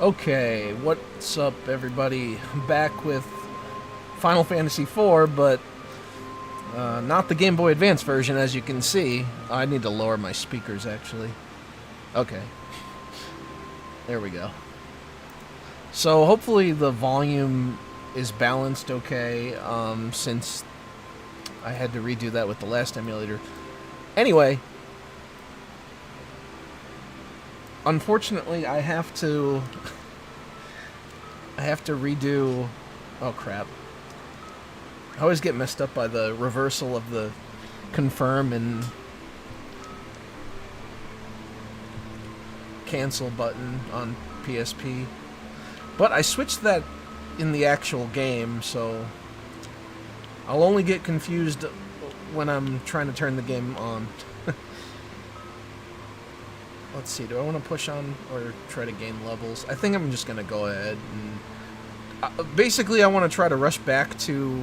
Okay, what's up, everybody? Back with Final Fantasy IV, but not the Game Boy Advance version, as you can see. I need to lower my speakers, actually. Okay, there we go. So hopefully the volume is balanced okay, since I had to redo that with the last emulator. Anyway, unfortunately, I have to redo. Oh crap! I always get messed up by the reversal of the confirm and cancel button on PSP. But I switched that in the actual game, so I'll only get confused when I'm trying to turn the game on. Let's see, do I want to push on or try to gain levels? I think I'm just going to go ahead and... basically, I want to try to rush back to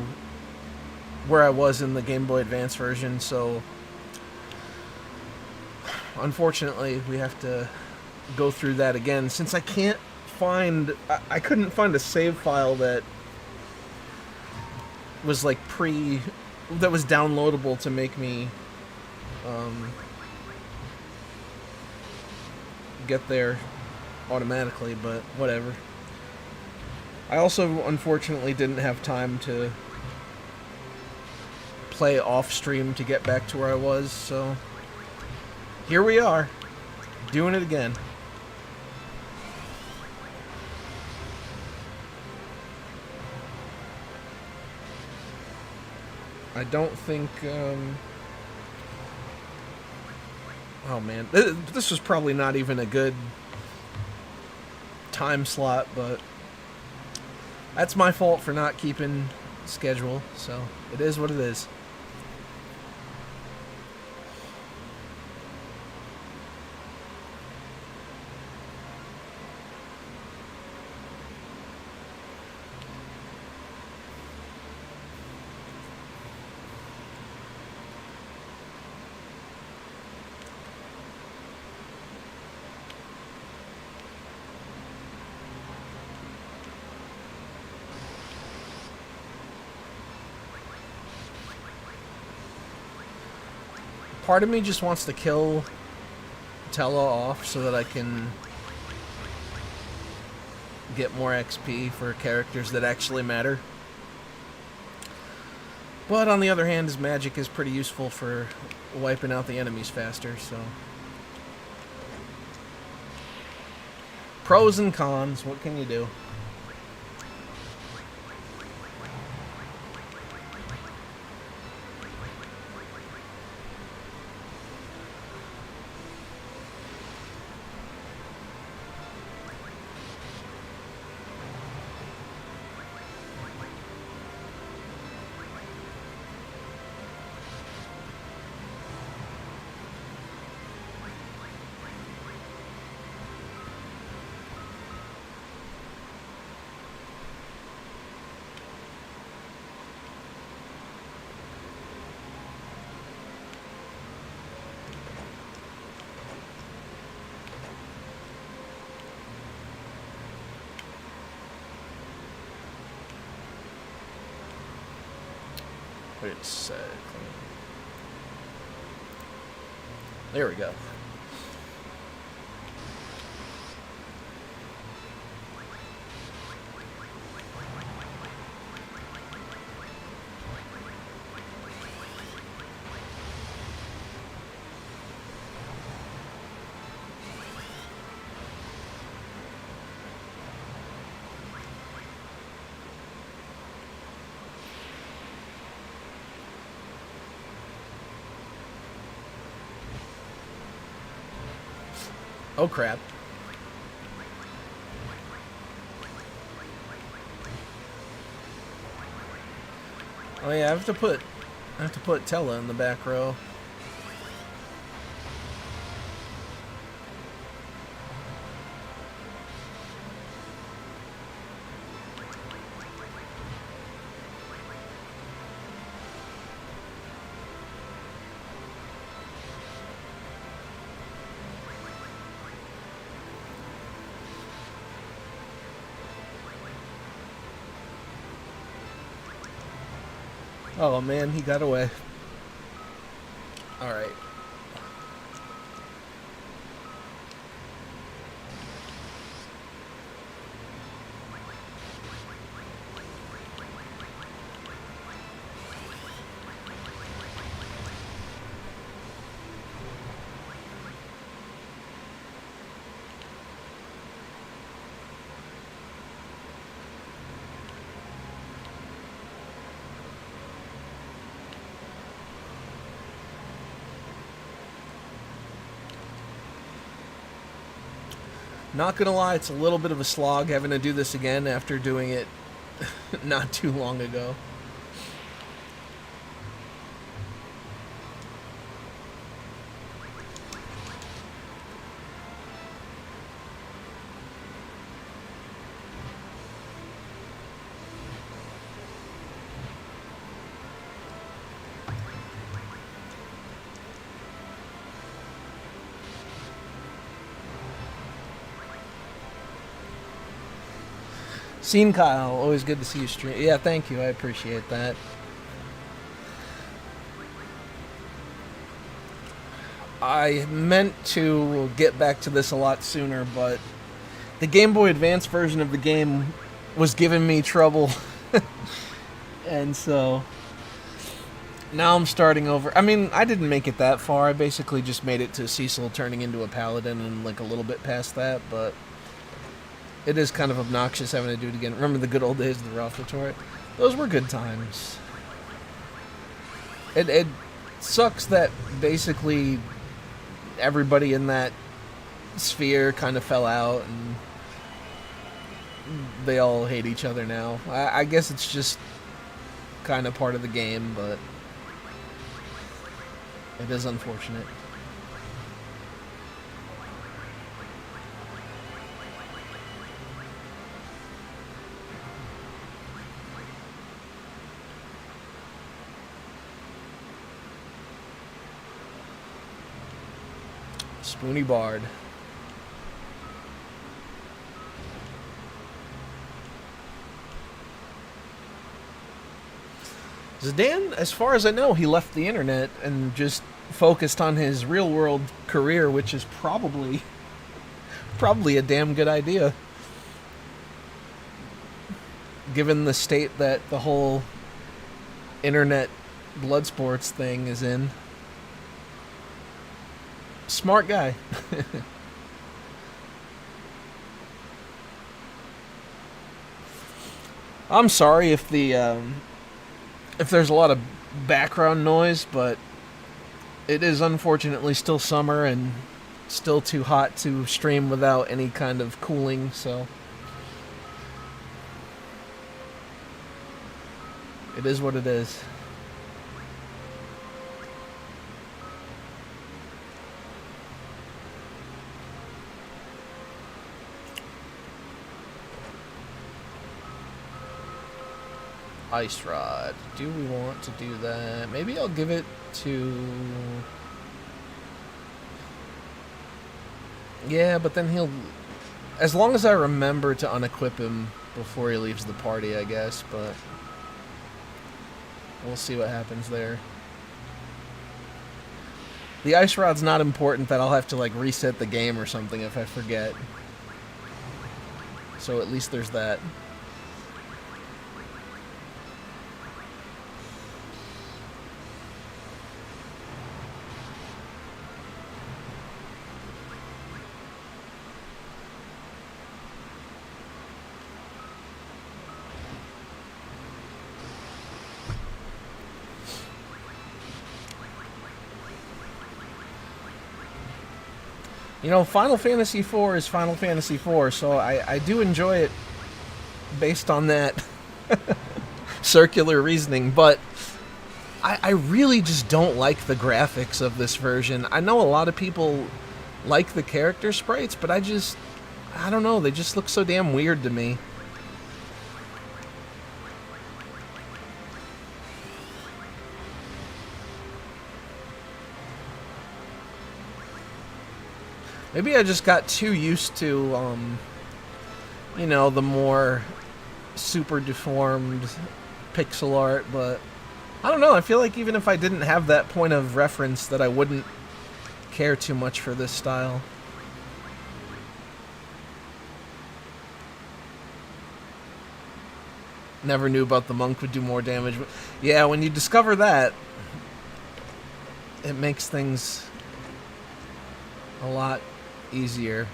where I was in the Game Boy Advance version, so... Unfortunately, we have to go through that again, since I can't find... I couldn't find a save file that was, like, that was downloadable to make me... get there automatically, but whatever. I also unfortunately didn't have time to play off stream to get back to where I was, so here we are, doing it again. I don't think oh man, this was probably not even a good time slot, but that's my fault for not keeping schedule, so it is what it is. Part of me just wants to kill Tella off so that I can get more XP for characters that actually matter. But on the other hand, his magic is pretty useful for wiping out the enemies faster, so... Pros and cons, what can you do? Wait a sec. There we go. Oh crap. Oh yeah, I have to put Tella in the back row. Oh man, he got away. Alright. Not gonna lie, it's a little bit of a slog having to do this again after doing it not too long ago. Seen Kyle, always good to see you stream. Yeah, thank you, I appreciate that. I meant to get back to this a lot sooner, but the Game Boy Advance version of the game was giving me trouble. And so now I'm starting over. I mean, I didn't make it that far. I basically just made it to Cecil turning into a paladin and like a little bit past that, but it is kind of obnoxious having to do it again. Remember the good old days of the Ralph Torrent? Those were good times. It sucks that basically everybody in that sphere kind of fell out and they all hate each other now. I guess it's just kind of part of the game, but it is unfortunate. Spoony Bard. Zidane, as far as I know, he left the internet and just focused on his real-world career, which is probably a damn good idea, given the state that the whole internet blood sports thing is in. Smart guy. I'm sorry if there's a lot of background noise, but it is unfortunately still summer and still too hot to stream without any kind of cooling, so it is what it is. Ice Rod. Do we want to do that? Maybe I'll give it to... Yeah, but then he'll... As long as I remember to unequip him before he leaves the party, I guess, but... We'll see what happens there. The Ice Rod's not important that I'll have to, like, reset the game or something if I forget. So at least there's that. You know, Final Fantasy IV is Final Fantasy IV, so I do enjoy it based on that circular reasoning, but I really just don't like the graphics of this version. I know a lot of people like the character sprites, but I don't know, they just look so damn weird to me. Maybe I just got too used to, you know, the more super deformed pixel art, but I don't know, I feel like even if I didn't have that point of reference that I wouldn't care too much for this style. Never knew about the monk would do more damage. But yeah, when you discover that, it makes things a lot easier.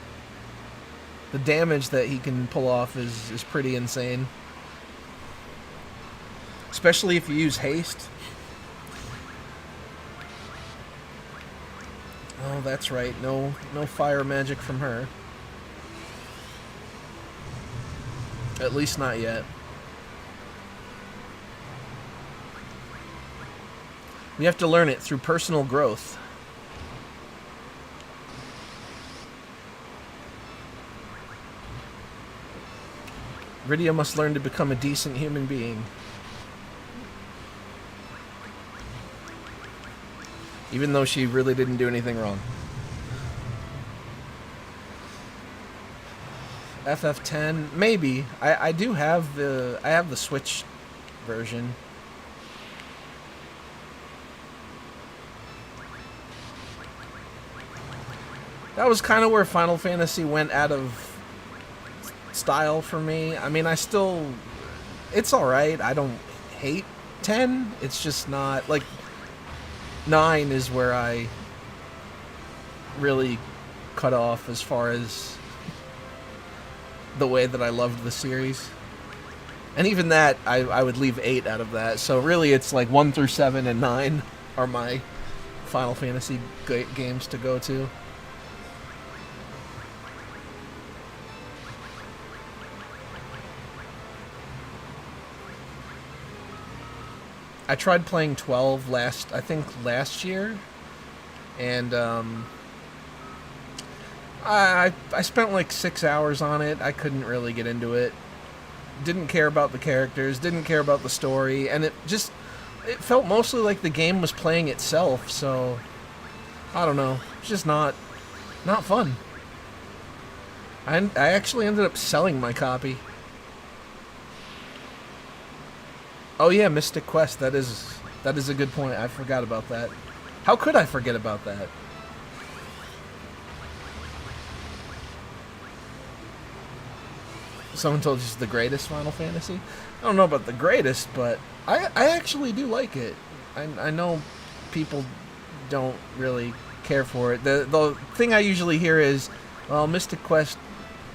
The damage that he can pull off is pretty insane. Especially if you use haste. Oh, that's right. No fire magic from her. At least not yet. We have to learn it through personal growth. Rydia must learn to become a decent human being. Even though she really didn't do anything wrong. FF10, maybe. I do have the Switch version. That was kind of where Final Fantasy went out of style for me. I mean, it's alright. I don't hate 10. It's just not, like, 9 is where I really cut off as far as the way that I loved the series. And even that, I would leave 8 out of that. So really it's like 1 through 7 and 9 are my Final Fantasy games to go to. I tried playing 12 last year, and I spent like 6 hours on it. I couldn't really get into it. Didn't care about the characters, didn't care about the story, and it felt mostly like the game was playing itself, so I don't know. It's just not fun. I actually ended up selling my copy. Oh yeah, Mystic Quest. That is a good point. I forgot about that. How could I forget about that? Someone told you it's the greatest Final Fantasy? I don't know about the greatest, but I actually do like it. I know people don't really care for it. The thing I usually hear is, well, Mystic Quest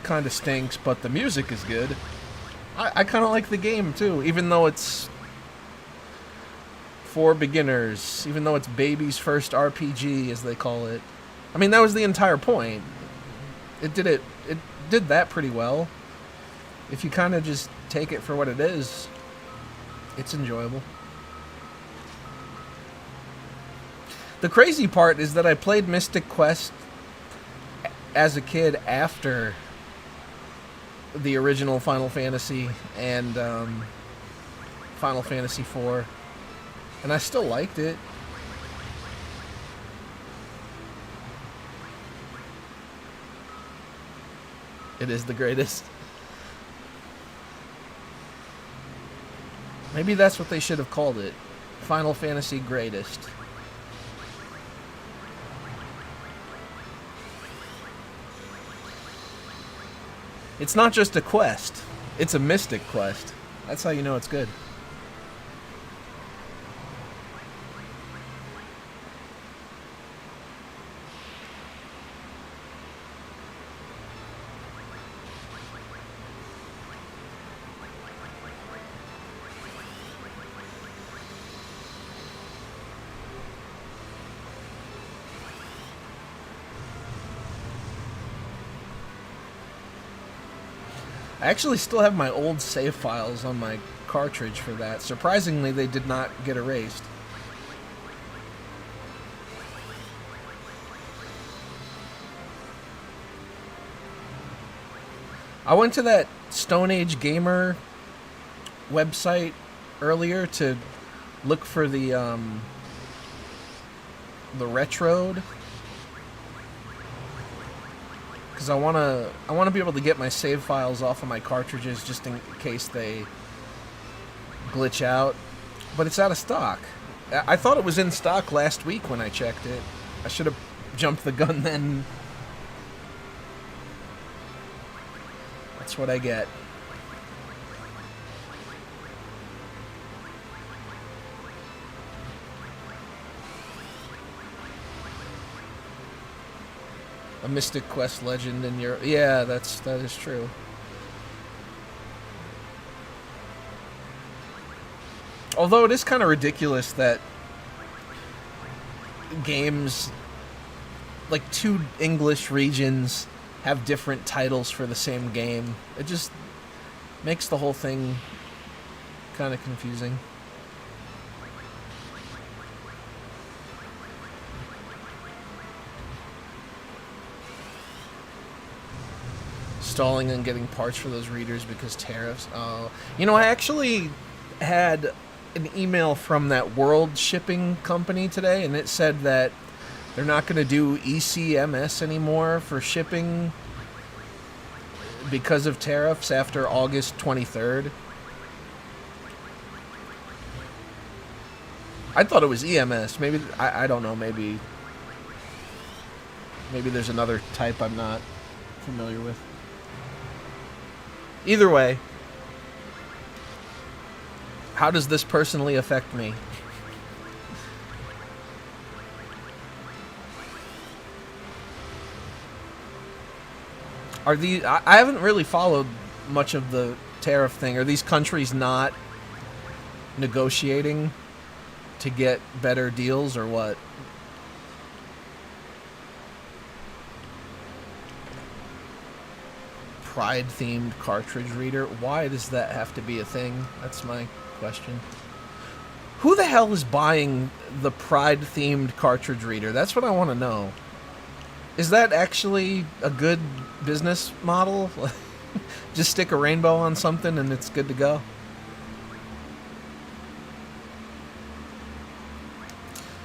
kind of stinks, but the music is good. I kind of like the game, too, even though it's for beginners, even though it's baby's first RPG, as they call it. I mean, that was the entire point. It did that pretty well. If you kind of just take it for what it is, it's enjoyable. The crazy part is that I played Mystic Quest as a kid after the original Final Fantasy and Final Fantasy IV, and I still liked it. It is the greatest. Maybe that's what they should have called it. Final Fantasy Greatest. It's not just a quest. It's a mystic quest. That's how you know it's good. I actually still have my old save files on my cartridge for that. Surprisingly, they did not get erased. I went to that Stone Age Gamer website earlier to look for the Retrode. Because I wanna be able to get my save files off of my cartridges just in case they glitch out. But it's out of stock. I thought it was in stock last week when I checked it. I should have jumped the gun then. That's what I get. A Mystic Quest legend in your... Yeah, that is true. Although it is kind of ridiculous that games, like 2 English regions, have different titles for the same game. It just makes the whole thing kind of confusing. Stalling and getting parts for those readers because tariffs. Oh, you know, I actually had an email from that World Shipping company today, and it said that they're not going to do ECMS anymore for shipping because of tariffs after August 23rd. I thought it was EMS. Maybe, I don't know, maybe there's another type I'm not familiar with. Either way, how does this personally affect me? Are these... I haven't really followed much of the tariff thing. Are these countries not negotiating to get better deals or what? Pride-themed cartridge reader. Why does that have to be a thing? That's my question. Who the hell is buying the Pride-themed cartridge reader? That's what I want to know. Is that actually a good business model? Just stick a rainbow on something and it's good to go?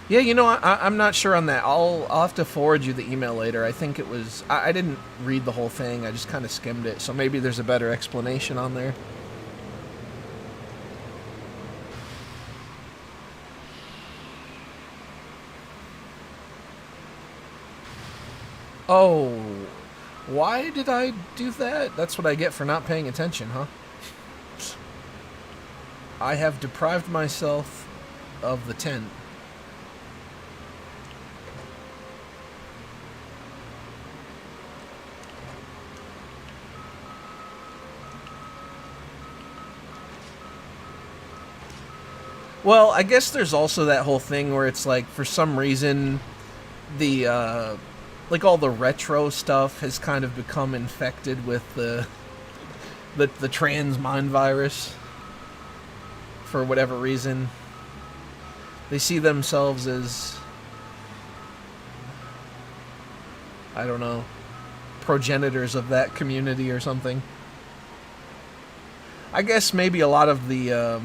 Yeah, you know, I'm not sure on that. I'll have to forward you the email later. I think it was... I didn't read the whole thing. I just kind of skimmed it. So maybe there's a better explanation on there. Oh, why did I do that? That's what I get for not paying attention, huh? I have deprived myself of the tent. Well, I guess there's also that whole thing where it's like, for some reason, the, like all the retro stuff has kind of become infected with the trans mind virus. For whatever reason. They see themselves as, I don't know, progenitors of that community or something. I guess maybe a lot of the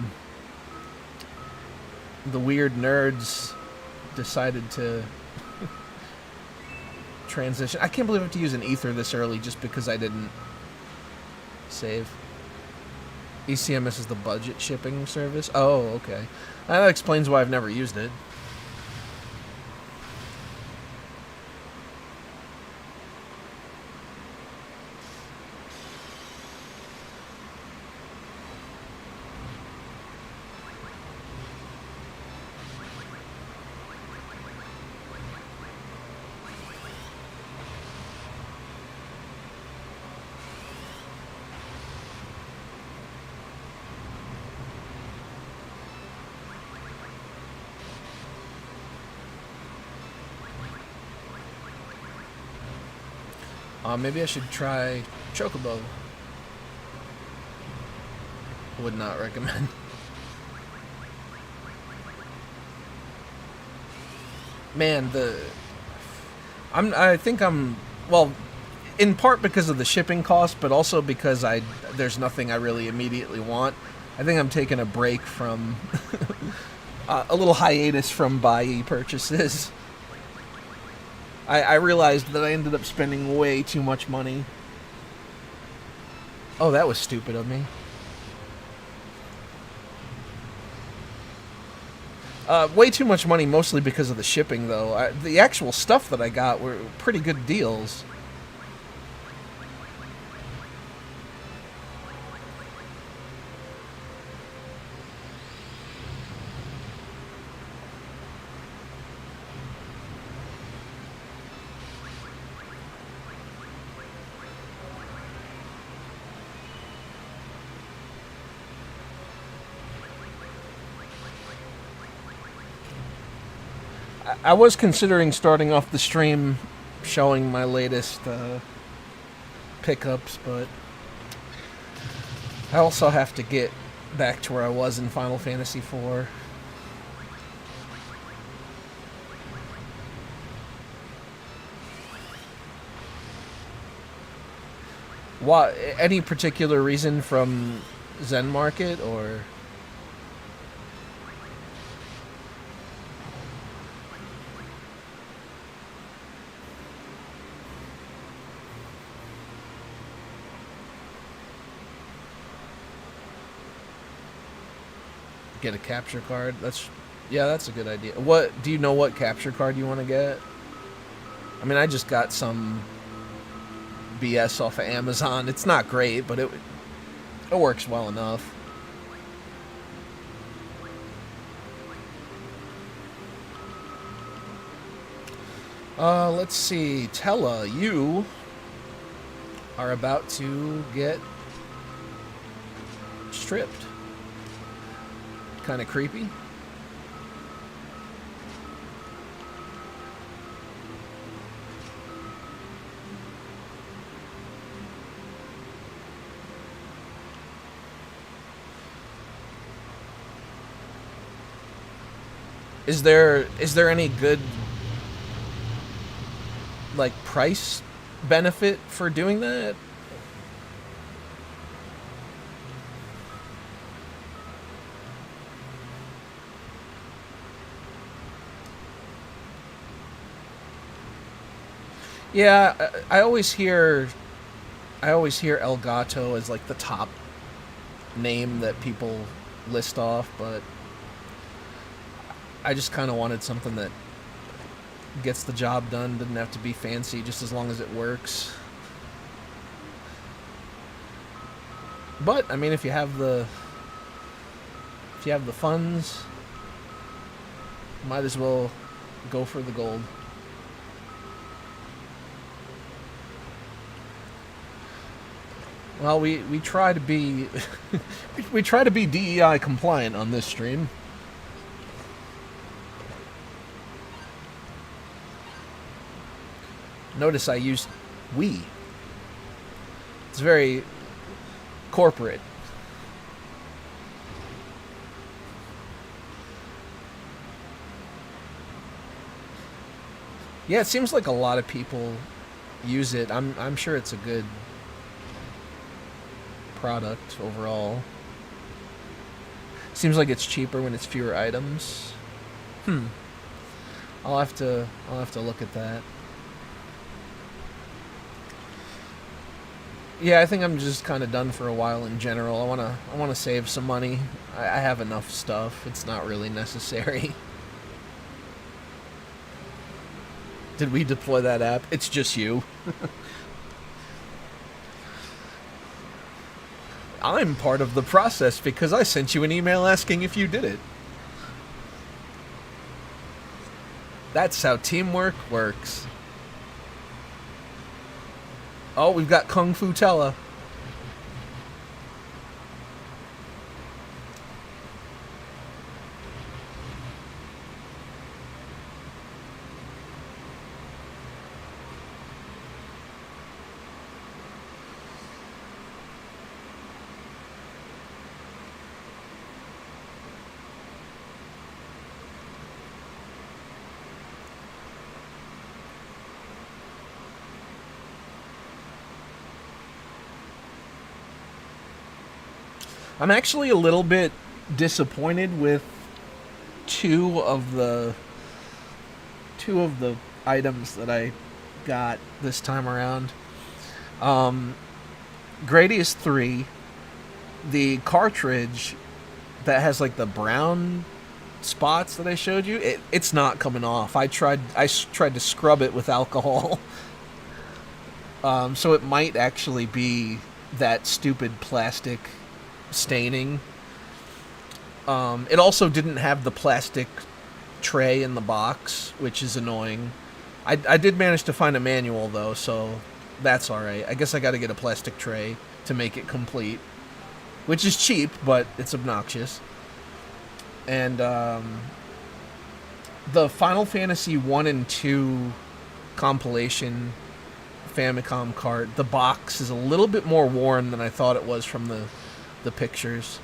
weird nerds decided to transition. I can't believe I have to use an ether this early just because I didn't save. ECMS is the budget shipping service? Oh, okay. That explains why I've never used it. Maybe I should try Chocobo. Would not recommend. Man, I think I'm, well, in part because of the shipping cost, but also because there's nothing I really immediately want. I think I'm taking a break from a little hiatus from buy purchases. I realized that I ended up spending way too much money. Oh, that was stupid of me. Way too much money, mostly because of the shipping, though. The actual stuff that I got were pretty good deals. I was considering starting off the stream showing my latest pickups, but I also have to get back to where I was in Final Fantasy IV. What? Any particular reason from Zen Market, or? Get a capture card. That's a good idea. What do you know? What capture card you want to get? I mean, I just got some BS off of Amazon. It's not great, but it works well enough. Let's see. Tella, you are about to get stripped. Kind of creepy. Is there any good like price benefit for doing that? Yeah, I always hear Elgato as like the top name that people list off, but I just kind of wanted something that gets the job done, doesn't have to be fancy, just as long as it works. But I mean, if you have the funds, might as well go for the gold. Well, we try to be we try to be DEI compliant on this stream. Notice I used we. It's very corporate. Yeah, it seems like a lot of people use it. I'm sure it's a good product overall. Seems like it's cheaper when it's fewer items. I'll have to look at that. Yeah, I think I'm just kind of done for a while in general. I wanna save some money. I have enough stuff. It's not really necessary. Did we deploy that app? It's just you. I'm part of the process because I sent you an email asking if you did it. That's how teamwork works. Oh, we've got Kung Fu Tella. I'm actually a little bit disappointed with two of the items that I got this time around. Gradius 3, the cartridge that has like the brown spots that I showed you, it's not coming off. I tried to scrub it with alcohol. So it might actually be that stupid plastic staining. It also didn't have the plastic tray in the box, which is annoying. I did manage to find a manual, though, so that's alright. I guess I gotta get a plastic tray to make it complete, which is cheap, but it's obnoxious. And the Final Fantasy 1 and 2 compilation Famicom cart, the box is a little bit more worn than I thought it was from the pictures.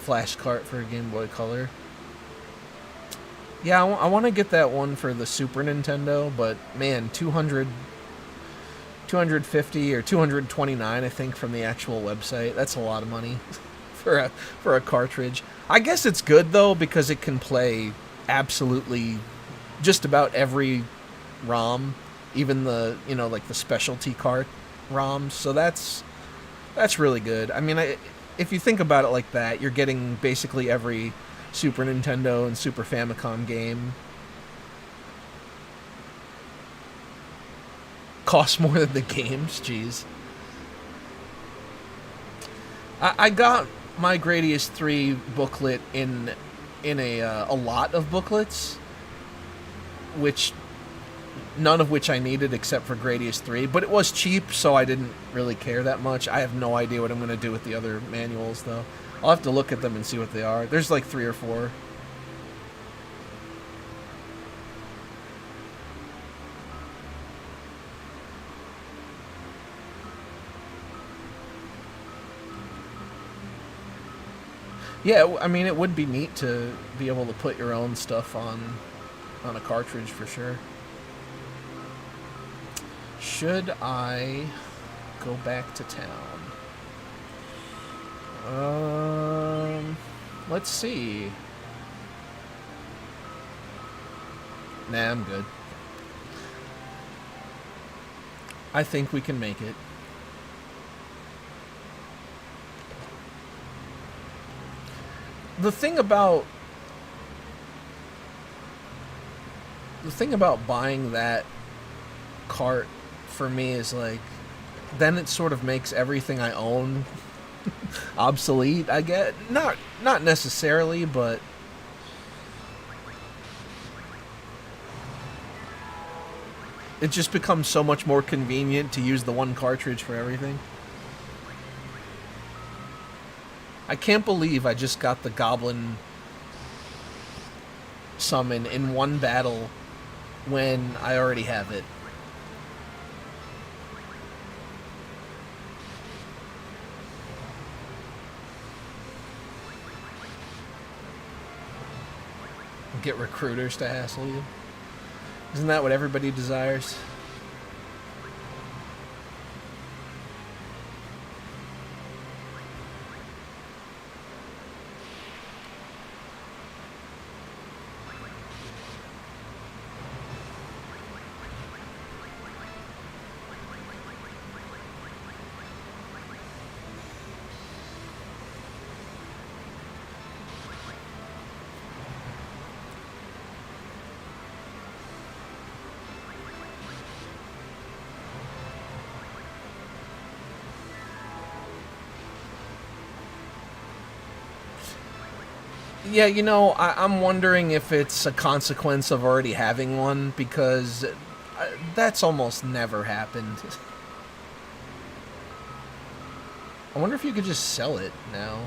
Flash cart for a Game Boy Color. Yeah, I want to get that one for the Super Nintendo, but man, 250 or 229, I think, from the actual website. That's a lot of money for a cartridge. I guess it's good though, because it can play absolutely just about every ROM, even the, you know, like the specialty cart ROMs. So that's really good. I mean, if you think about it like that, you're getting basically every Super Nintendo and Super Famicom game. Costs more than the games, jeez. I got my Gradius 3 booklet in a lot of booklets, which none of which I needed except for Gradius 3, but it was cheap, so I didn't really care that much. I have no idea what I'm going to do with the other manuals, though. I'll have to look at them and see what they are. There's like 3 or 4. Yeah, I mean, it would be neat to be able to put your own stuff on a cartridge for sure. Should I go back to town? Let's see. Nah, I'm good. I think we can make it. The thing about buying that cart for me is, like, then it sort of makes everything I own obsolete, I get. Not necessarily, but it just becomes so much more convenient to use the one cartridge for everything. I can't believe I just got the Goblin summon in one battle when I already have it. Get recruiters to hassle you. Isn't that what everybody desires? Yeah, you know, I'm wondering if it's a consequence of already having one, because that's almost never happened. I wonder if you could just sell it now,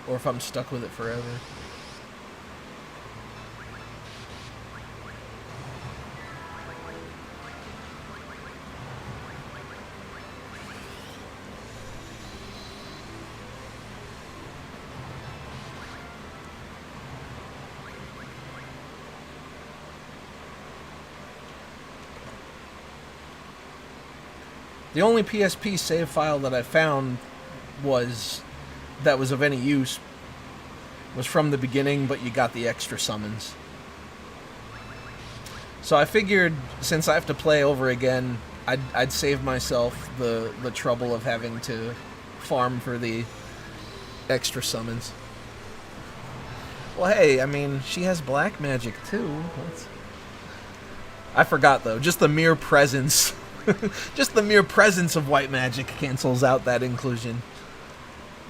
or if I'm stuck with it forever. The only PSP save file that I found that was of any use was from the beginning, but you got the extra summons. So I figured, since I have to play over again, I'd save myself the trouble of having to farm for the extra summons. Well, hey, I mean, she has black magic too. I forgot though. Just the mere presence, just the mere presence of white magic cancels out that inclusion.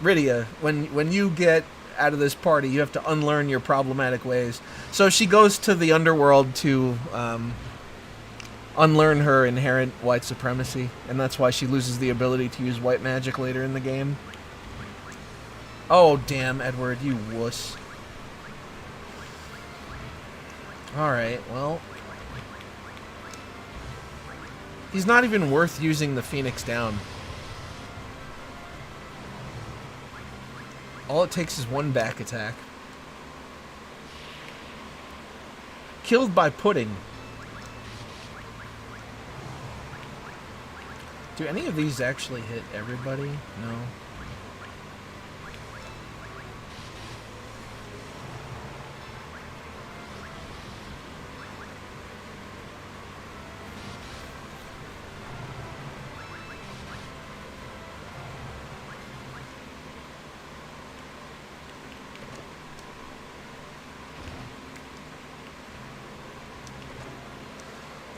Rydia, when you get out of this party, you have to unlearn your problematic ways. So she goes to the underworld to unlearn her inherent white supremacy, and that's why she loses the ability to use white magic later in the game. Oh, damn, Edward, you wuss. Alright, well. He's not even worth using the Phoenix down. All it takes is one back attack. Killed by pudding. Do any of these actually hit everybody? No.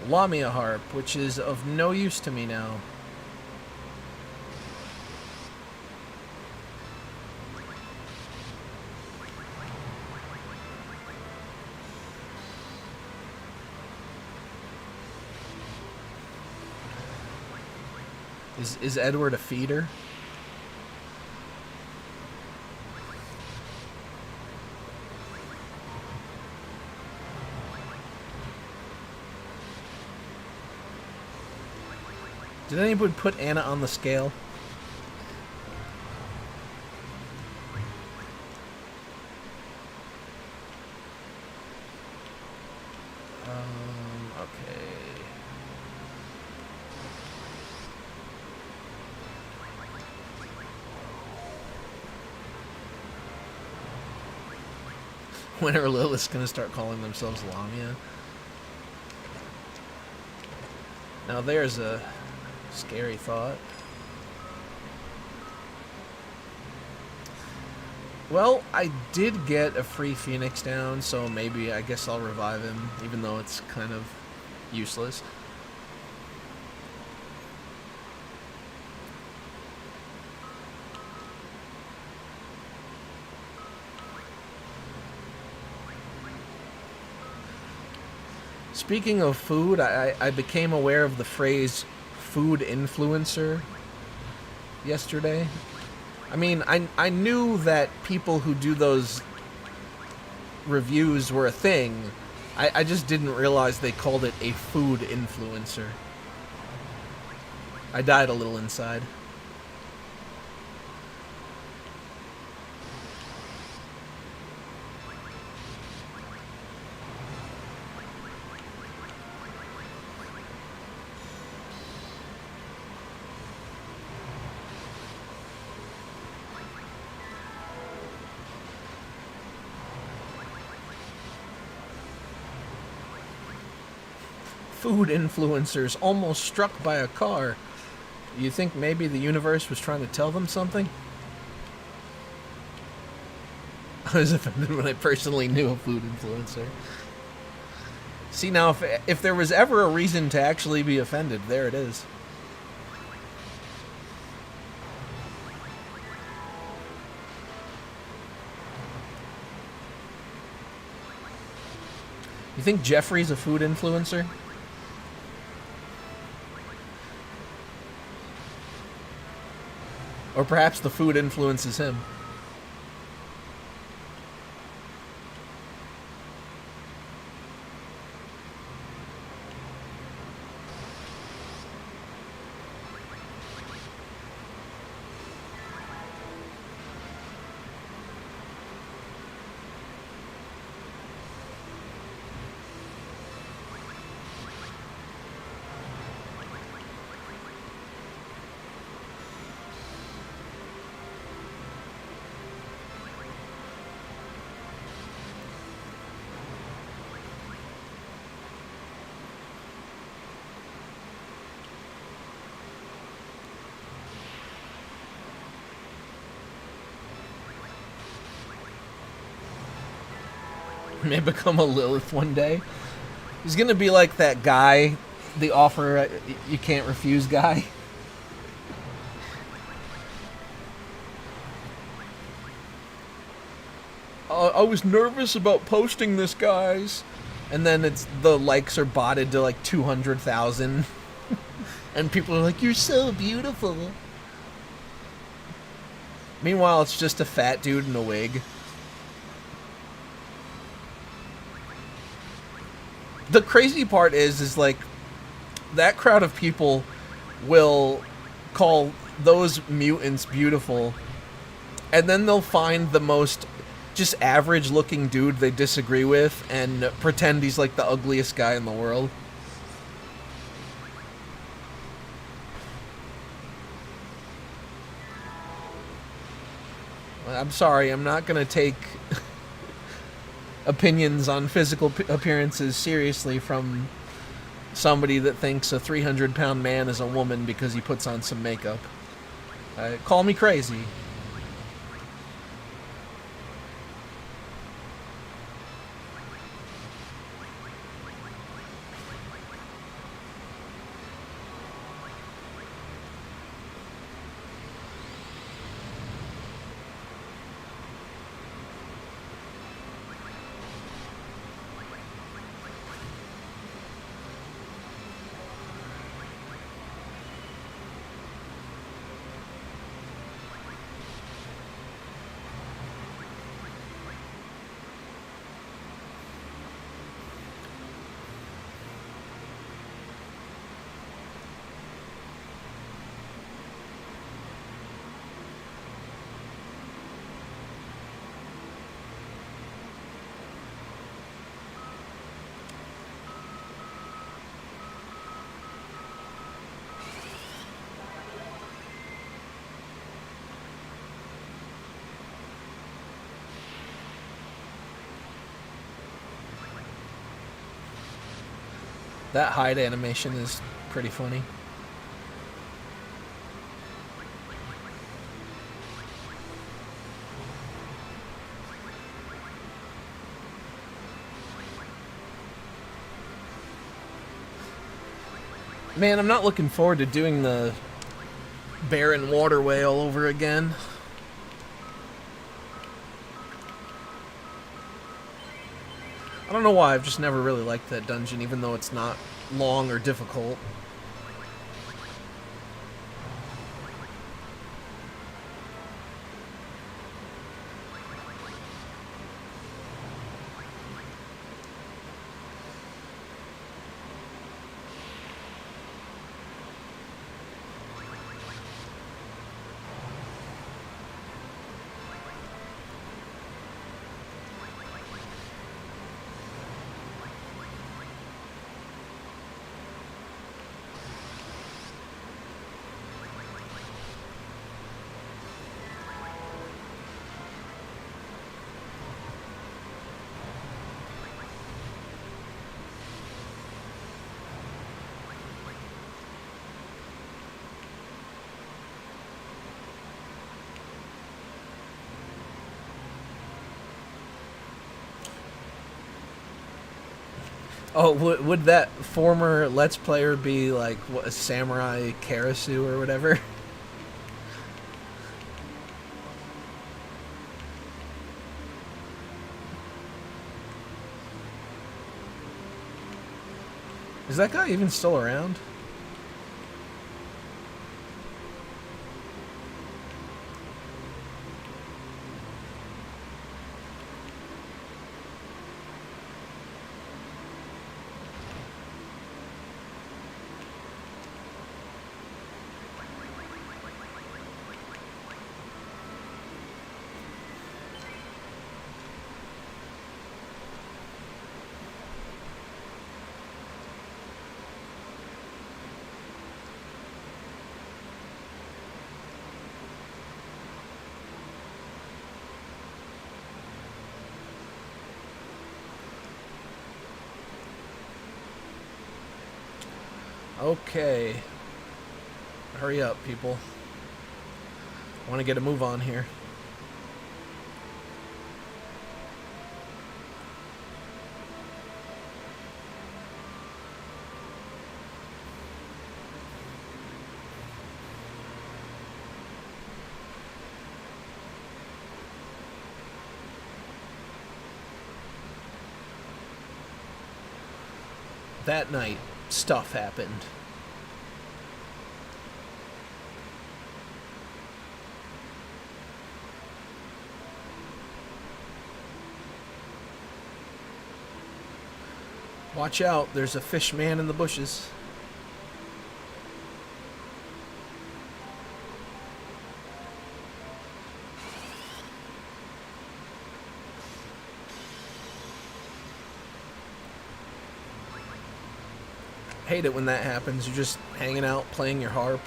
Lamia Harp, which is of no use to me now. Is Edward a feeder? Did anybody put Anna on the scale? Okay. When are Lilith's gonna start calling themselves Lamia? Now there's a scary thought. Well, I did get a free Phoenix down, so maybe I guess I'll revive him, even though it's kind of useless. Speaking of food, I became aware of the phrase food influencer yesterday. I mean, I knew that people who do those reviews were a thing. I just didn't realize they called it a food influencer. I died a little inside. Food influencers almost struck by a car. You think maybe the universe was trying to tell them something? I was offended when I personally knew a food influencer. See, now, if there was ever a reason to actually be offended, there it is. You think Jeffrey's a food influencer? Or perhaps the food influences him. May become a Lilith one day. He's gonna be like that guy, the offer you can't refuse guy. I was nervous about posting this, guys. And then the likes are botted to like 200,000. And people are like, you're so beautiful. Meanwhile, it's just a fat dude in a wig. The crazy part is like, that crowd of people will call those mutants beautiful, and then they'll find the most just average looking dude they disagree with and pretend he's like the ugliest guy in the world. I'm sorry, I'm not gonna take opinions on physical appearances seriously from somebody that thinks a 300-pound man is a woman because he puts on some makeup. Call me crazy. That hide animation is pretty funny. Man, I'm not looking forward to doing the barren waterway all over again. I don't know why, I've just never really liked that dungeon, even though it's not long or difficult. Oh, would that former Let's Player be like what, a Samurai Karasu or whatever? Is that guy even still around? Okay. Hurry up, people. I want to get a move on here. that night, stuff happened. Watch out, there's a fish man in the bushes. Hate it when that happens. You're just hanging out, playing your harp.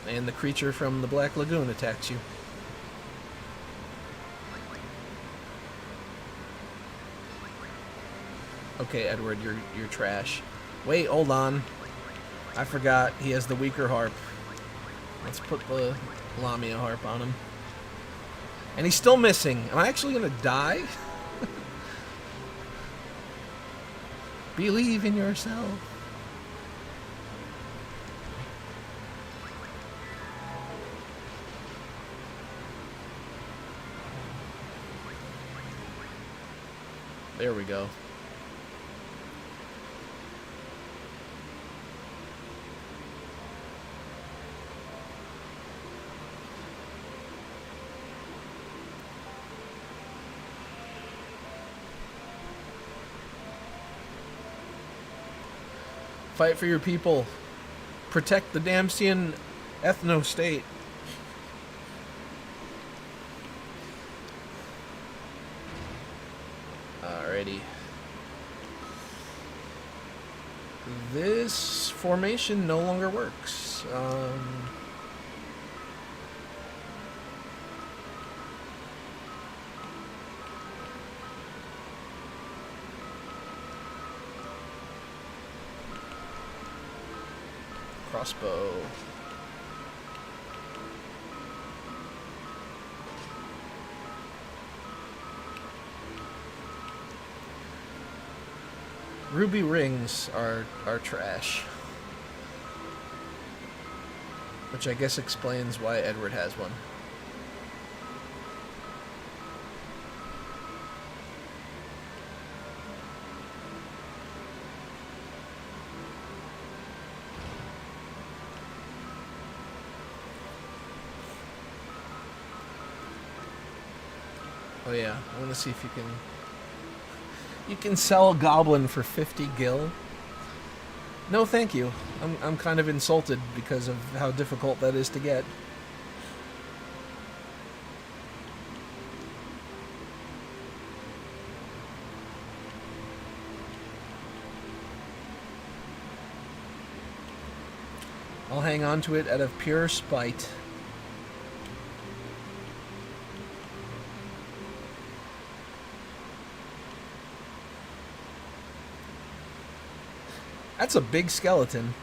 And the creature from the Black Lagoon attacks you. Okay, Edward, you're trash. Wait, hold on. I forgot he has the weaker harp. Let's put the Lamia harp on him. And he's still missing. Am I actually gonna die? Believe in yourself. There we go. Fight for your people. Protect the Damsian ethno-state. Alrighty. This formation no longer works. Crossbow. Ruby rings are trash. Which I guess explains why Edward has one. Oh yeah, I want to see if you can... You can sell a goblin for 50 gil? No, thank you. I'm kind of insulted because of how difficult that is to get. I'll hang on to it out of pure spite. That's a big skeleton.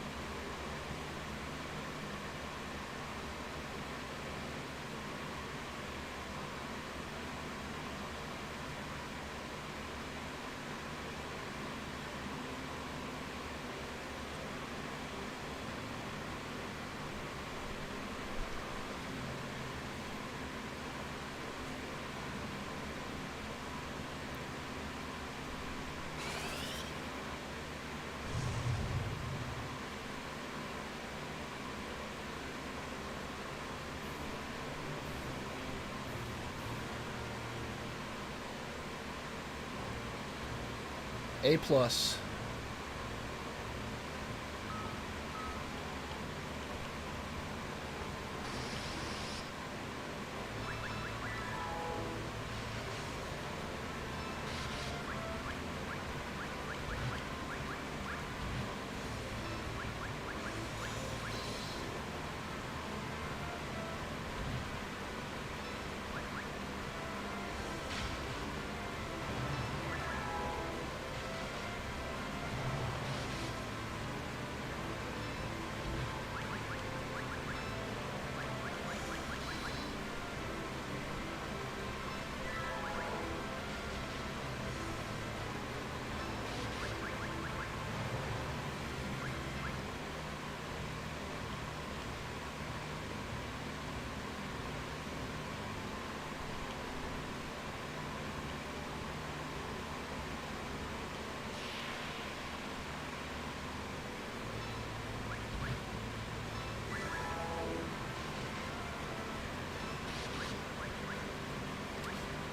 A+.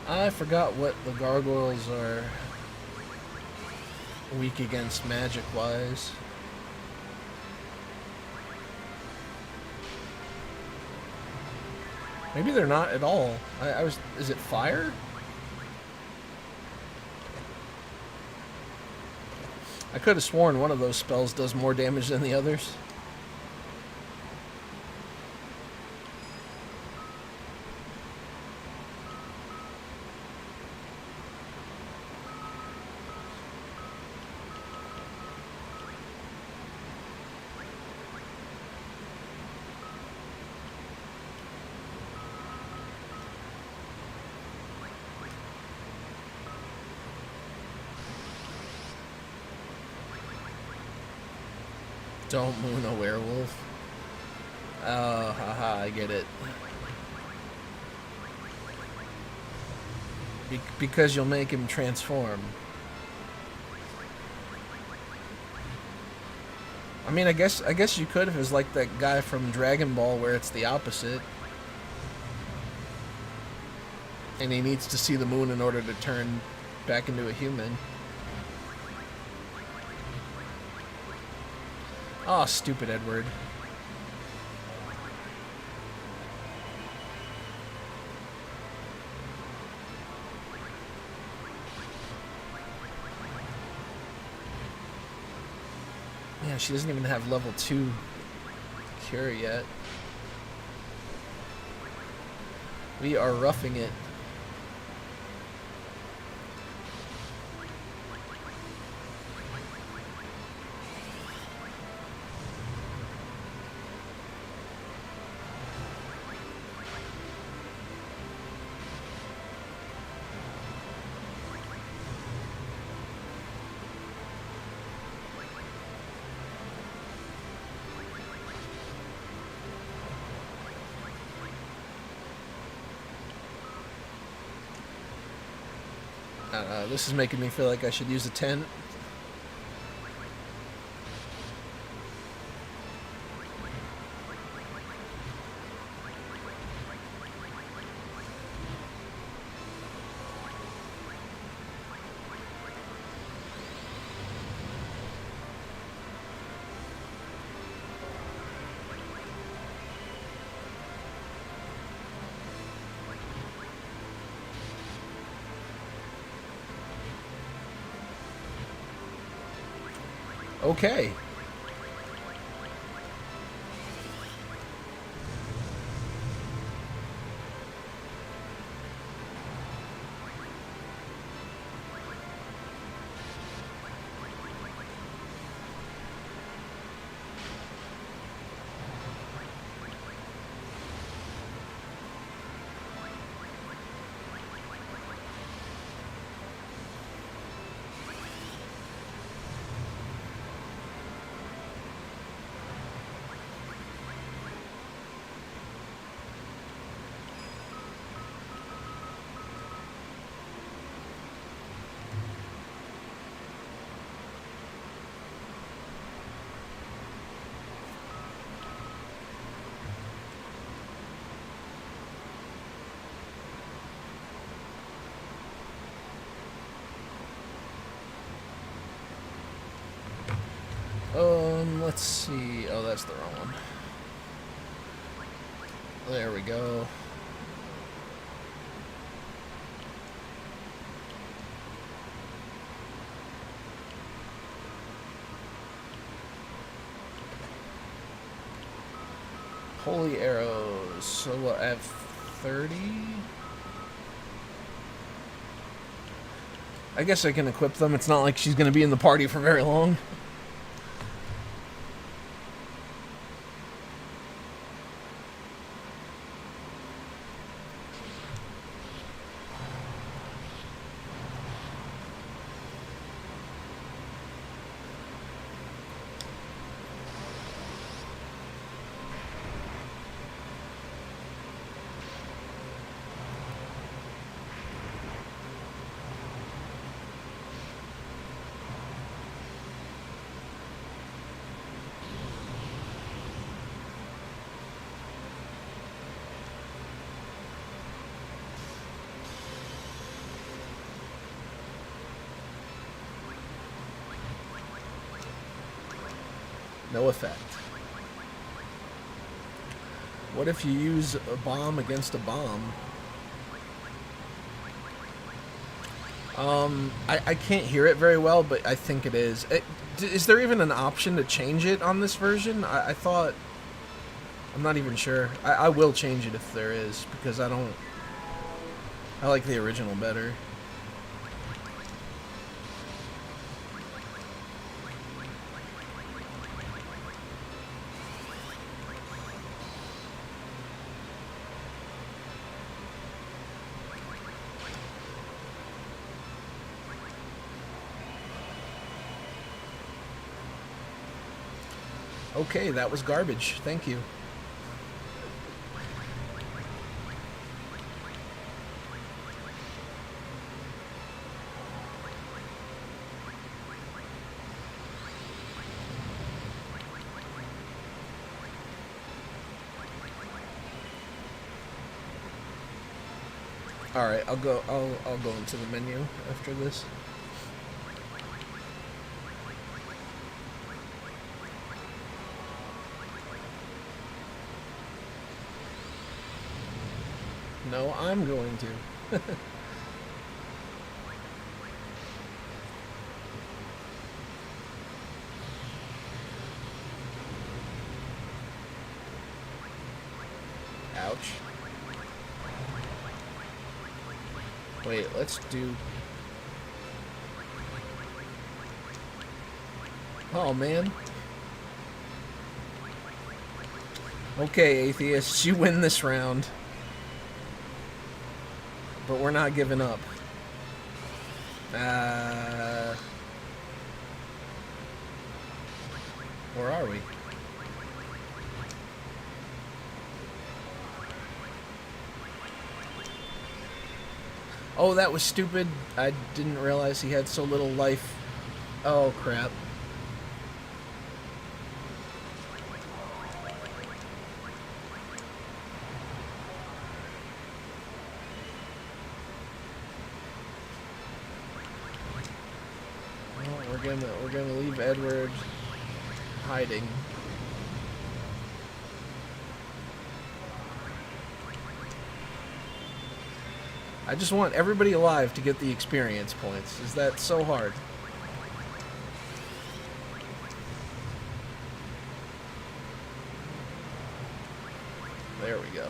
I forgot what the gargoyles are weak against magic-wise. Maybe they're not at all. I was... Is it fire? I could have sworn one of those spells does more damage than the others. Don't moon a werewolf. Oh, haha, I get it. Because you'll make him transform. I mean, I guess you could if it was like that guy from Dragon Ball where it's the opposite. And he needs to see the moon in order to turn back into a human. Oh, stupid Edward. Man, she doesn't even have level 2 cure yet. We are roughing it. This is making me feel like I should use a tent. Okay. Let's see. Oh, that's the wrong one. There we go. Holy arrows. So what, I have 30? I guess I can equip them. It's not like she's going to be in the party for very long. No effect. What if you use a bomb against a bomb? I can't hear it very well, but I think it is. Is there even an option to change it on this version? I thought... I'm not even sure. I will change it if there is, because I like the original better. Okay, that was garbage. Thank you. All right, I'll go into the menu after this. No, I'm going to. Ouch. Wait, let's do... Oh, man. Okay, atheists, you win this round. But we're not giving up. Or are we? Oh, that was stupid. I didn't realize he had so little life. Oh, crap. We're gonna leave Edward hiding. I just want everybody alive to get the experience points. Is that so hard? There we go.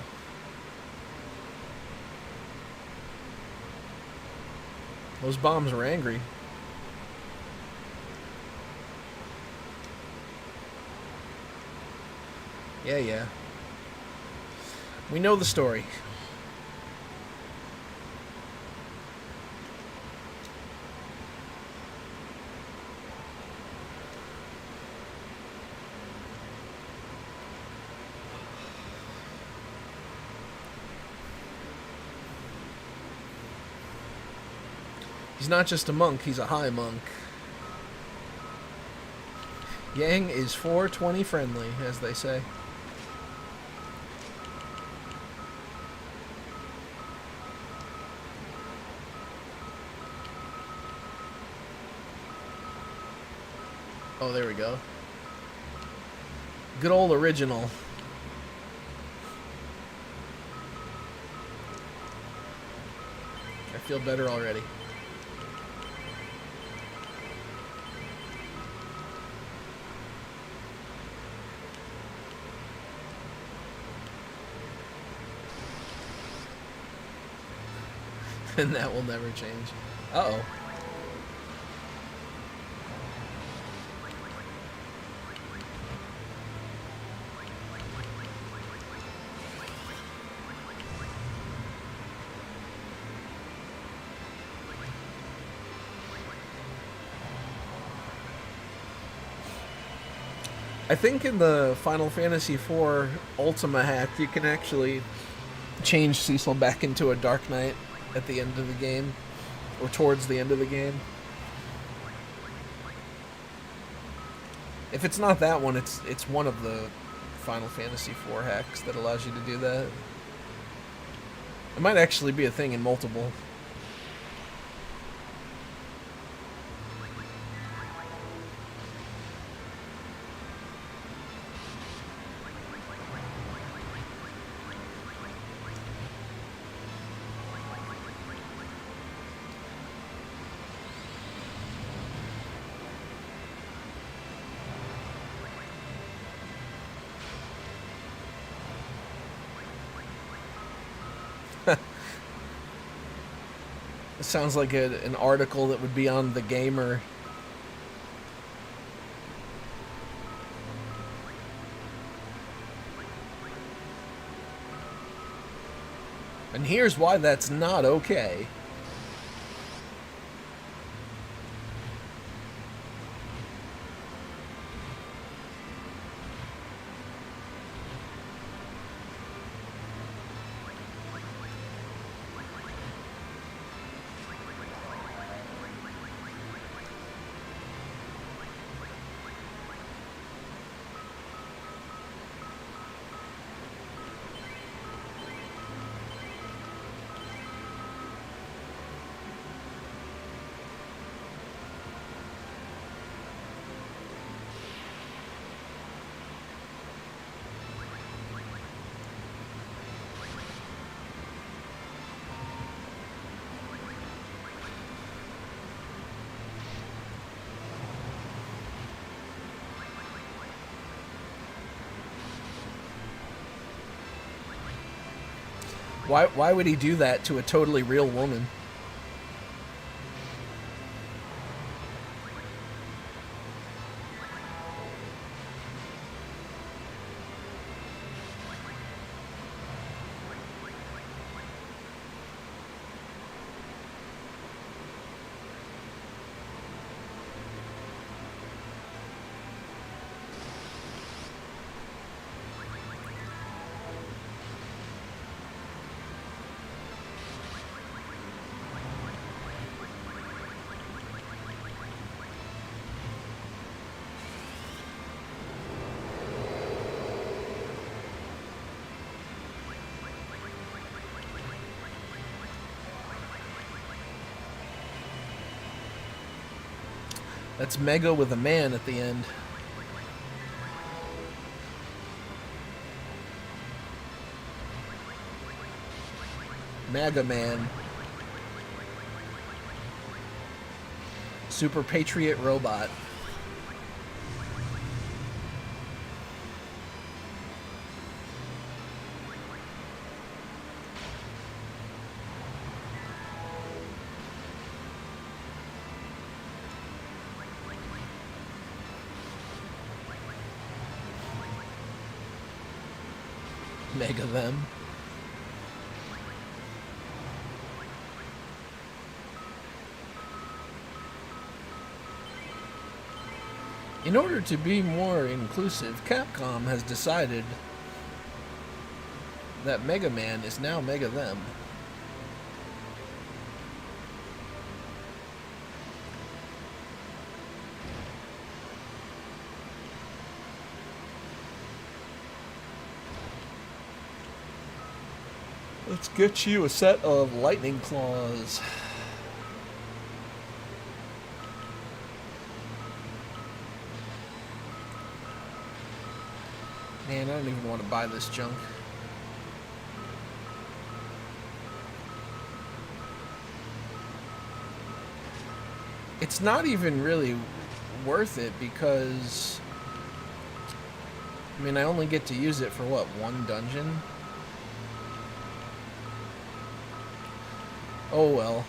Those bombs were angry. Yeah. We know the story. He's not just a monk, he's a high monk. Yang is 420 friendly, as they say. Oh, there we go. Good old original. I feel better already. And that will never change. Uh-oh. I think in the Final Fantasy IV Ultima hack, you can actually change Cecil back into a Dark Knight at the end of the game, or towards the end of the game. If it's not that one, it's one of the Final Fantasy IV hacks that allows you to do that. It might actually be a thing in multiple. It sounds like an article that would be on The Gamer. And here's why that's not okay. Why would he do that to a totally real woman? That's Mega with a man at the end. Mega Man. Super Patriot Robot. Mega them. In order to be more inclusive, Capcom has decided that Mega Man is now Mega them. Let's get you a set of lightning claws. Man, I don't even want to buy this junk. It's not even really worth it because, I mean, I only get to use it for what, one dungeon? Oh well.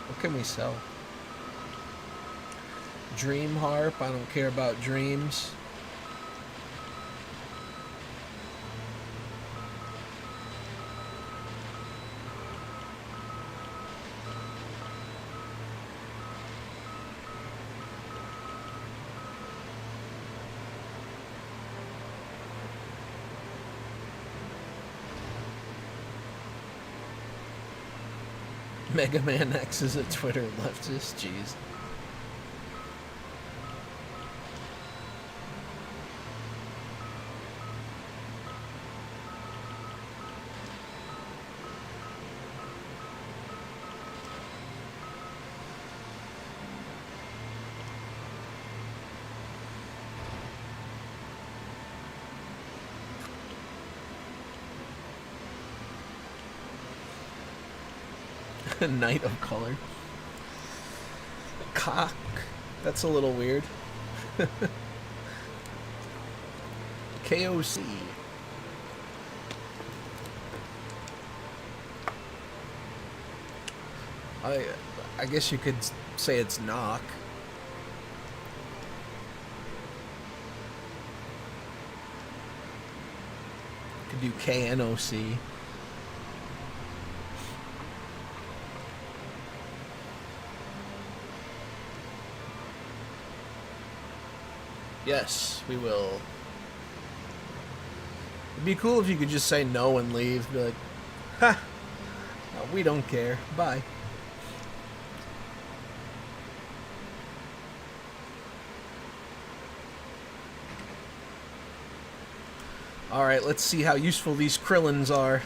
What can we sell? Dream Harp. I don't care about dreams. Mega Man X is a Twitter leftist. Jeez. Night of Color. cock. That's a little weird. KOC. I guess you could say it's knock. Could do KNOC. Yes, we will. It'd be cool if you could just say no and leave. Be like, ha, no, we don't care. Bye. Alright, let's see how useful these Krillins are.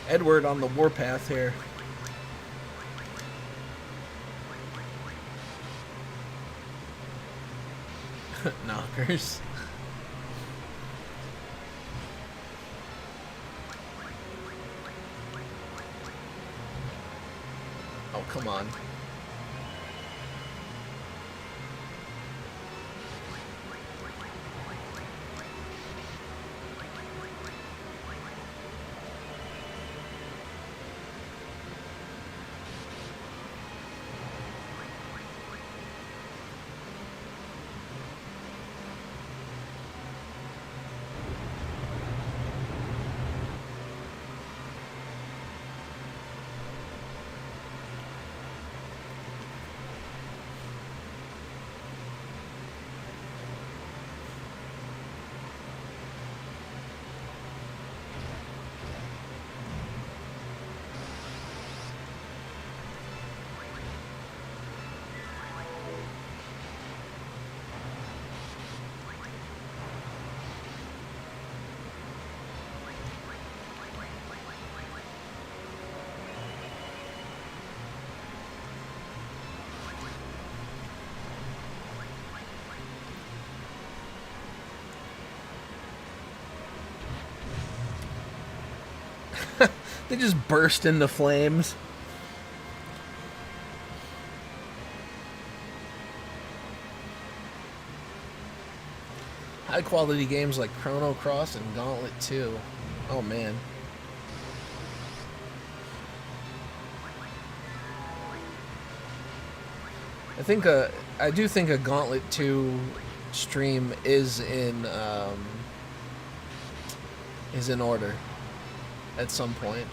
Edward on the warpath here. Knockers. Oh, come on. They just burst into flames. High quality games like Chrono Cross and Gauntlet 2. Oh man. I do think a Gauntlet 2 stream is in order at some point.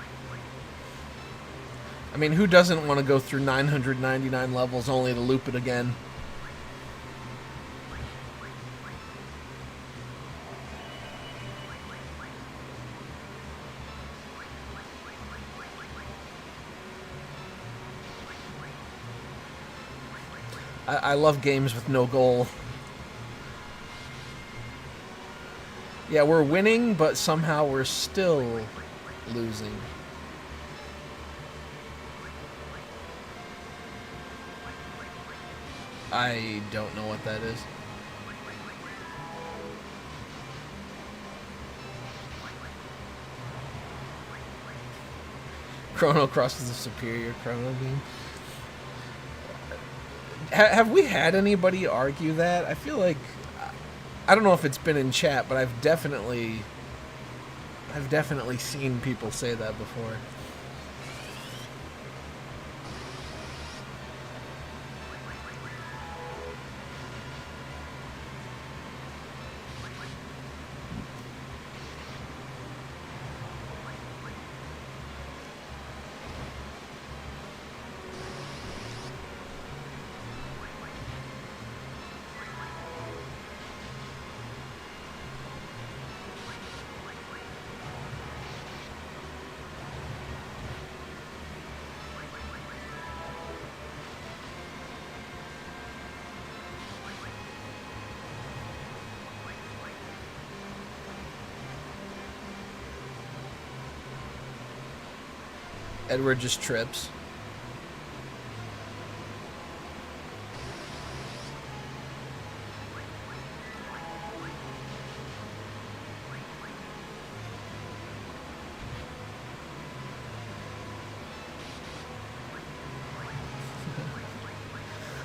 I mean, who doesn't want to go through 999 levels only to loop it again? I love games with no goal. Yeah, we're winning, but somehow we're still losing. I don't know what that is. Chrono Cross is a superior Chrono game. Have we had anybody argue that? I feel like, I don't know if it's been in chat, but I've definitely seen people say that before. Edward just trips.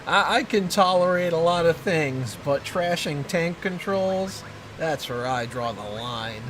I can tolerate a lot of things, but trashing tank controls, that's where I draw the line.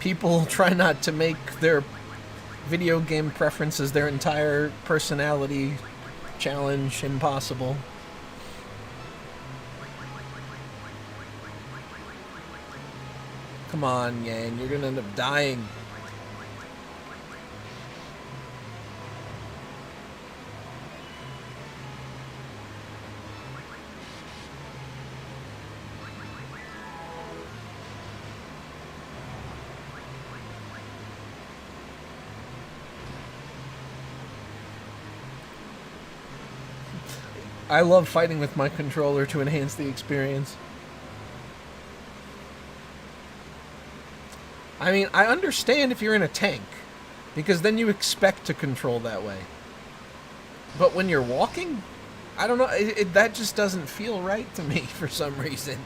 People try not to make their video game preferences their entire personality. Challenge impossible. Come on, Yang, you're gonna end up dying. I love fighting with my controller to enhance the experience. I mean, I understand if you're in a tank, because then you expect to control that way. But when you're walking, I don't know, that just doesn't feel right to me for some reason.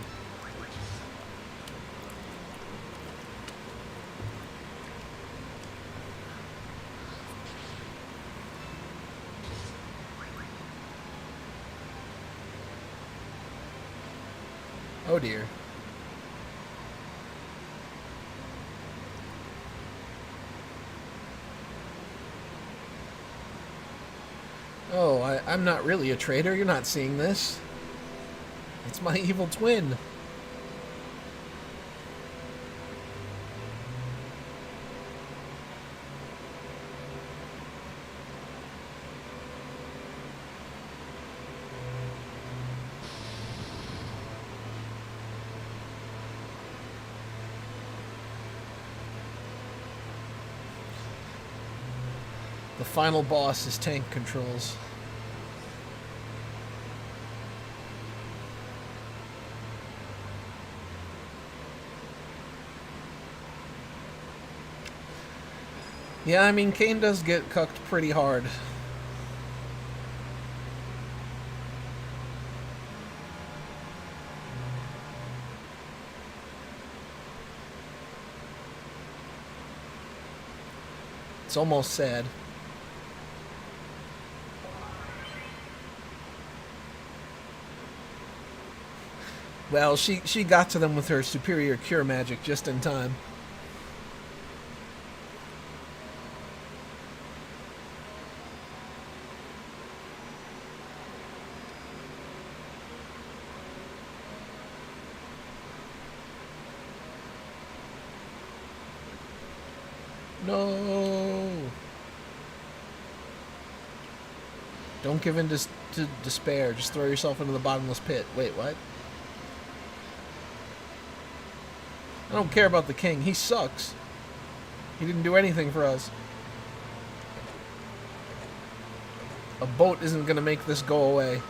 Oh dear. Oh, I'm not really a traitor. You're not seeing this. It's my evil twin. The final boss is tank controls. Yeah, I mean, Kane does get cucked pretty hard. It's almost sad. Well, she got to them with her superior cure magic just in time. No! Don't give in to despair. Just throw yourself into the bottomless pit. Wait, what? I don't care about the king. He sucks. He didn't do anything for us. A boat isn't going to make this go away.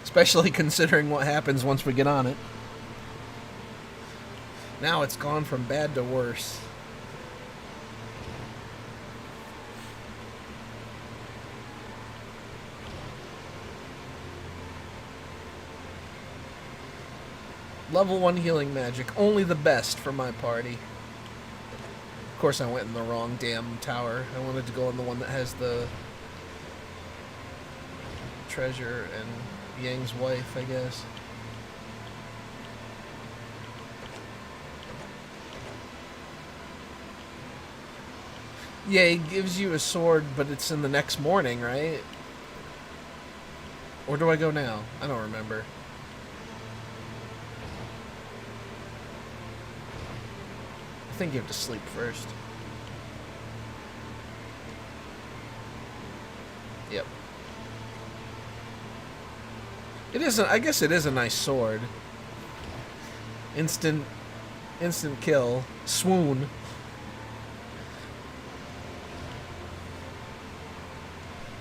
Especially considering what happens once we get on it. Now it's gone from bad to worse. Level 1 healing magic. Only the best for my party. Of course I went in the wrong damn tower. I wanted to go in the one that has the treasure and Yang's wife, I guess. Yeah, he gives you a sword, but it's in the next morning, right? Or do I go now? I don't remember. I think you have to sleep first. Yep. It is. I guess it is a nice sword. Instant kill. Swoon.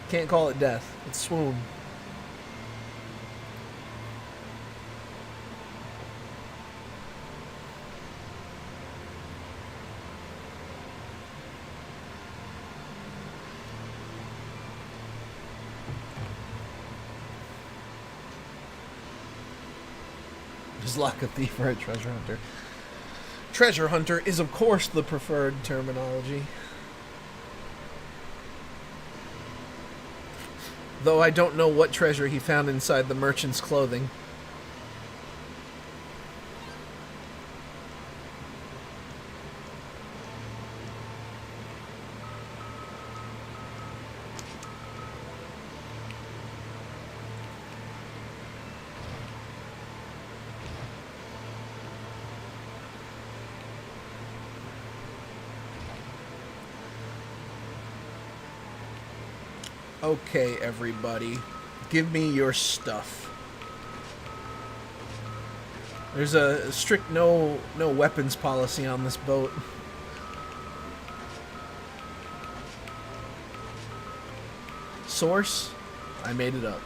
Can't call it death. It's swoon. Just lock a thief or a treasure hunter. Treasure hunter is, of course, the preferred terminology. Though I don't know what treasure he found inside the merchant's clothing. Okay, everybody. Give me your stuff. There's a strict no weapons policy on this boat. Source? I made it up.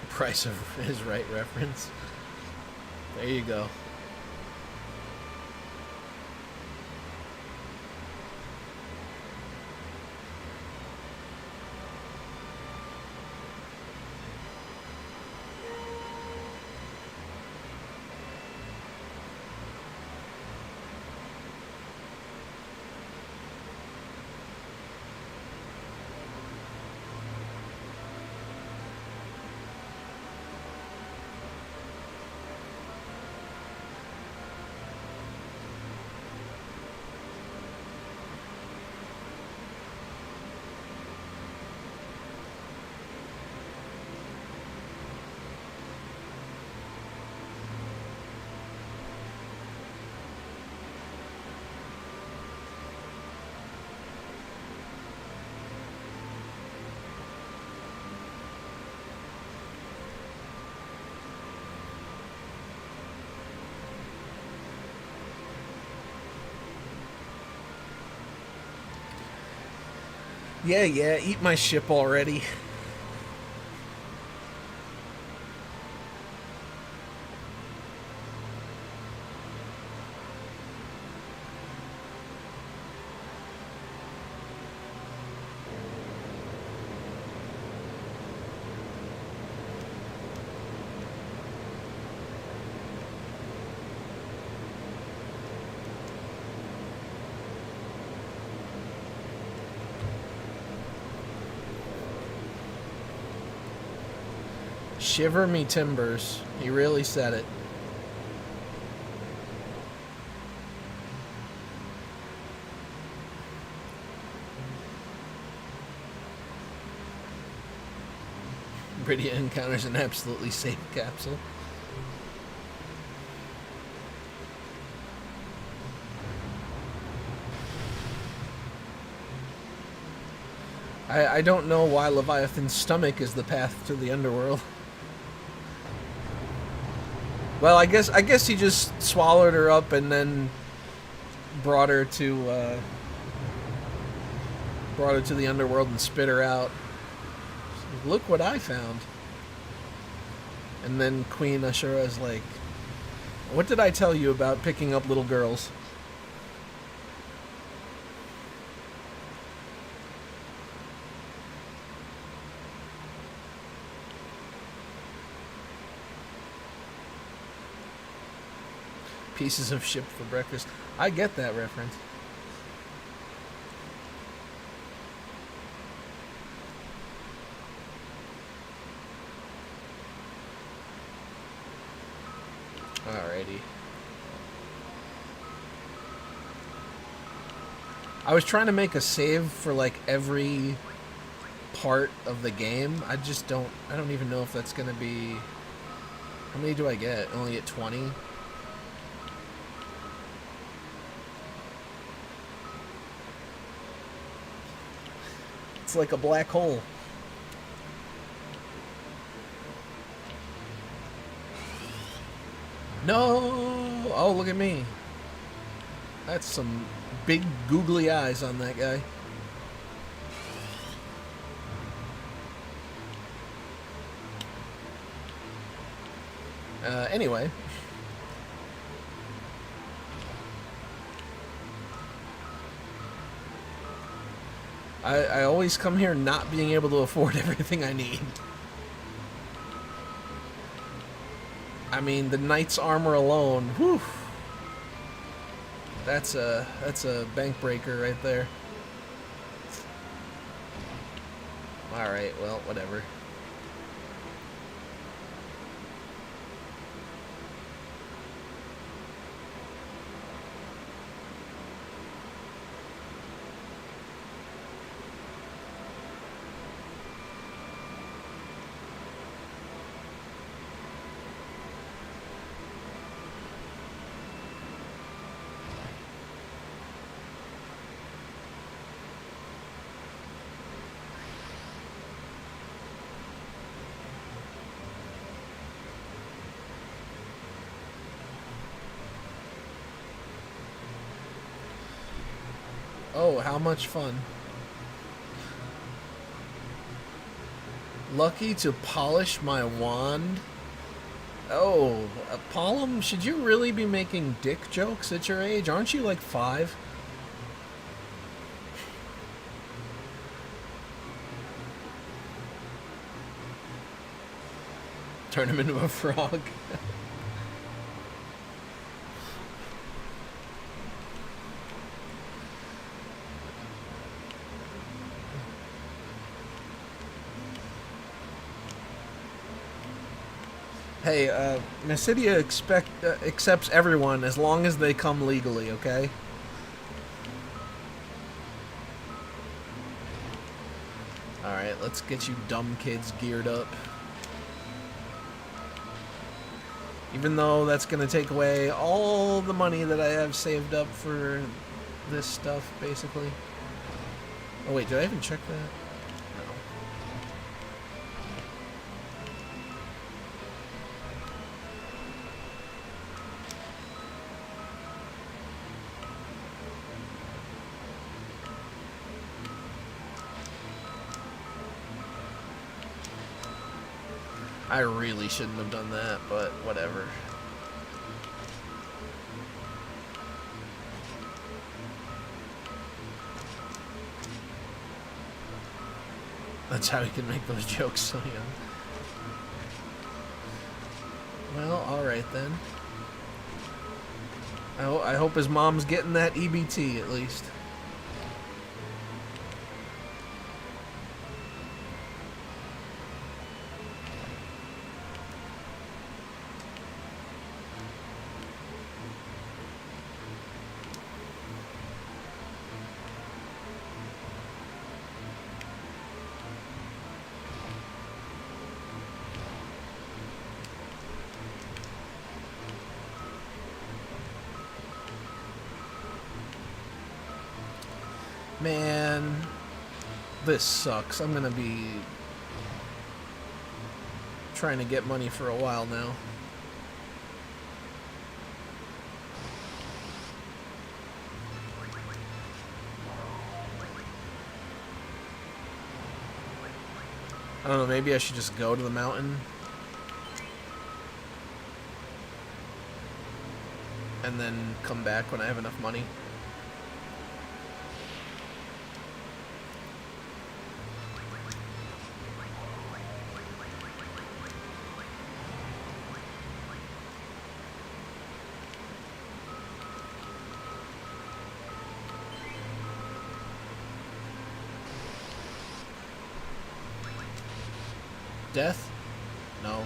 Price of is right reference. There you go. Yeah, eat my ship already. Shiver me timbers. He really said it. Bridia encounters an absolutely safe capsule. I don't know why Leviathan's stomach is the path to the underworld. Well, I guess he just swallowed her up and then brought her to the underworld and spit her out. Look what I found. And then Queen Ashura is like, what did I tell you about picking up little girls? Pieces of ship for breakfast. I get that reference. Alrighty. I was trying to make a save for like every part of the game. I don't even know if that's gonna be... How many do I get? I only get 20? It's like a black hole. No! Oh, look at me. That's some big googly eyes on that guy. Anyway. I always come here not being able to afford everything I need. I mean, the knight's armor alone, whew. That's a bank breaker right there. Alright, well, whatever. Oh, how much fun. Lucky to polish my wand. Oh, Palom, should you really be making dick jokes at your age? Aren't you like 5? Turn him into a frog. Hey, Mysidia accepts everyone as long as they come legally, okay? Alright, let's get you dumb kids geared up. Even though that's gonna take away all the money that I have saved up for this stuff, basically. Oh wait, did I even check that? I really shouldn't have done that, but whatever. That's how he can make those jokes so young. Well, alright then. I hope his mom's getting that EBT at least. Man, this sucks. I'm gonna be trying to get money for a while now. I don't know, maybe I should just go to the mountain and then come back when I have enough money. Death? No.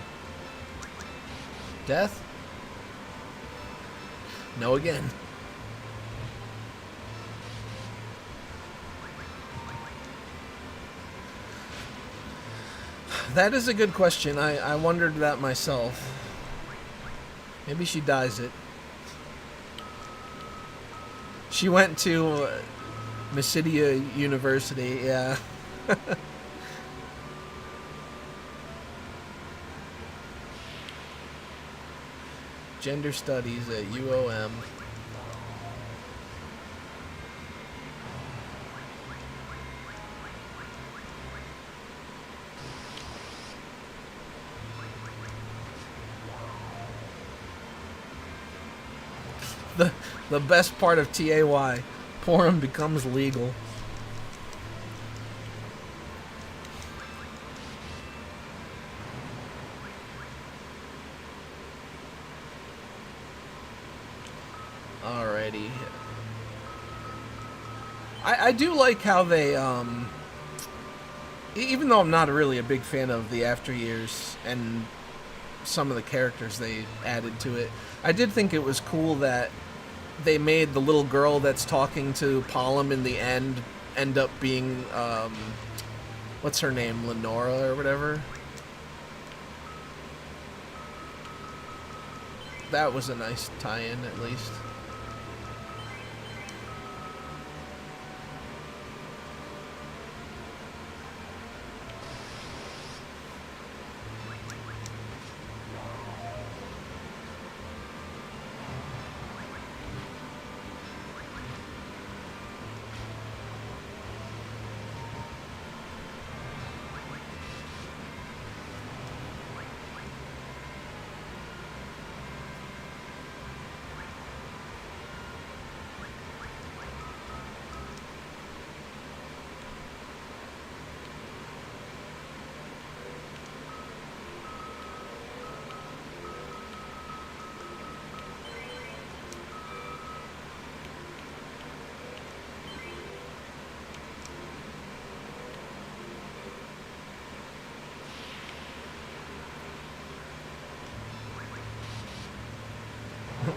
Death? No again. That is a good question. I wondered that myself. Maybe she dyes it. She went to Mysidia University, yeah. Gender Studies at UOM. The best part of TAY, porn becomes legal. Alrighty. I do like how they, even though I'm not really a big fan of the After Years and some of the characters they added to it, I did think it was cool that they made the little girl that's talking to Palom in the end up being, what's her name, Lenora or whatever? That was a nice tie-in, at least.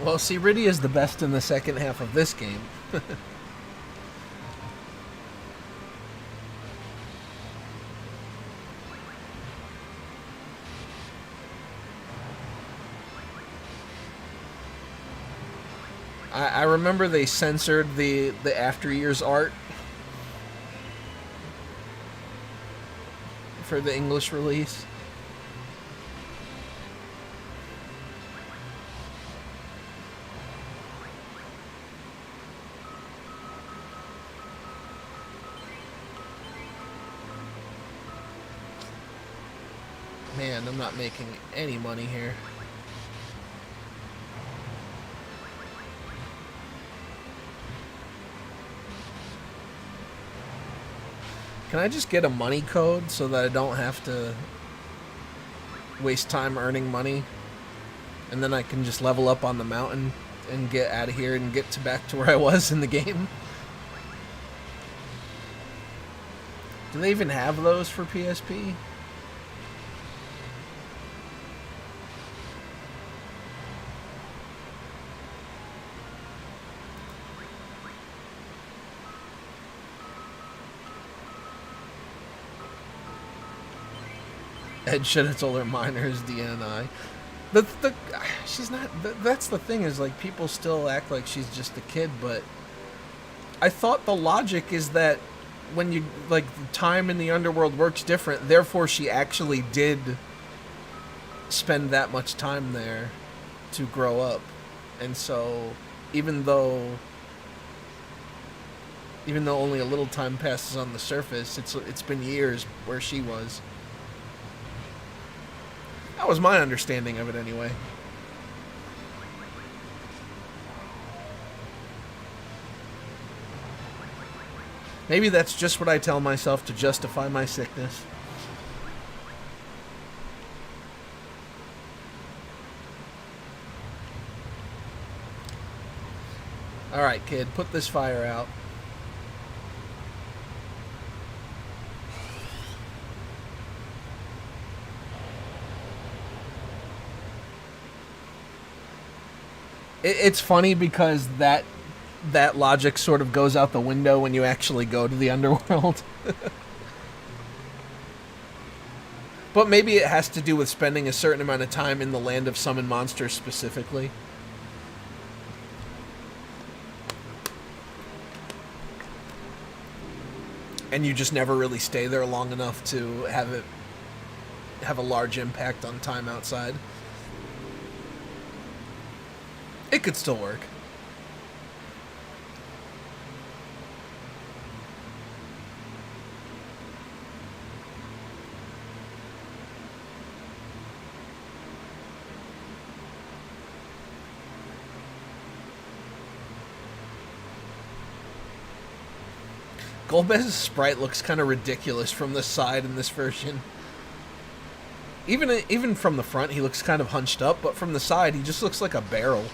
Well, see, Riddy is the best in the second half of this game. I remember they censored the After Years art for the English release. Man, I'm not making any money here. Can I just get a money code so that I don't have to waste time earning money? And then I can just level up on the mountain and get out of here and get back to where I was in the game? Do they even have those for PSP? Ed should have told her minor's DNI. She's not. That's the thing, is like people still act like she's just a kid, but I thought the logic is that when you like time in the underworld works different, therefore she actually did spend that much time there to grow up, and so even though only a little time passes on the surface, it's been years where she was. That was my understanding of it, anyway. Maybe that's just what I tell myself to justify my sickness. Alright, kid, put this fire out. It's funny because that logic sort of goes out the window when you actually go to the underworld. But maybe it has to do with spending a certain amount of time in the land of summon monsters specifically. And you just never really stay there long enough to have a large impact on time outside. It could still work. Golbez's sprite looks kind of ridiculous from the side in this version. Even from the front, he looks kind of hunched up, but from the side, he just looks like a barrel.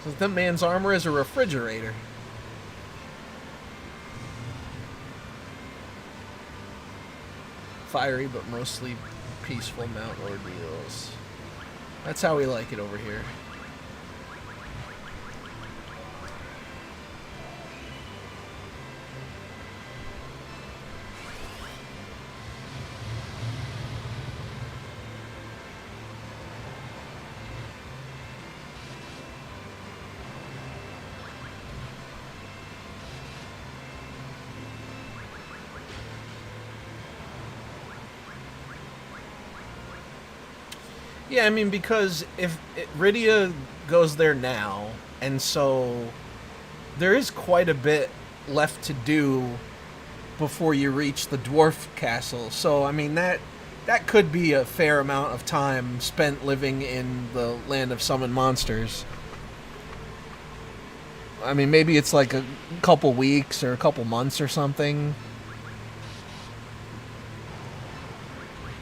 So that man's armor is a refrigerator. Fiery, but mostly peaceful mount ordeals. That's how we like it over here. Yeah, I mean, because if Rydia goes there now, and so there is quite a bit left to do before you reach the dwarf castle. So, I mean, that could be a fair amount of time spent living in the land of summon monsters. I mean, maybe it's like a couple weeks or a couple months or something.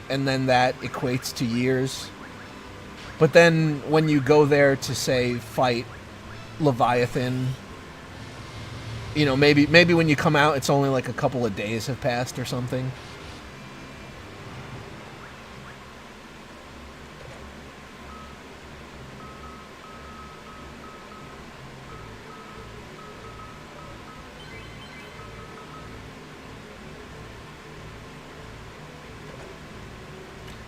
And then that equates to years. But then when you go there to, say, fight Leviathan, you know, maybe when you come out, it's only like a couple of days have passed or something.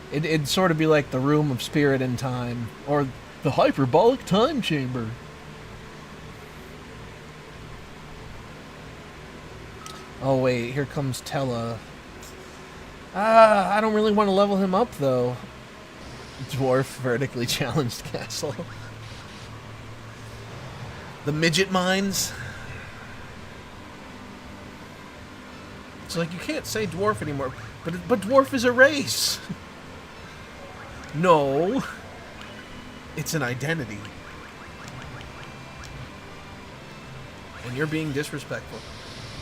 It'd sort of be like the Room of Spirit and Time, or the Hyperbolic Time Chamber. Oh wait, here comes Tella. I don't really want to level him up though. Dwarf vertically challenged castle. The midget mines. It's like you can't say dwarf anymore, but dwarf is a race. No, it's an identity. And you're being disrespectful.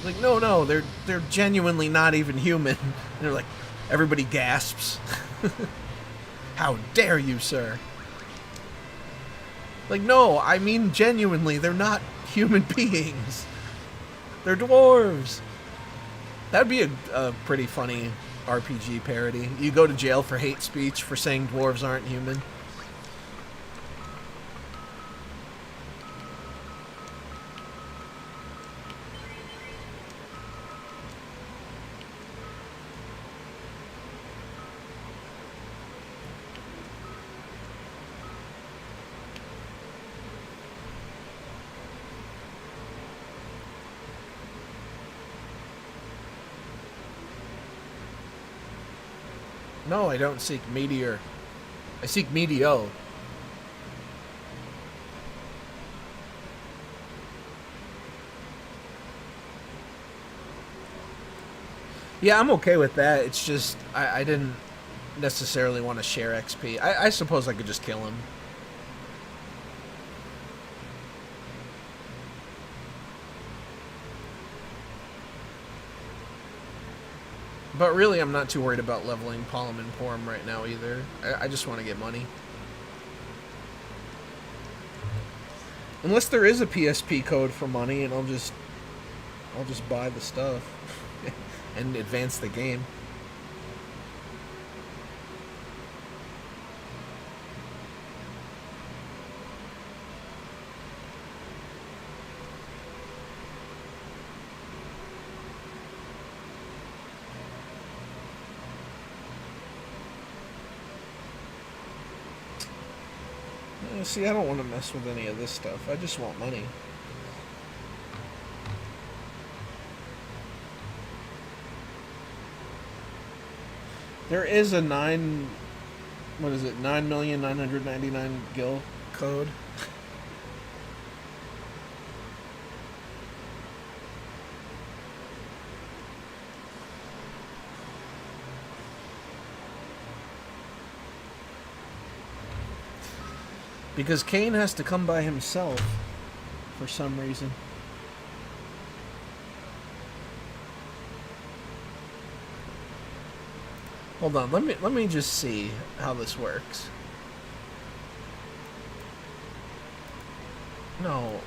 Like, no, they're genuinely not even human. And they're like, everybody gasps. How dare you, sir? Like, no, I mean genuinely, they're not human beings. They're dwarves. That'd be a pretty funny RPG parody. You go to jail for hate speech for saying dwarves aren't human. No, I don't seek meteor. I seek meteo. Yeah, I'm okay with that. It's just, I didn't necessarily want to share XP. I suppose I could just kill him. But really, I'm not too worried about leveling Palom and Porum right now either. I just want to get money. Unless there is a PSP code for money, and I'll just buy the stuff and advance the game. See, I don't want to mess with any of this stuff. I just want money. There is a 9,999 gil code. Because Kane has to come by himself for some reason. Hold on, let me just see how this works. No.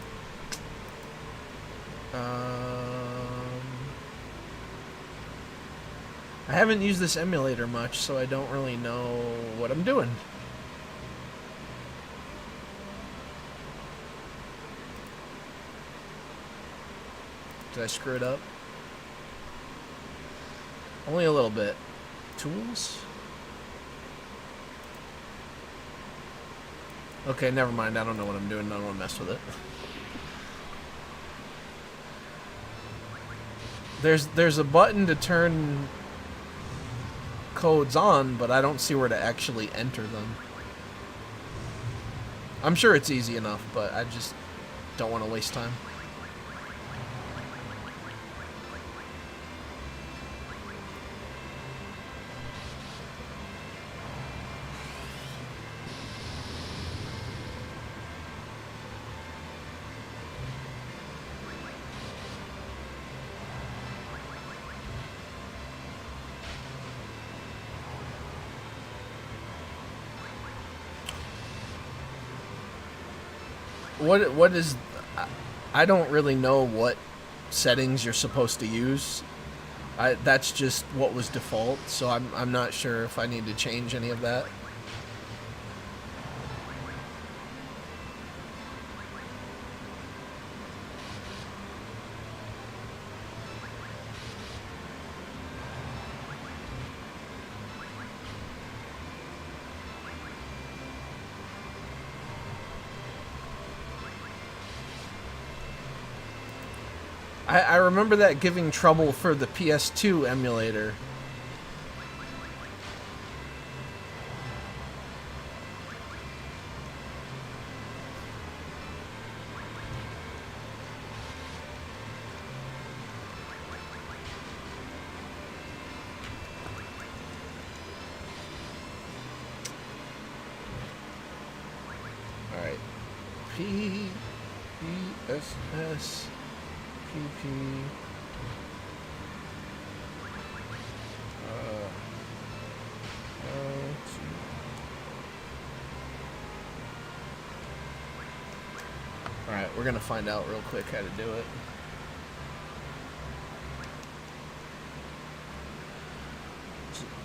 I haven't used this emulator much, so I don't really know what I'm doing. Did I screw it up? Only a little bit. Tools? Okay, never mind. I don't know what I'm doing. I don't want to mess with it. There's a button to turn codes on, but I don't see where to actually enter them. I'm sure it's easy enough, but I just don't want to waste time. What is... I don't really know what settings you're supposed to use. That's just what was default, so I'm not sure if I need to change any of that. I remember that giving trouble for the PS2 emulator. Alright. PSS PP. Alright, we're gonna find out real quick how to do it.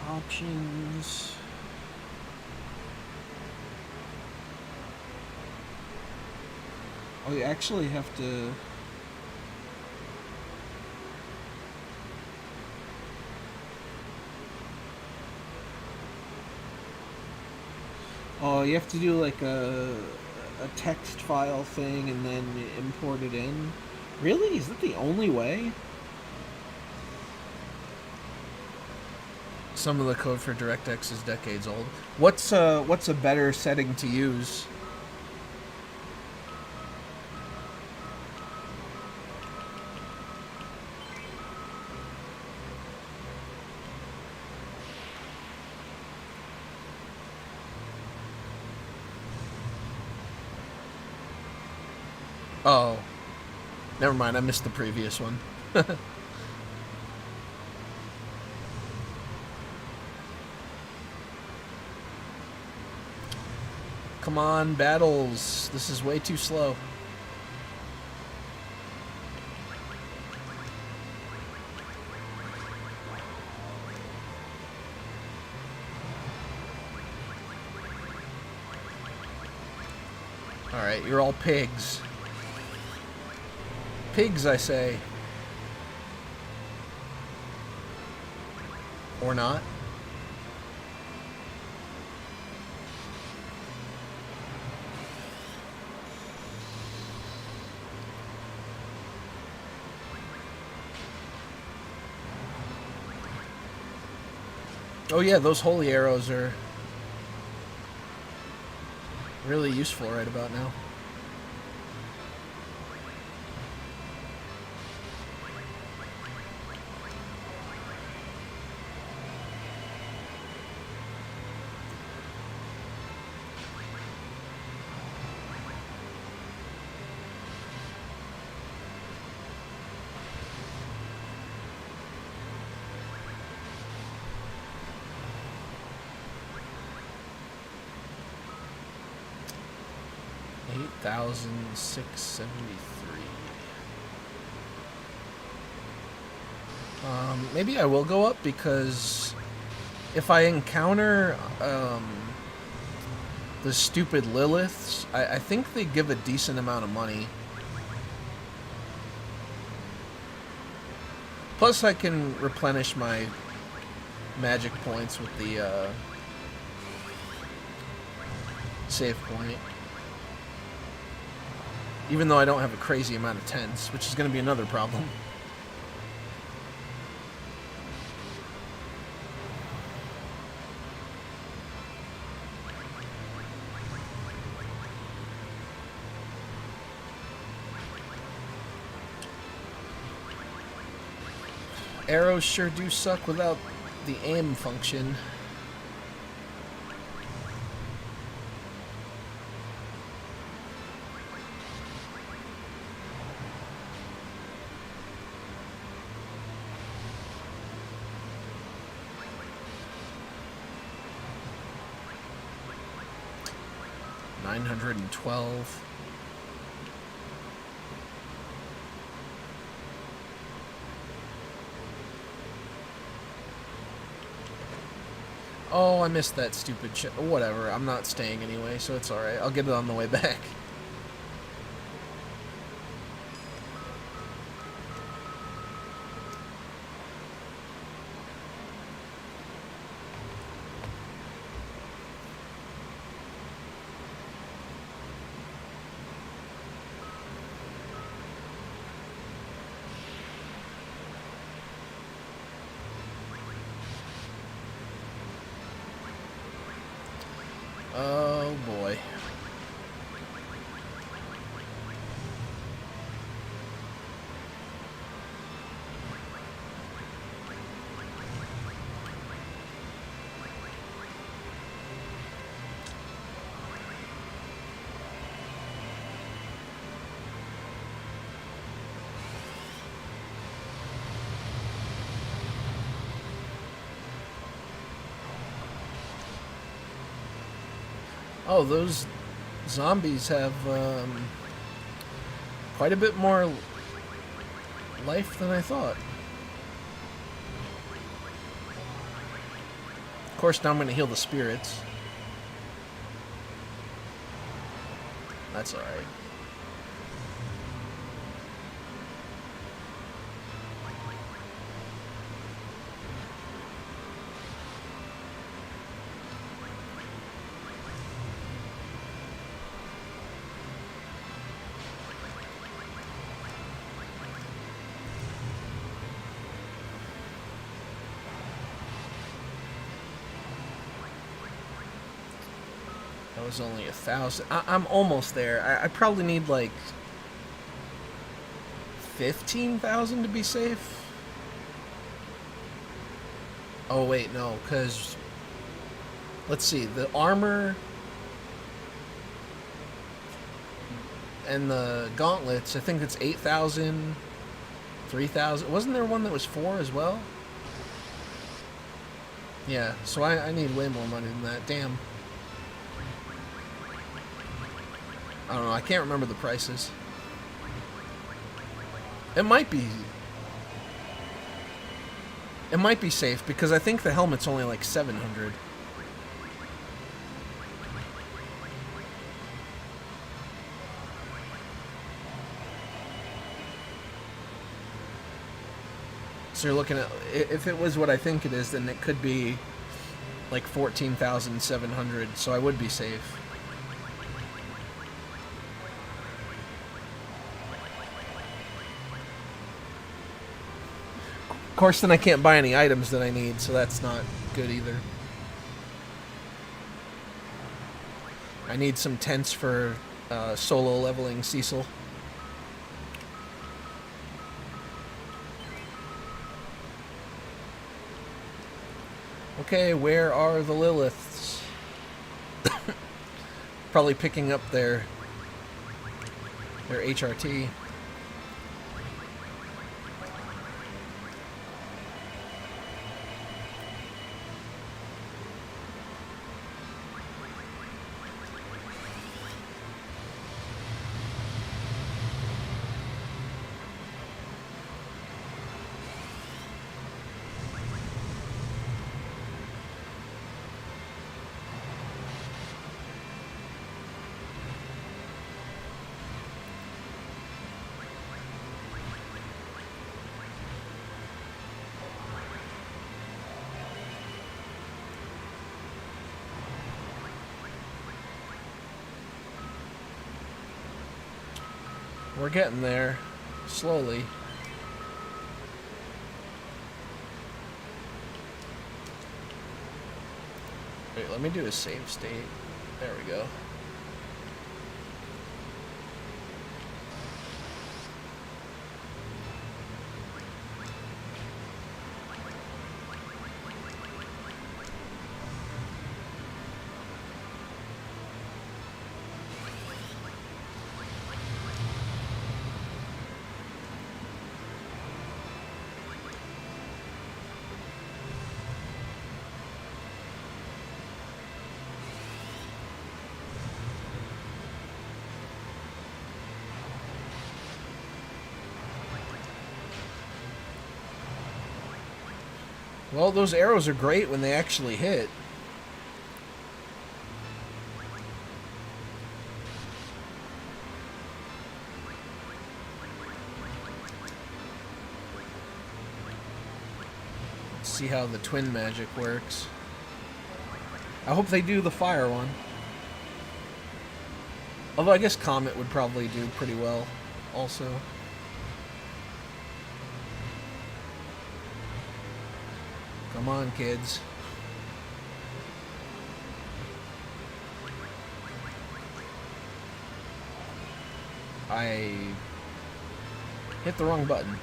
Options. Oh, you actually have to... Oh, you have to do like a text file thing and then import it in. Really? Is that the only way? Some of the code for DirectX is decades old. What's a better setting to use? Oh. Never mind, I missed the previous one. Come on, battles. This is way too slow. Alright, you're all pigs. Pigs, I say. Or not. Oh yeah, those holy arrows are really useful right about now. $8,673. Maybe I will go up because if I encounter the stupid Liliths, I think they give a decent amount of money. Plus, I can replenish my magic points with the save point. Even though I don't have a crazy amount of tents, which is going to be another problem. Arrows sure do suck without the aim function. $912. Oh, I missed that stupid shit. Whatever, I'm not staying anyway, so it's alright. I'll get it on the way back. Oh boy. Oh, those zombies have quite a bit more life than I thought. Of course, now I'm going to heal the spirits. That's alright. That was only 1,000. I'm almost there. I probably need like 15,000 to be safe. Oh wait, no, because let's see, the armor and the gauntlets, I think it's 8,000, 3,000. Wasn't there one that was 4 as well? Yeah, so I need way more money than that. Damn. I don't know, I can't remember the prices. It might be safe because I think the helmet's only like 700. So you're looking at, if it was what I think it is, then it could be like 14,700, so I would be safe. Of course, then I can't buy any items that I need, so that's not good either. I need some tents for solo leveling Cecil. Okay, where are the Liliths? Probably picking up their HRT. We're getting there, slowly. Wait, let me do a save state. There we go. Well, those arrows are great when they actually hit. Let's see how the twin magic works. I hope they do the fire one. Although I guess Comet would probably do pretty well also. Come on, kids. I hit the wrong button.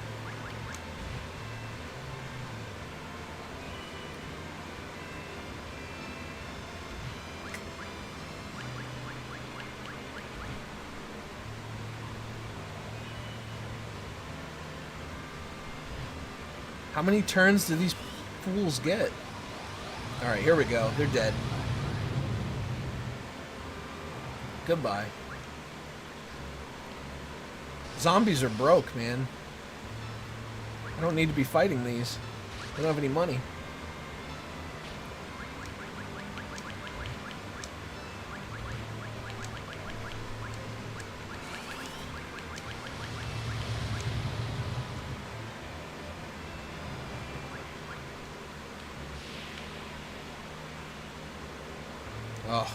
How many turns do these fools get? Alright, here we go. They're dead. Goodbye. Zombies are broke, man. I don't need to be fighting these. I don't have any money. Oh.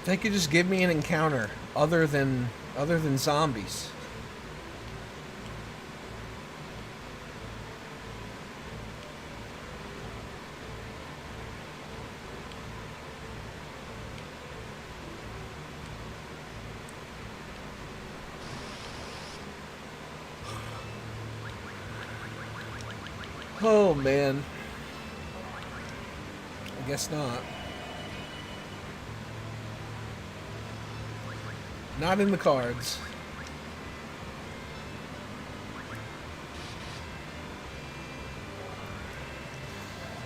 They could just give me an encounter other than zombies. Oh man. I guess not. Not in the cards.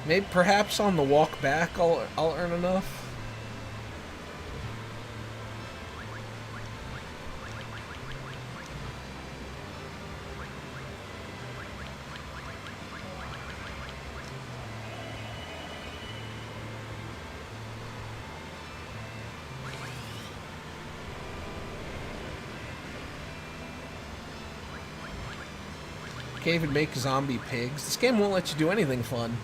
Maybe perhaps on the walk back I'll earn enough. Can't even make zombie pigs. This game won't let you do anything fun.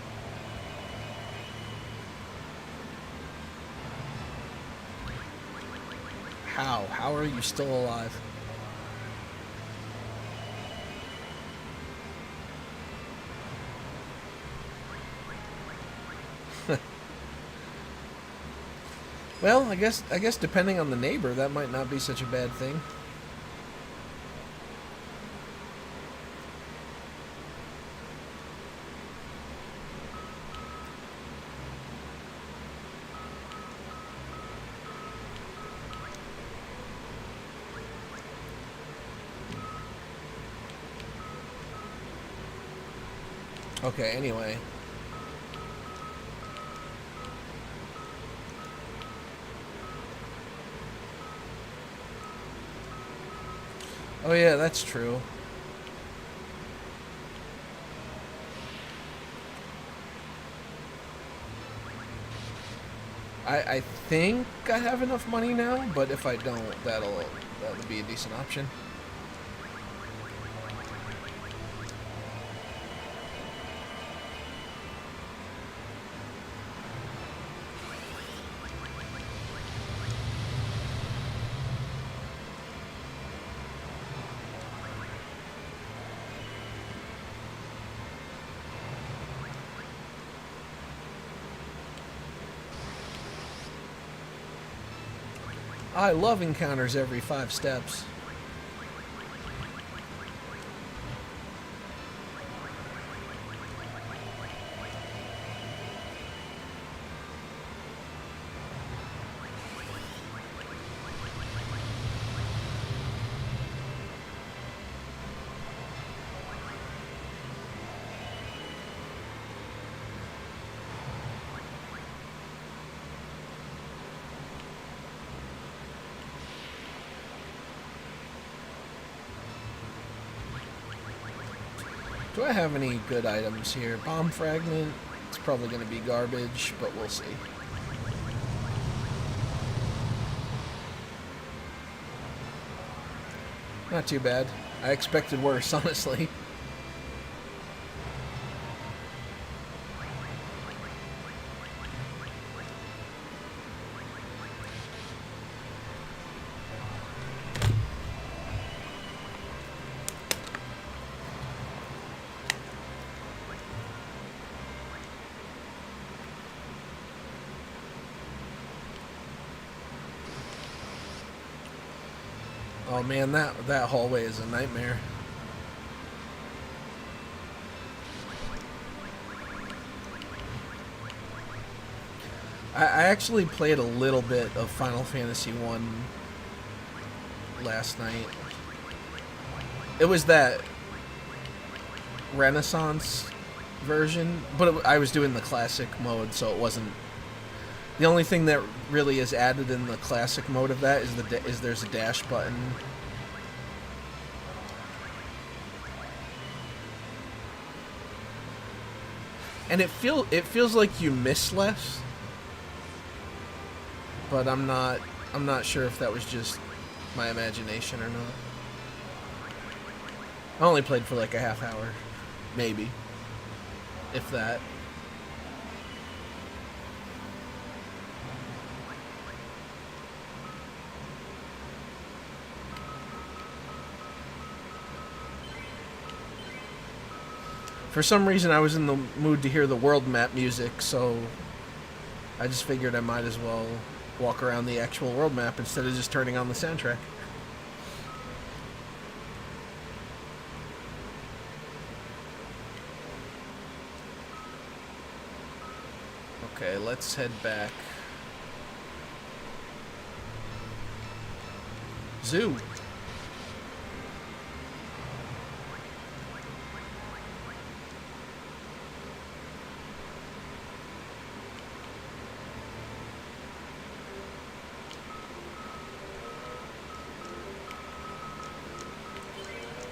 How? How are you still alive? Well, I guess depending on the neighbor, that might not be such a bad thing. Okay, anyway. Oh yeah, that's true. I think I have enough money now, but if I don't, that'll be a decent option. I love encounters every 5 steps. Do I have any good items here? Bomb fragment. It's probably going to be garbage, but we'll see. Not too bad. I expected worse, honestly. Oh man, that hallway is a nightmare. I actually played a little bit of Final Fantasy I last night. It was that Renaissance version, but I was doing the classic mode, so it wasn't. The only thing that really is added in the classic mode of that is there's a dash button. And it feels like you miss less. But I'm not sure if that was just my imagination or not. I only played for like a half hour, maybe, if that. For some reason, I was in the mood to hear the world map music, so I just figured I might as well walk around the actual world map instead of just turning on the soundtrack. Okay, let's head back. Zoo.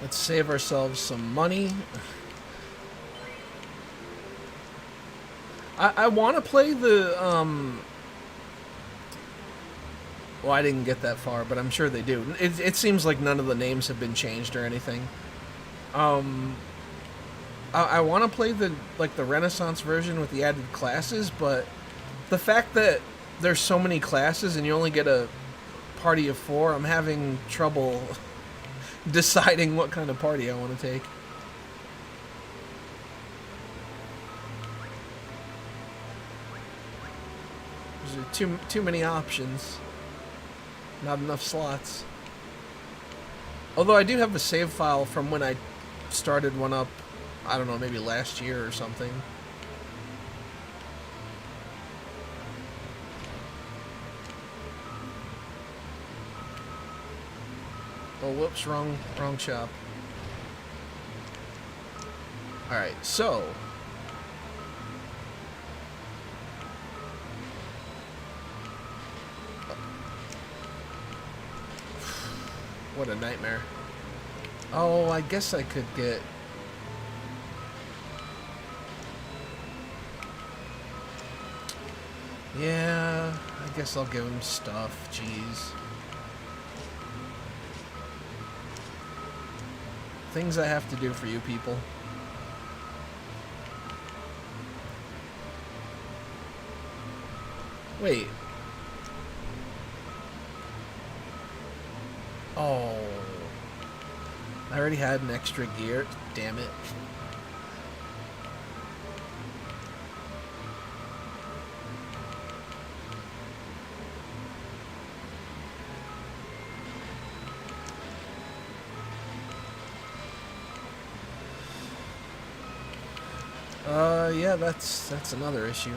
Let's save ourselves some money. I want to play the, well, I didn't get that far, but I'm sure they do. It seems like none of the names have been changed or anything. I want to play the Renaissance version with the added classes, but the fact that there's so many classes and you only get a party of 4, I'm having trouble deciding what kind of party I want to take. There's too many options. Not enough slots. Although I do have a save file from when I started one up, I don't know, maybe last year or something. Oh, whoops, wrong shop. Alright, so... What a nightmare. Oh, I guess I could get... Yeah, I guess I'll give him stuff. Jeez. Things I have to do for you people. Wait. Oh. I already had an extra gear. Damn it. Yeah, that's another issue.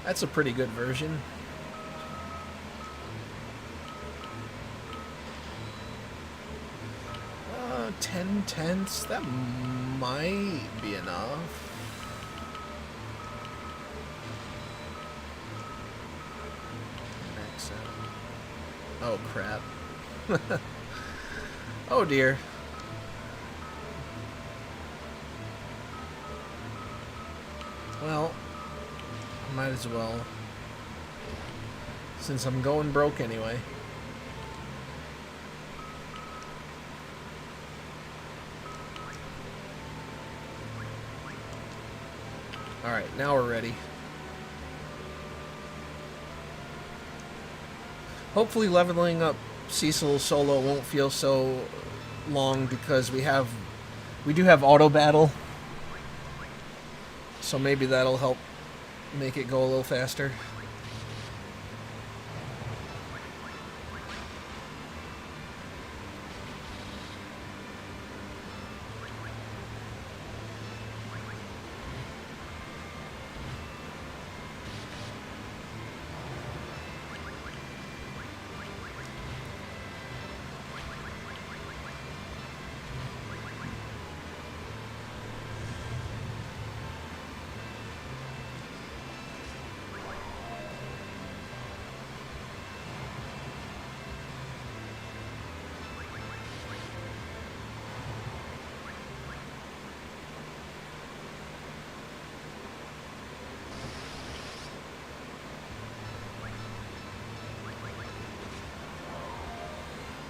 That's a pretty good version. Uh, 10 tenths? That might be enough. Max out. Oh, crap. Oh, dear. Well... might as well, since I'm going broke anyway. Alright, now we're ready. Hopefully leveling up Cecil solo won't feel so long because we do have auto battle. So maybe that'll help make it go a little faster.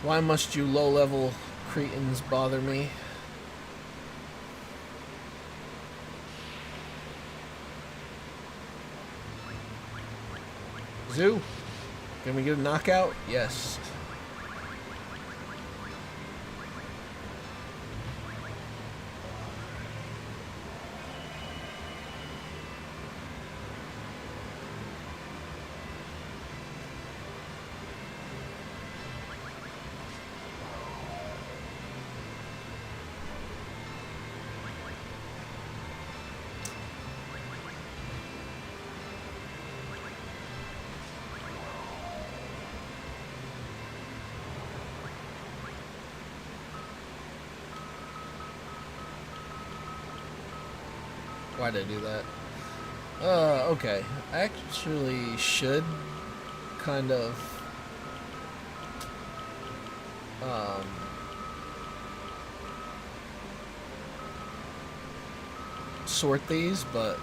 Why must you low-level cretins bother me? Zoo? Can we get a knockout? Yes. Why'd I do that? Okay. I actually should kind of sort these, but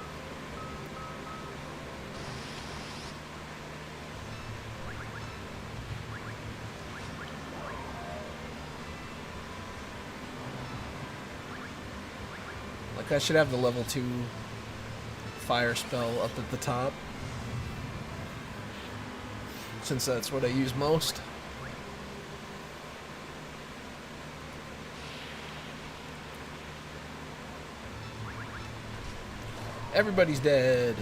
like I should have the level 2 fire spell up at the top, since that's what I use most. Everybody's dead.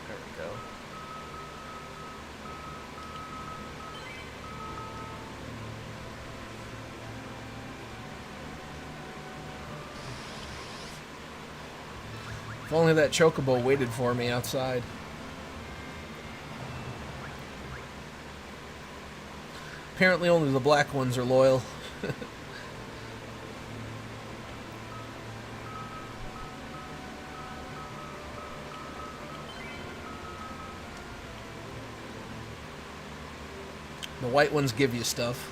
There we go. If only that chocobo waited for me outside. Apparently only the black ones are loyal. The white ones give you stuff,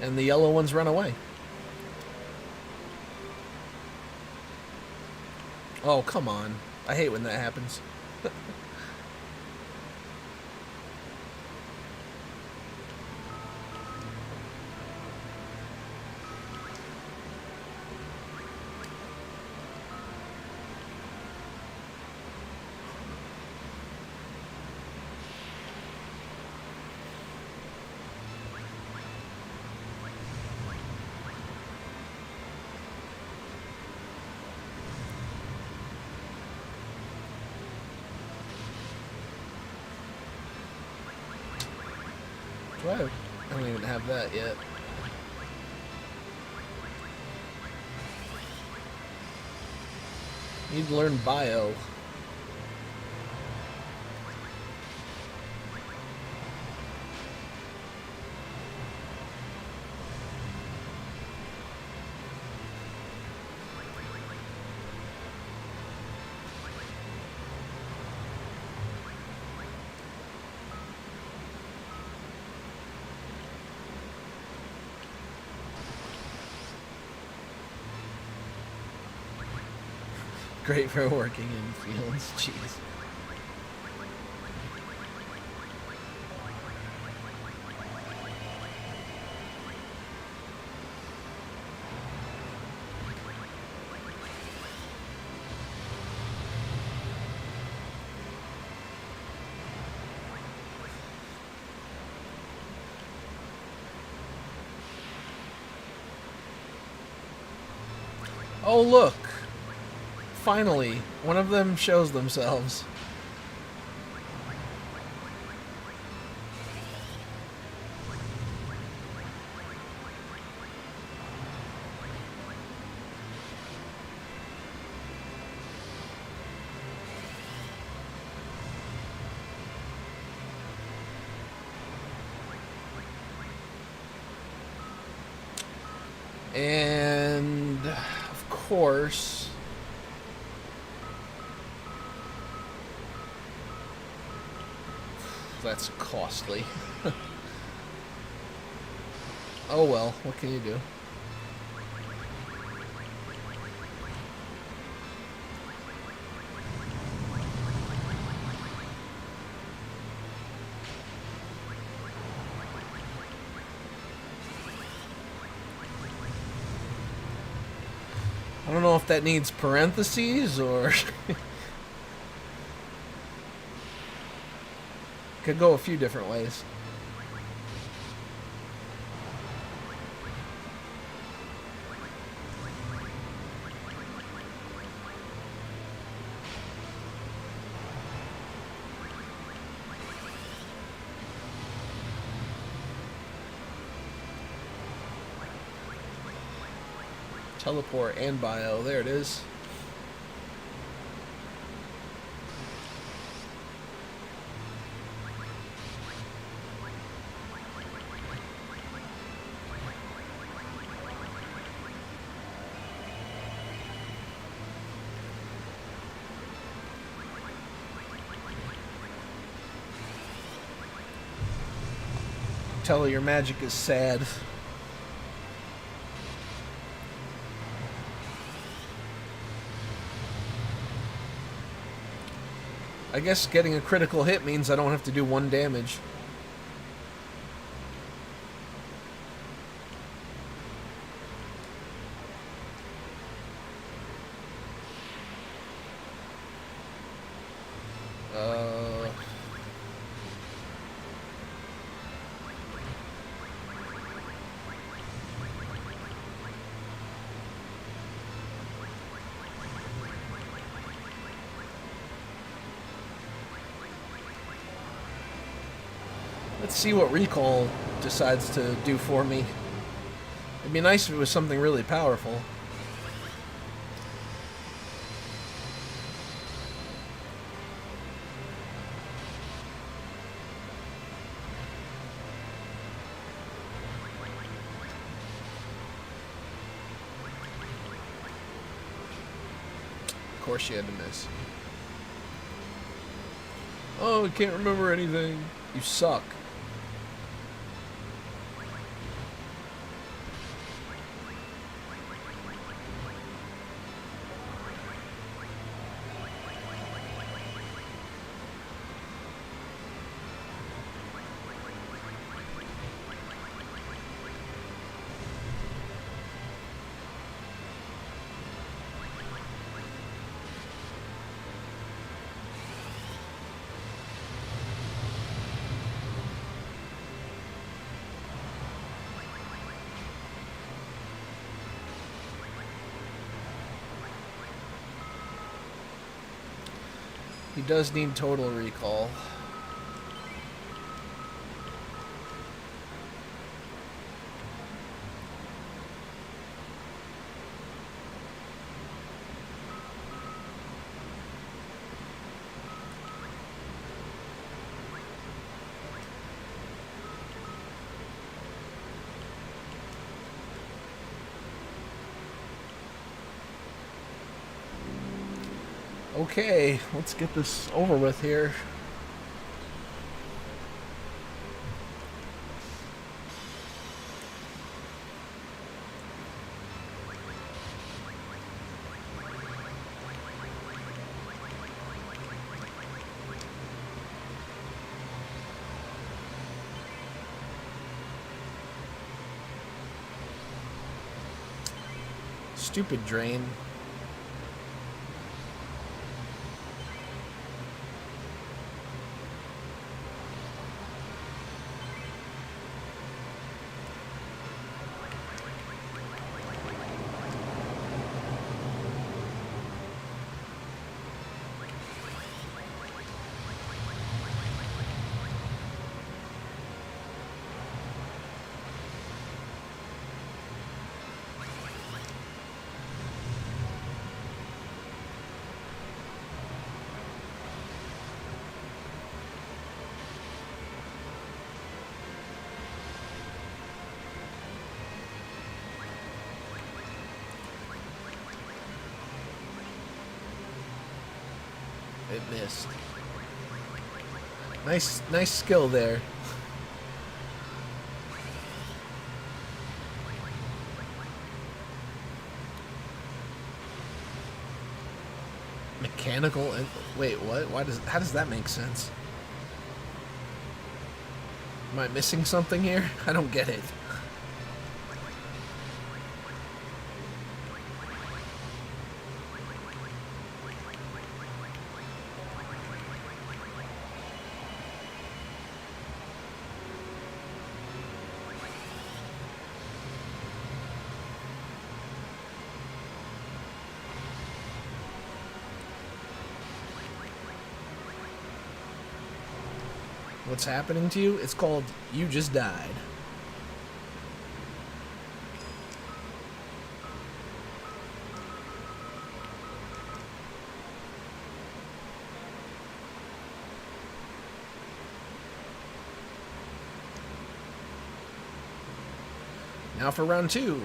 and the yellow ones run away. Oh, come on. I hate when that happens. I don't even have that yet. Need to learn bio. Great for working in fields. Jeez. Oh, look. Finally, one of them shows themselves. And, of course, that's costly. Oh well, what can you do? I don't know if that needs parentheses or... Could go a few different ways. Teleport and bio, there it is. tell her your magic is sad. I guess getting a critical hit means I don't have to do 1 damage. Let's see what recall decides to do for me. It'd be nice if it was something really powerful. Of course she had to miss. Oh, I can't remember anything. You suck. He does need total recall. Okay, let's get this over with here. Stupid drain. It missed. Nice skill there. Mechanical. Wait, what? How does that make sense? Am I missing something here? I don't get it. What's happening to you? It's called You Just Died. Now for round 2.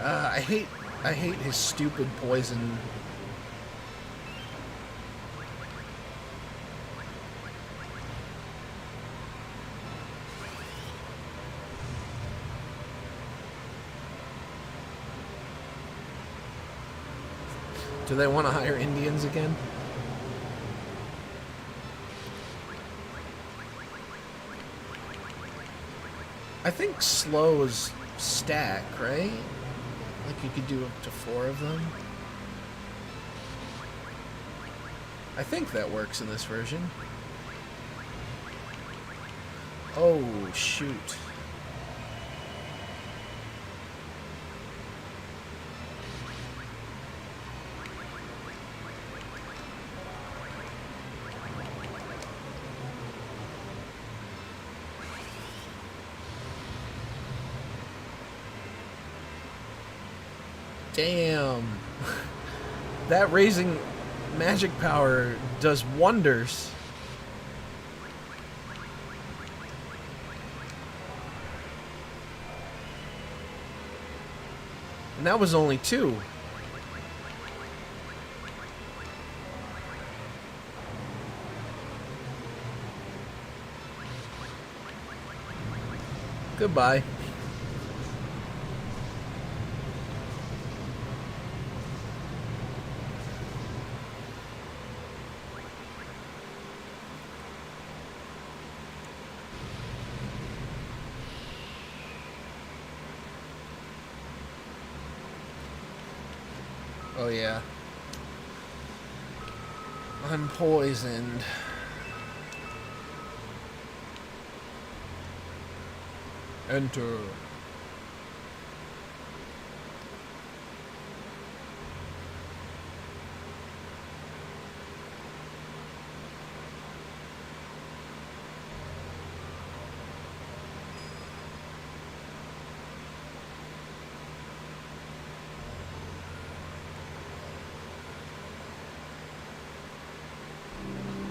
I hate his stupid poison. Do they want to hire Indians again? I think slow is stack, right? Like you could do up to 4 of them. I think that works in this version. Oh, shoot. Damn. That raising magic power does wonders. And that was only 2. Goodbye. Oh yeah. I'm poisoned. Enter.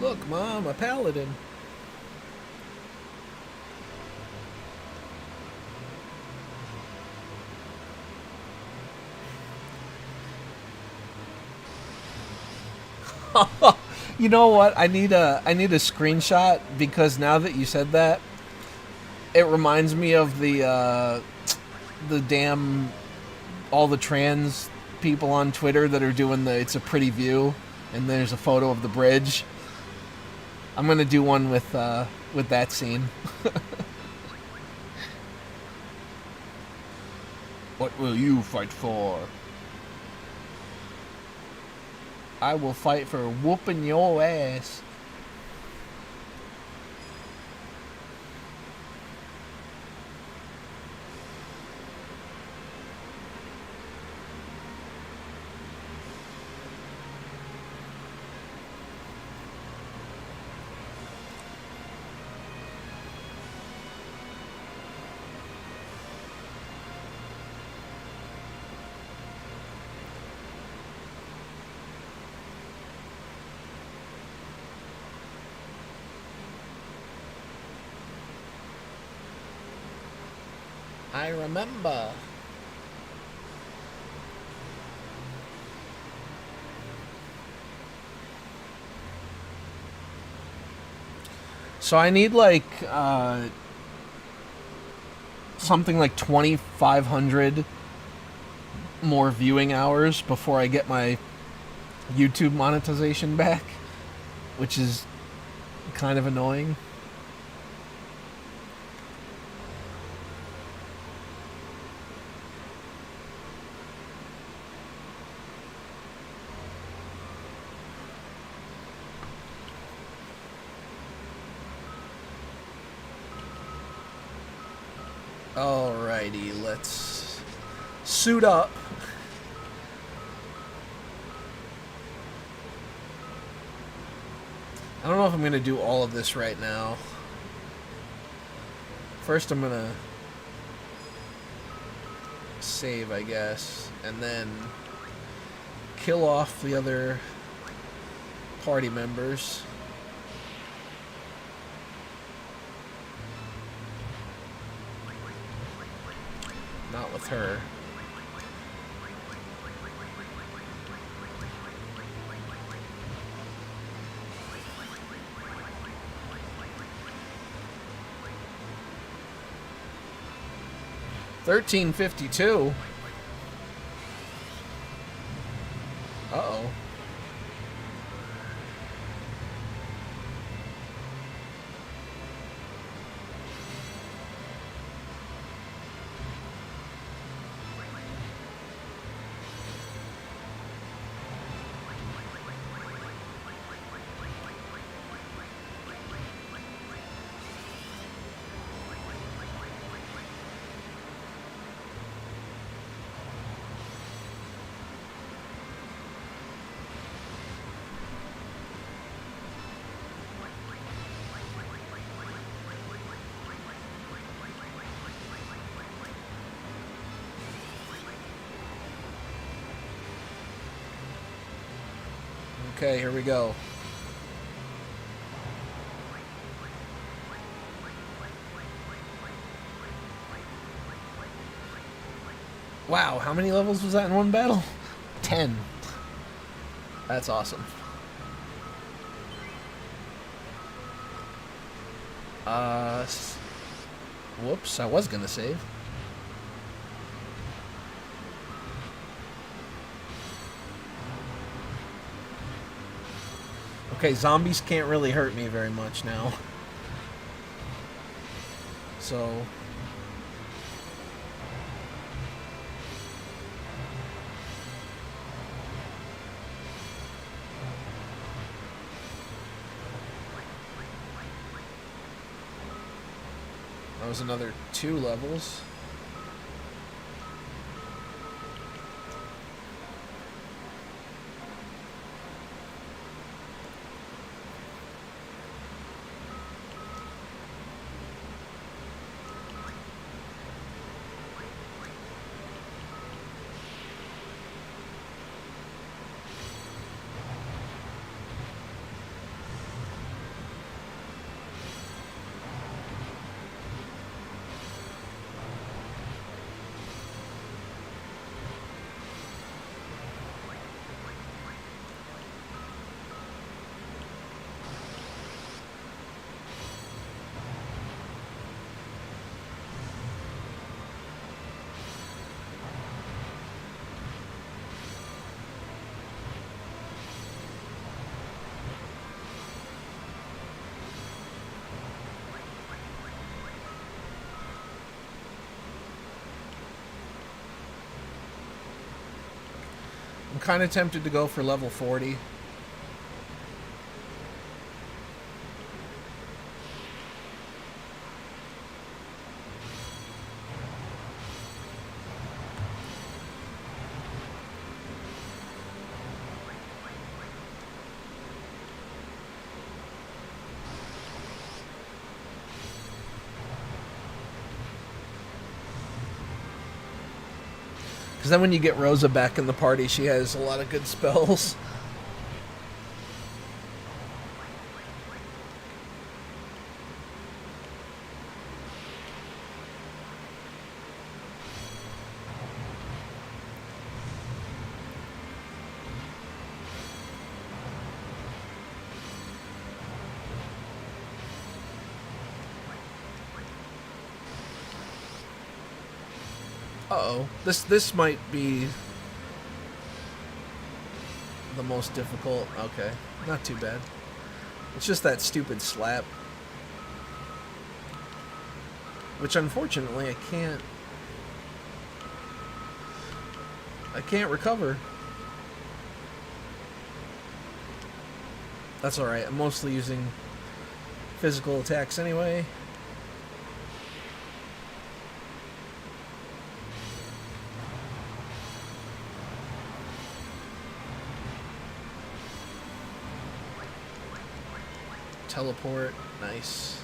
Look, Mom, a paladin. You know what? I need a screenshot because now that you said that, it reminds me of the damn all the trans people on Twitter that are doing the "it's a pretty view" and there's a photo of the bridge. I'm gonna do one with that scene. What will you fight for? I will fight for whooping your ass. I remember. So I need like something like 2,500 more viewing hours before I get my YouTube monetization back, which is kind of annoying. Alrighty, let's suit up. I don't know if I'm going to do all of this right now. First I'm going to save, I guess, and then kill off the other party members. Not with her. 1352. Uh-oh. Okay, here we go. Wow, how many levels was that in one battle? 10. That's awesome. Whoops, I was gonna save. Okay, zombies can't really hurt me very much now. So... that was another 2 levels. I'm kind of tempted to go for level 40. Because then when you get Rosa back in the party, she has a lot of good spells. Uh-oh. This might be the most difficult. Okay. Not too bad. It's just that stupid slap. Which unfortunately I can't recover. That's alright. I'm mostly using physical attacks anyway. Teleport, nice.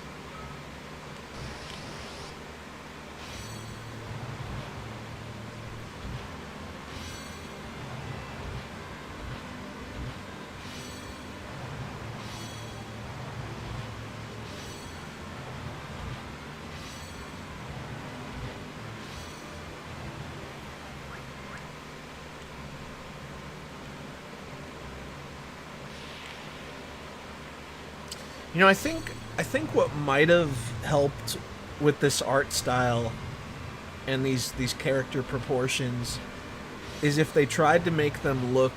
You know, I think what might have helped with this art style and these character proportions is if they tried to make them look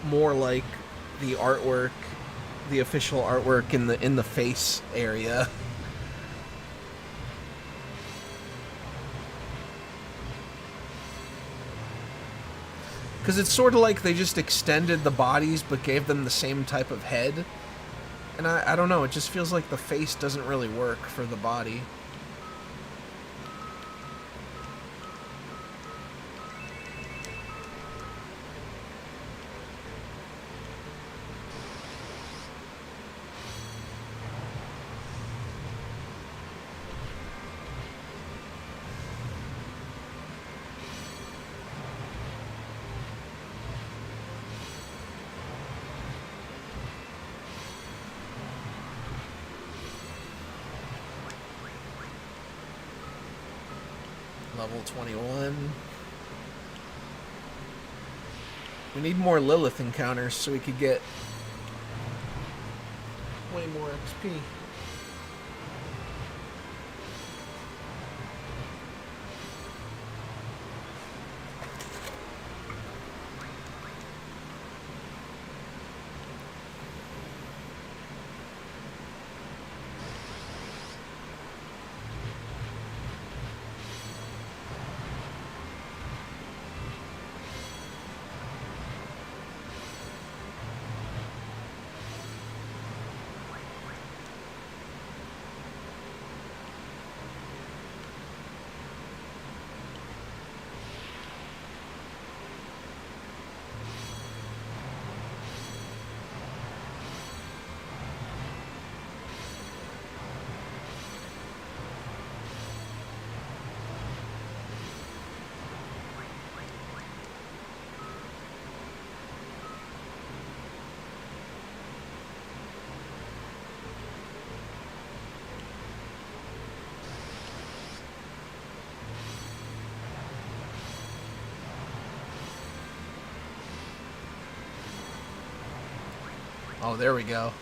more like the artwork, the official artwork in the face area. Because it's sort of like they just extended the bodies but gave them the same type of head. And I don't know, it just feels like the face doesn't really work for the body. Level 21. We need more Lilith encounters so we could get way more XP. Oh, there we go.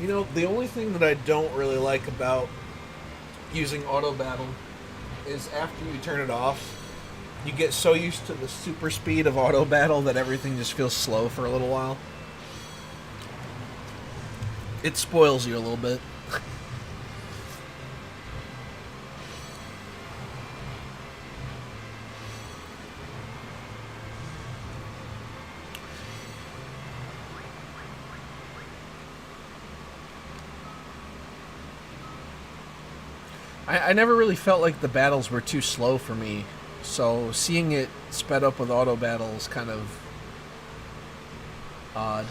You know, the only thing that I don't really like about using auto battle is after you turn it off, you get so used to the super speed of auto battle that everything just feels slow for a little while. It spoils you a little bit. I never really felt like the battles were too slow for me, so seeing it sped up with auto battle is kind of odd.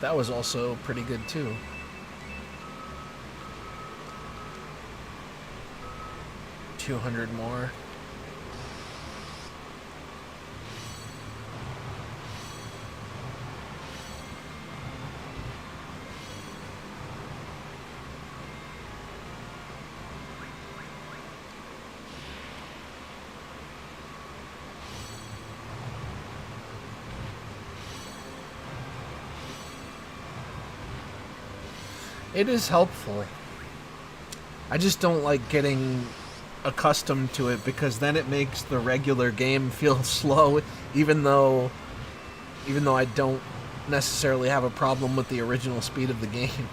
That was also pretty good too. $200 more. It is helpful. I just don't like getting accustomed to it because then it makes the regular game feel slow, even though I don't necessarily have a problem with the original speed of the game.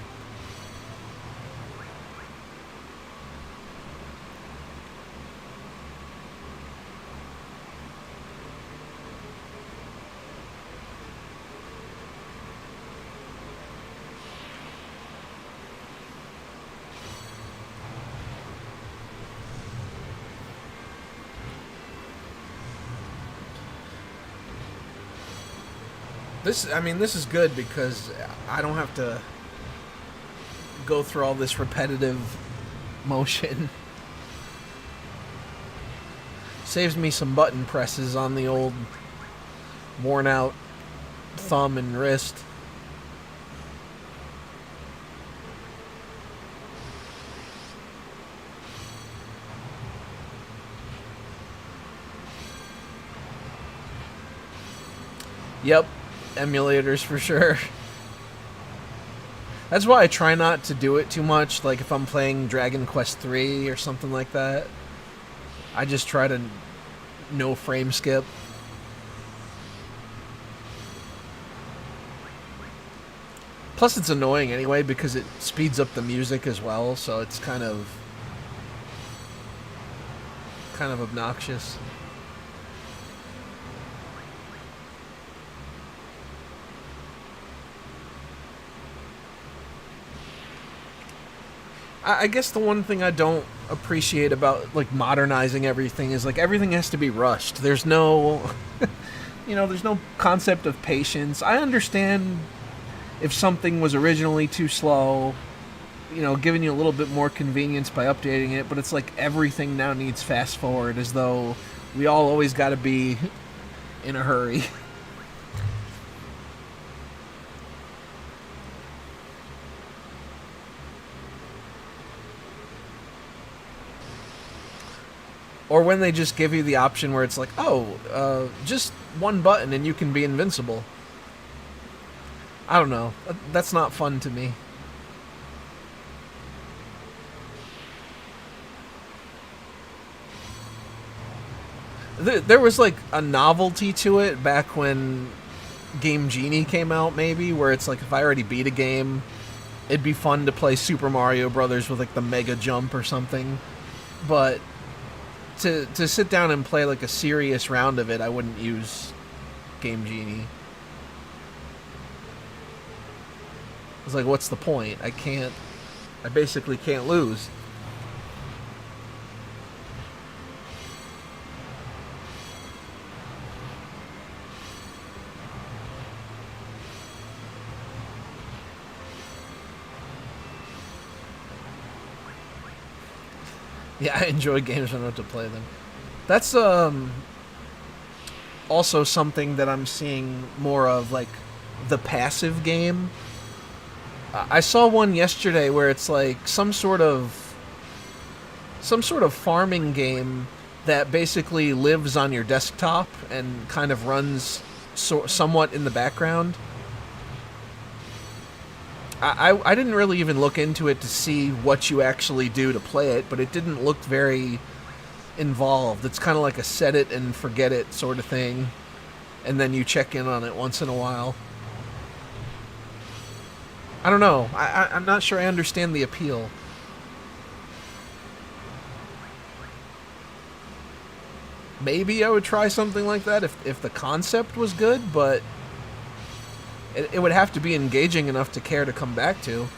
This is good because I don't have to go through all this repetitive motion. Saves me some button presses on the old worn out thumb and wrist. Yep, emulators for sure. That's why I try not to do it too much. Like if I'm playing Dragon Quest III or something like that, I just try to no frame skip. Plus it's annoying anyway because it speeds up the music as well, so it's kind of obnoxious. I guess the one thing I don't appreciate about like modernizing everything is like everything has to be rushed. There's no there's no concept of patience. I understand if something was originally too slow, giving you a little bit more convenience by updating it, but it's like everything now needs fast forward as though we all always got to be in a hurry. Or when they just give you the option where it's like, just one button and you can be invincible. I don't know. That's not fun to me. There was like a novelty to it back when Game Genie came out, maybe, where it's like if I already beat a game, it'd be fun to play Super Mario Brothers with like the Mega Jump or something. But to sit down and play like a serious round of it, I wouldn't use Game Genie. It's like, what's the point? I basically can't lose. Yeah, I enjoy games when I have to play them. That's also something that I'm seeing more of, like the passive game. I saw one yesterday where it's like some sort of farming game that basically lives on your desktop and kind of runs somewhat in the background. I didn't really even look into it to see what you actually do to play it, but it didn't look very involved. It's kind of like a set it and forget it sort of thing, and then you check in on it once in a while. I don't know. I'm not sure I understand the appeal. Maybe I would try something like that if the concept was good, but it would have to be engaging enough to care to come back to.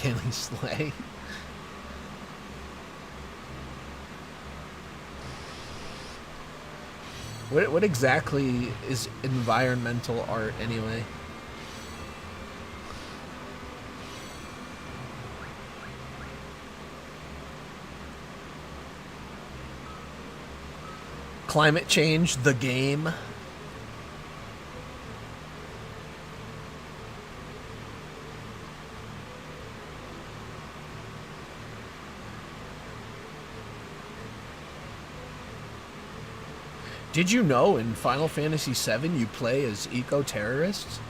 Kaylee's sleigh. What exactly is environmental art anyway? Climate change, the game. Did you know in Final Fantasy VII you play as eco-terrorists?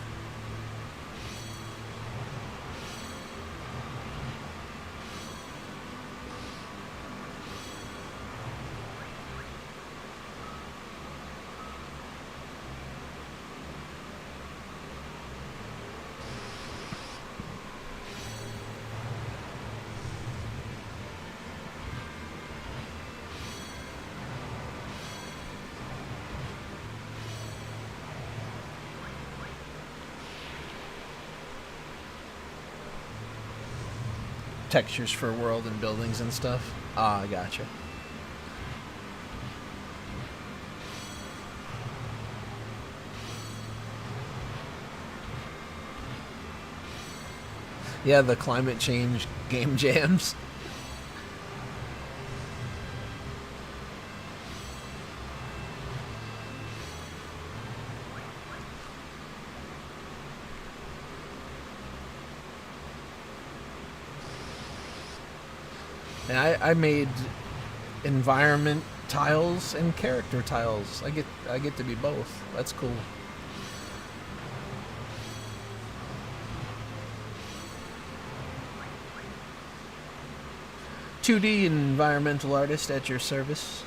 Textures for world and buildings and stuff. Ah, I gotcha. Yeah, the climate change game jams. And I made environment tiles and character tiles. I get to be both. That's cool. "2D environmental artist at your service."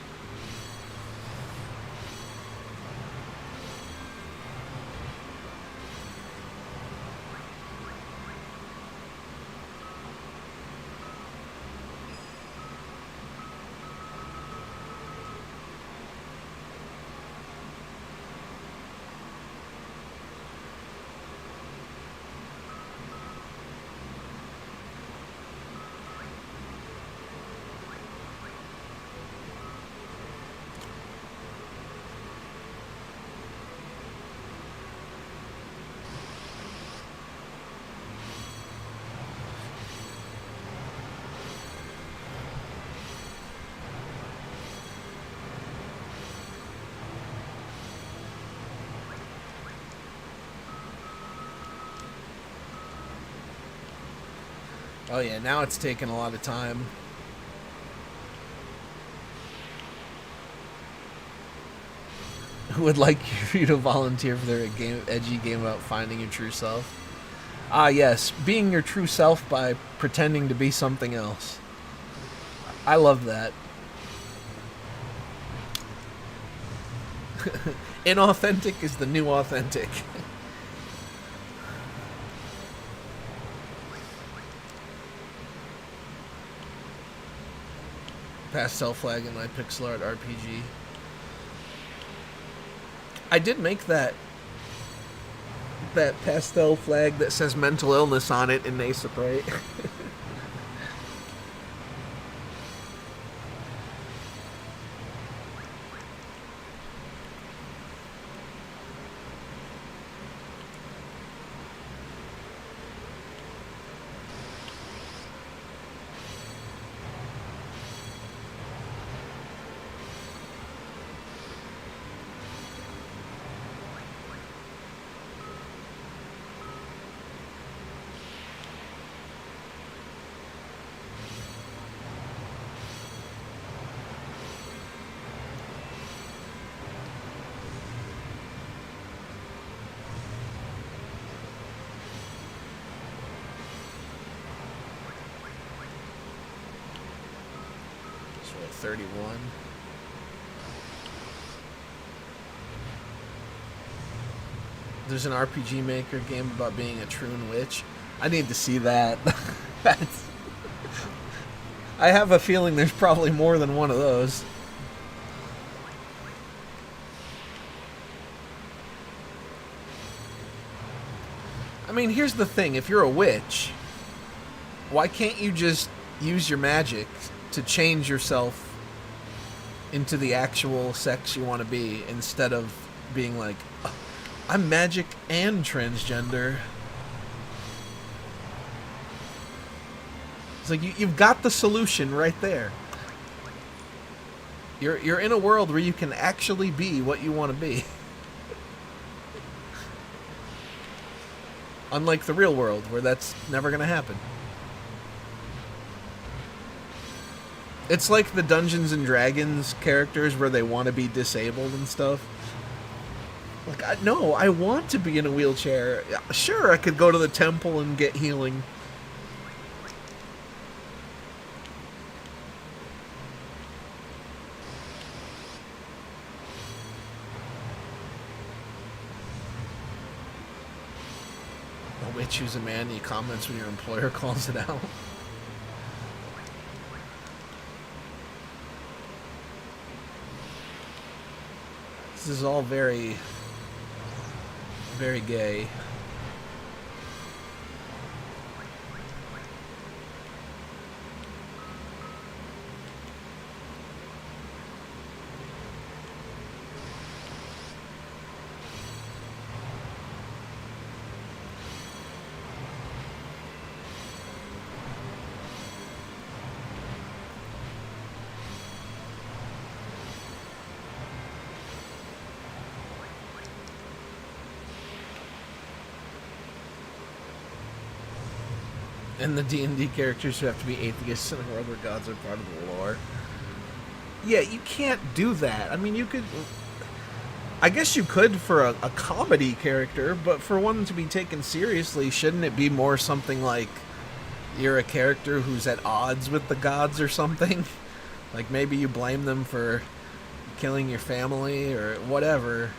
Oh yeah, now it's taking a lot of time. Who would like you to volunteer for their edgy game about finding your true self? Ah yes, being your true self by pretending to be something else. I love that. Inauthentic is the new authentic. Pastel flag in my pixel art RPG. I did make that pastel flag that says mental illness on it in Ace Upright. So 31. There's an RPG Maker game about being a troon witch. I need to see that. That's. I have a feeling there's probably more than one of those. I mean, here's the thing. If you're a witch, Why can't you just use your magic to change yourself into the actual sex you want to be instead of being like, "Oh, I'm magic and transgender"? It's like you've got the solution right there. You're in a world where you can actually be what you want to be. Unlike the real world, where that's never going to happen. It's like the Dungeons and Dragons characters where they want to be disabled and stuff. Like, no, I want to be in a wheelchair. Sure, I could go to the temple and get healing. The witch who's a man, he comments when your employer calls it out. This is all very, very gay. And the D&D characters who have to be atheists and other gods are part of the lore. Yeah, you can't do that. I mean, you could... I guess you could for a comedy character, but for one to be taken seriously, shouldn't it be more something like you're a character who's at odds with the gods or something? Like maybe you blame them for killing your family or whatever.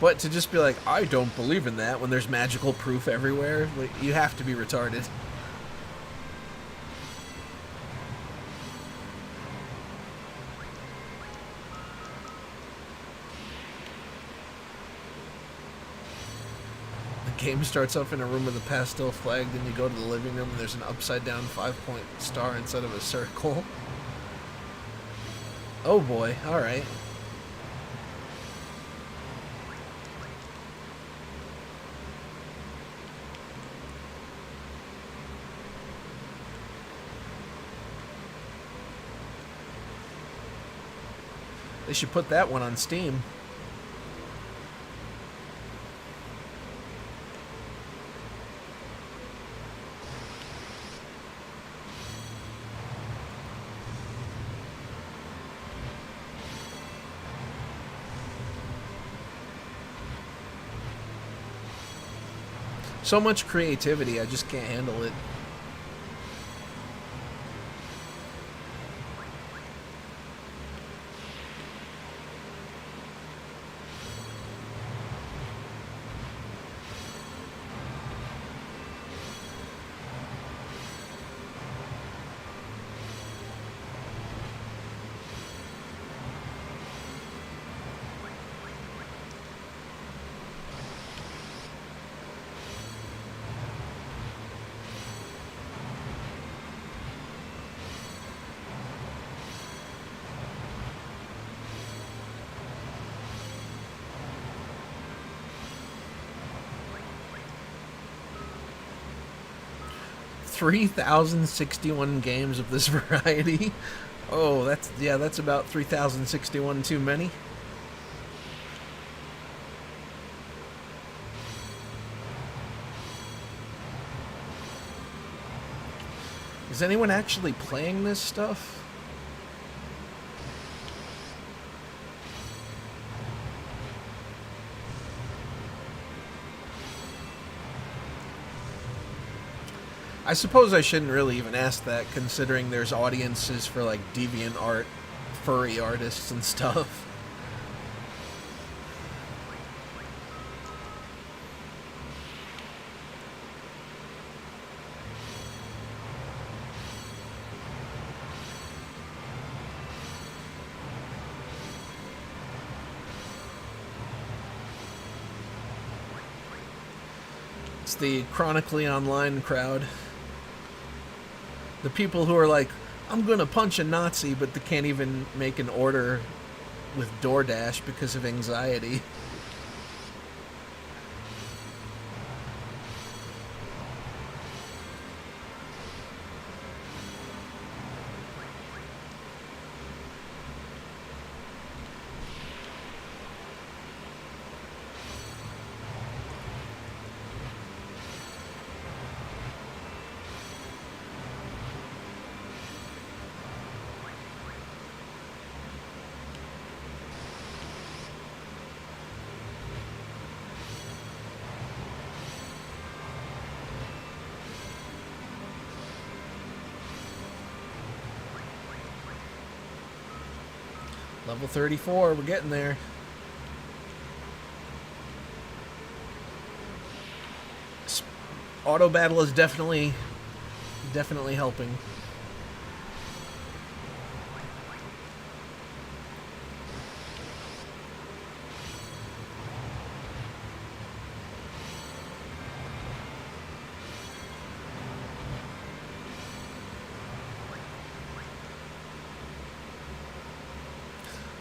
But to just be like, I don't believe in that when there's magical proof everywhere, like, you have to be retarded. The game starts off in a room with a pastel flag, then you go to the living room and there's an upside down 5-point star instead of a circle. Oh boy, alright. They should put that one on Steam. So much creativity, I just can't handle it. $3,061 games of this variety. Oh, that's about 3,061 too many. Is anyone actually playing this stuff? I suppose I shouldn't really even ask that, considering there's audiences for, like, deviant art, furry artists and stuff. It's the chronically online crowd. The people who are like, I'm gonna punch a Nazi, but they can't even make an order with DoorDash because of anxiety. Level 34, we're getting there. Auto battle is definitely helping.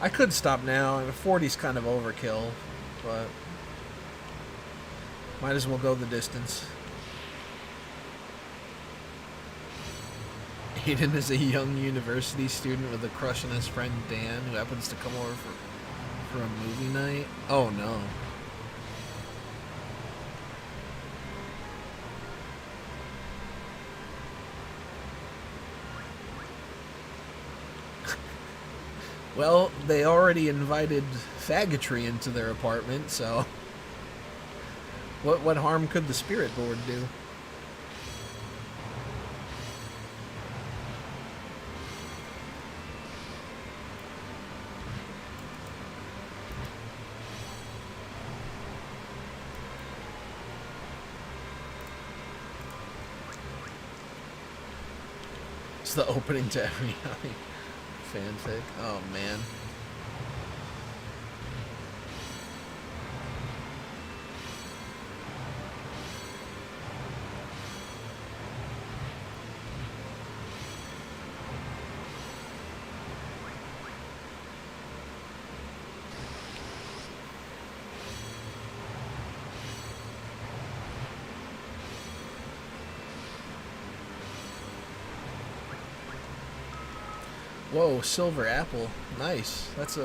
I could stop now. I mean, 40's kind of overkill, but might as well go the distance. Aiden is a young university student with a crush on his friend Dan, who happens to come over for a movie night. Oh no. Well, they already invited faggotry into their apartment, so what harm could the spirit board do? It's the opening to every fanfic. Oh man. Whoa, silver apple. Nice. That's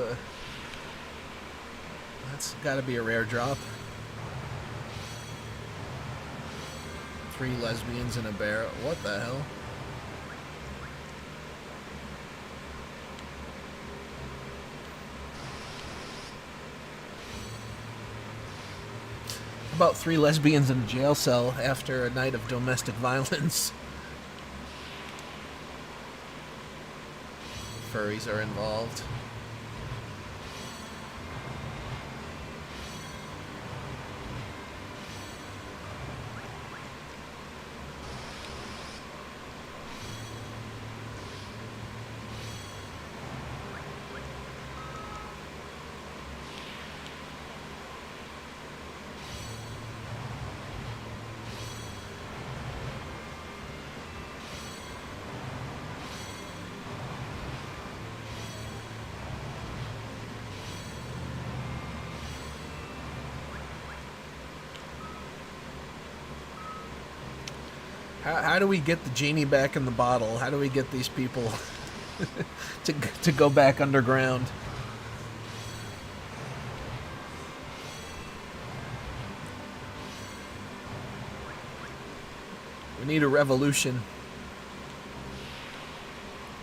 gotta be a rare drop. 3 lesbians in a barrel. What the hell? About 3 lesbians in a jail cell after a night of domestic violence. Furries are involved. How do we get the genie back in the bottle? How do we get these people to go back underground? We need a revolution.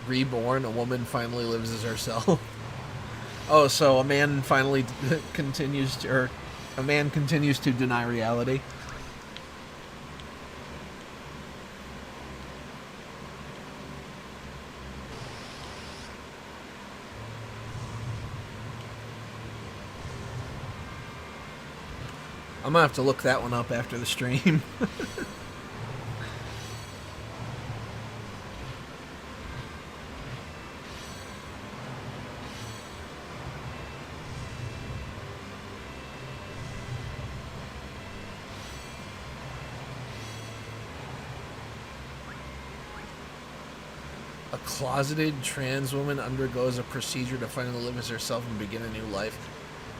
Reborn, a woman finally lives as herself. Oh, so a man finally continues to, or a man continues to deny reality. I'm gonna have to look that one up after the stream. Closeted trans woman undergoes a procedure to finally live as herself and begin a new life.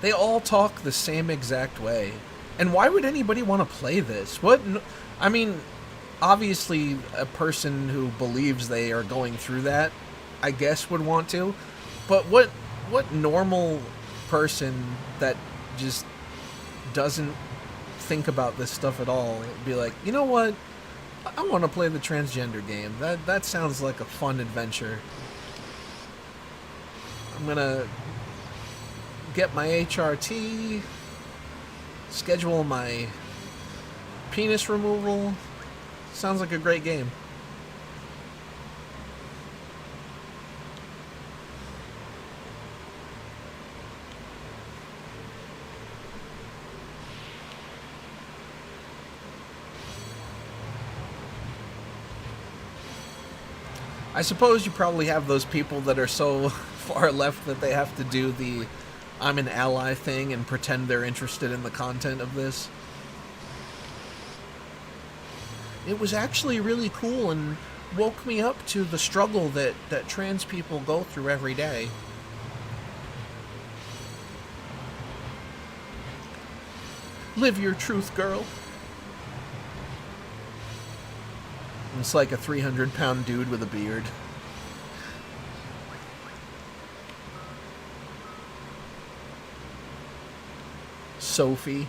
They all talk the same exact way. And why would anybody want to play this? I mean, obviously a person who believes they are going through that, I guess, would want to. But what normal person that just doesn't think about this stuff at all be like, you know what? I want to play the transgender game. That sounds like a fun adventure. I'm gonna get my HRT, schedule my penis removal. Sounds like a great game. I suppose you probably have those people that are so far left that they have to do the I'm an ally thing and pretend they're interested in the content of this. It was actually really cool and woke me up to the struggle that trans people go through every day. Live your truth, girl. It's like a 300-pound dude with a beard. Sophie.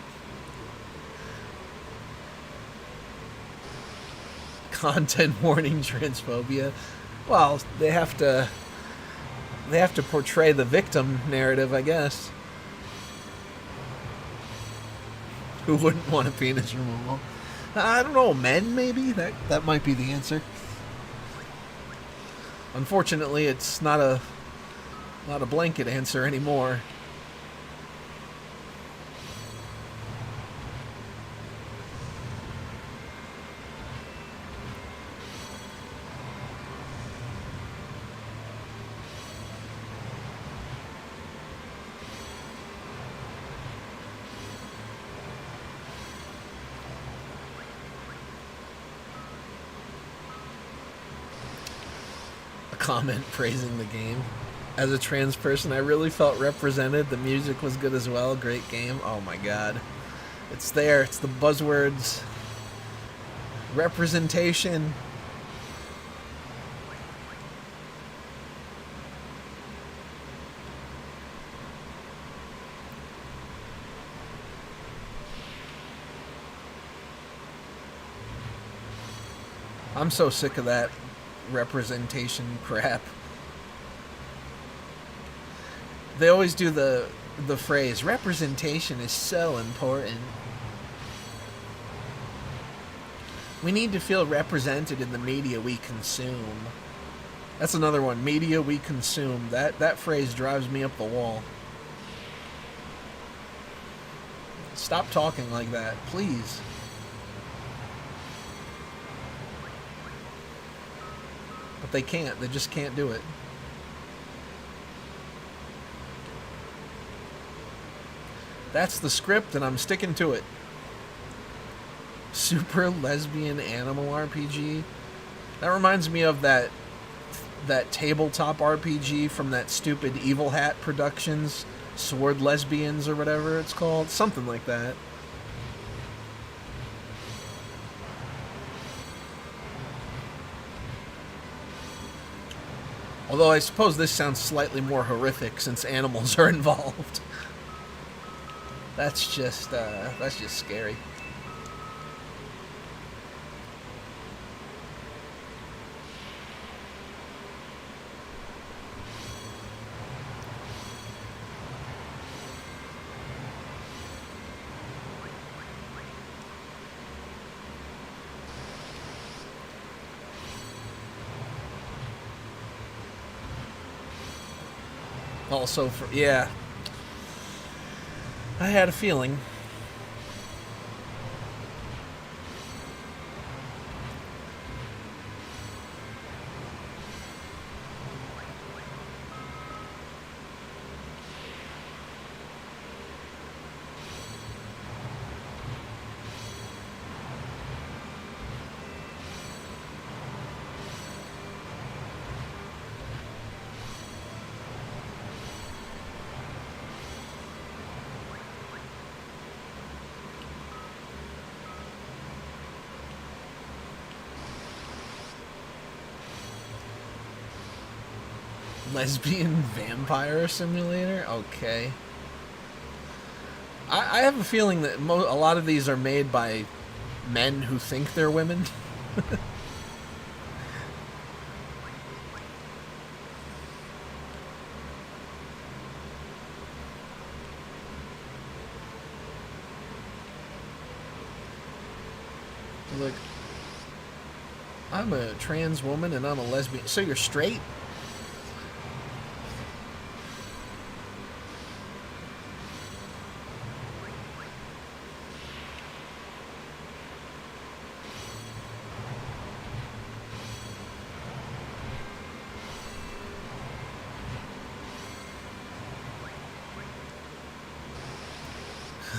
Content warning, transphobia. Well, they have to portray the victim narrative, I guess. Who wouldn't want a penis removal? I don't know, men maybe? That might be the answer. Unfortunately, it's not a blanket answer anymore. Comment praising the game. As a trans person, I really felt represented. The music was good as well. Great game. Oh my god. It's there. It's the buzzwords. Representation. I'm so sick of that representation crap. They always do the phrase, representation is so important. We need to feel represented in the media we consume. That's another one, media we consume. That phrase drives me up the wall. Stop talking like that, please. But they can't. They just can't do it. That's the script, and I'm sticking to it. Super lesbian animal RPG. That reminds me of that tabletop RPG from that stupid Evil Hat Productions, Sword Lesbians or whatever it's called. Something like that. Although I suppose this sounds slightly more horrific since animals are involved. That's just scary. Also, yeah. I had a feeling. Lesbian vampire simulator? Okay. I have a feeling that a lot of these are made by men who think they're women. Look, I'm a trans woman and I'm a lesbian. So you're straight?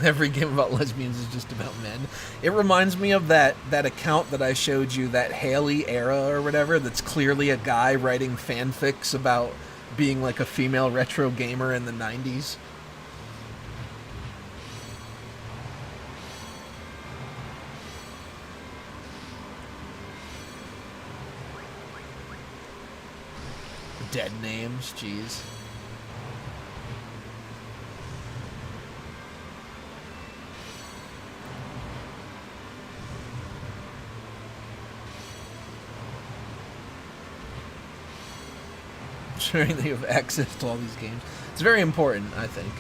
Every game about lesbians is just about men. It reminds me of that account that I showed you, that Haley era or whatever, that's clearly a guy writing fanfics about being like a female retro gamer in the 90s. Dead names, jeez. Ensuring that you have access to all these games. It's very important, I think.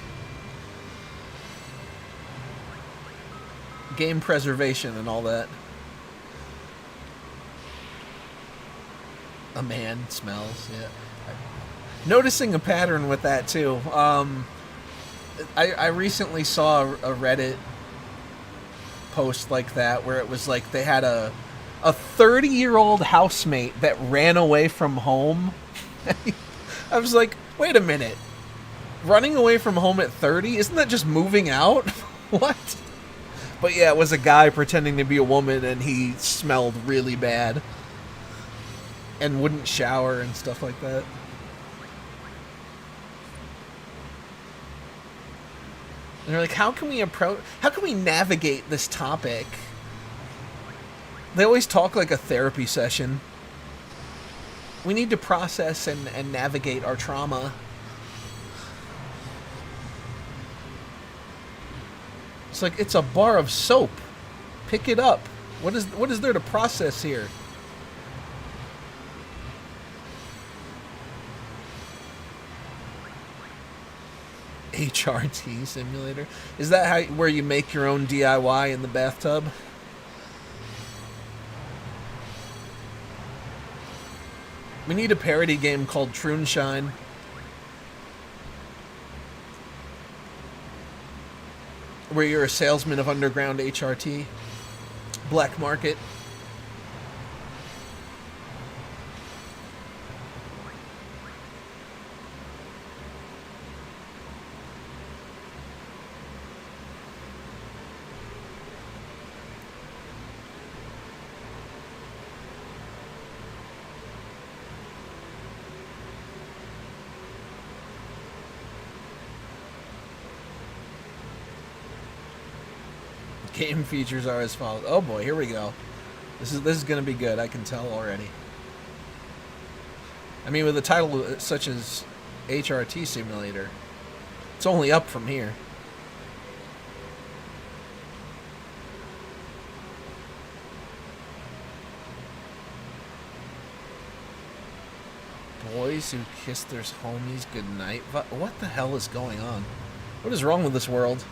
Game preservation and all that. A man smells, yeah. Noticing a pattern with that, too. I recently saw a Reddit post like that where it was like they had a 30-year-old housemate that ran away from home. I was like, wait a minute. Running away from home at 30? Isn't that just moving out? What? But yeah, it was a guy pretending to be a woman, and he smelled really bad. And wouldn't shower and stuff like that. And they're like, how can we navigate this topic? They always talk like a therapy session. We need to process and navigate our trauma. It's like, it's a bar of soap. Pick it up. What is there to process here? HRT simulator? Is that where you make your own DIY in the bathtub? We need a parody game called Troonshine. Where you're a salesman of underground HRT. Black market. Game features are as follows. Oh boy, here we go. This is going to be good. I can tell already. I mean, with a title such as HRT Simulator, it's only up from here. Boys who kiss their homies goodnight. What the hell is going on? What is wrong with this world?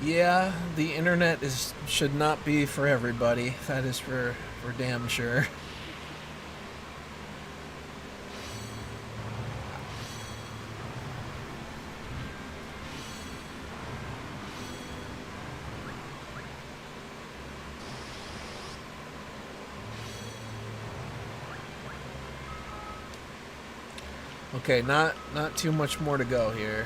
Yeah, the internet should not be for everybody. That is for damn sure. Okay, not too much more to go here.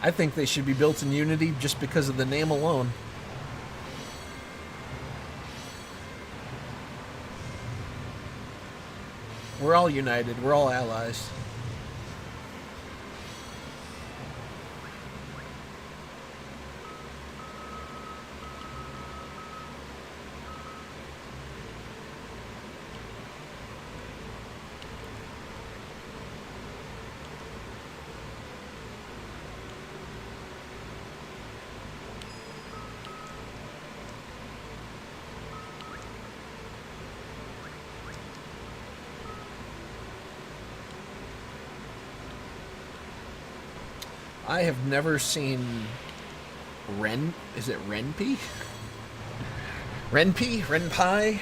I think they should be built in Unity just because of the name alone. We're all united. We're all allies. I have never seen Ren. Is it Renpy? Renpy? Renpy?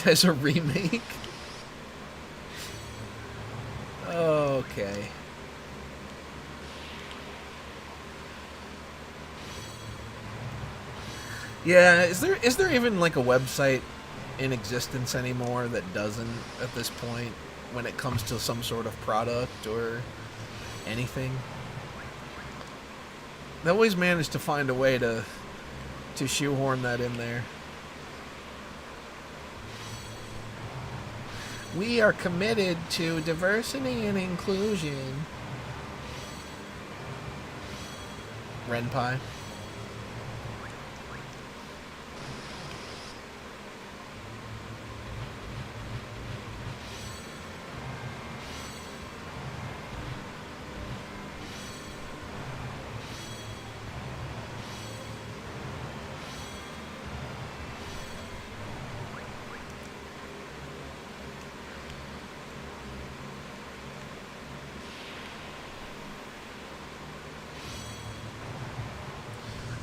As a remake? Okay. Yeah, is there even like a website in existence anymore that doesn't at this point when it comes to some sort of product or anything? They always manage to find a way to shoehorn that in there. We are committed to diversity and inclusion. Renpie.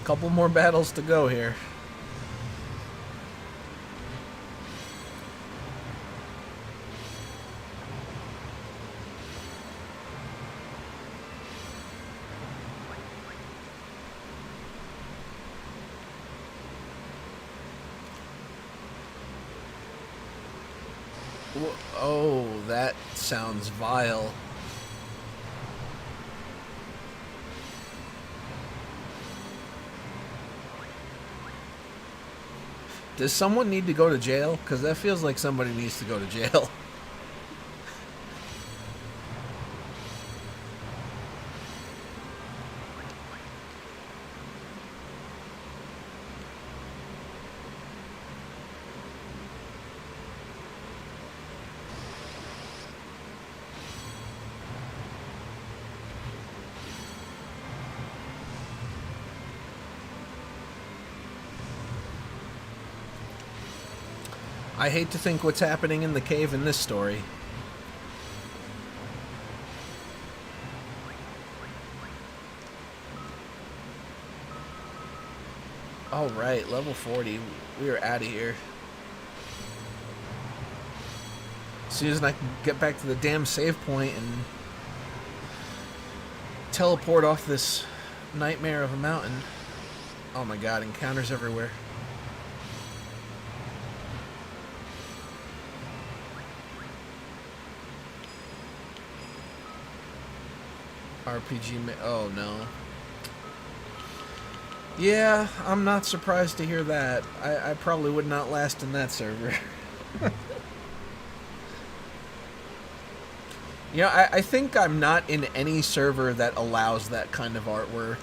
Couple more battles to go here. Oh, that sounds vile. Does someone need to go to jail? Because that feels like somebody needs to go to jail. I hate to think what's happening in the cave in this story. All right, level 40. We are out of here. As soon as I can get back to the damn save point and teleport off this nightmare of a mountain. Oh my god, encounters everywhere. RPG. Oh no. Yeah, I'm not surprised to hear that. I probably would not last in that server. Yeah, I think I'm not in any server that allows that kind of artwork.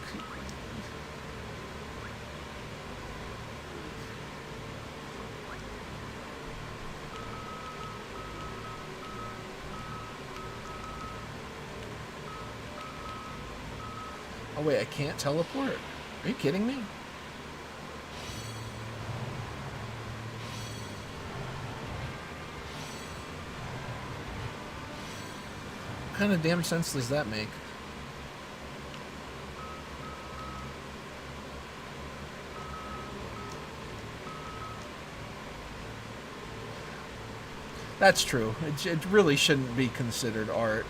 Oh wait, I can't teleport? Are you kidding me? What kind of damn sense does that make? That's true. It really shouldn't be considered art.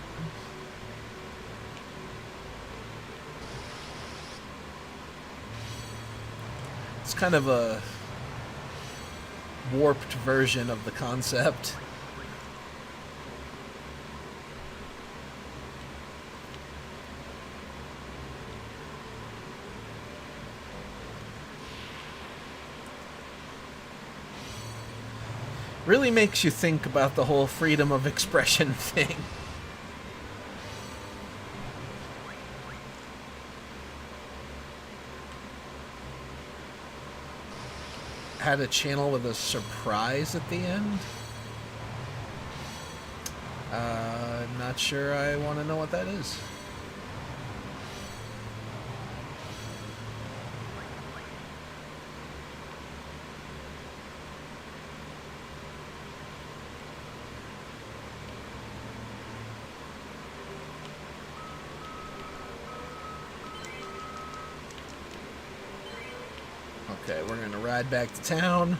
It's kind of a warped version of the concept. Really makes you think about the whole freedom of expression thing. Had a channel with a surprise at the end? Not sure I want to know what that is. Okay, we're gonna ride back to town.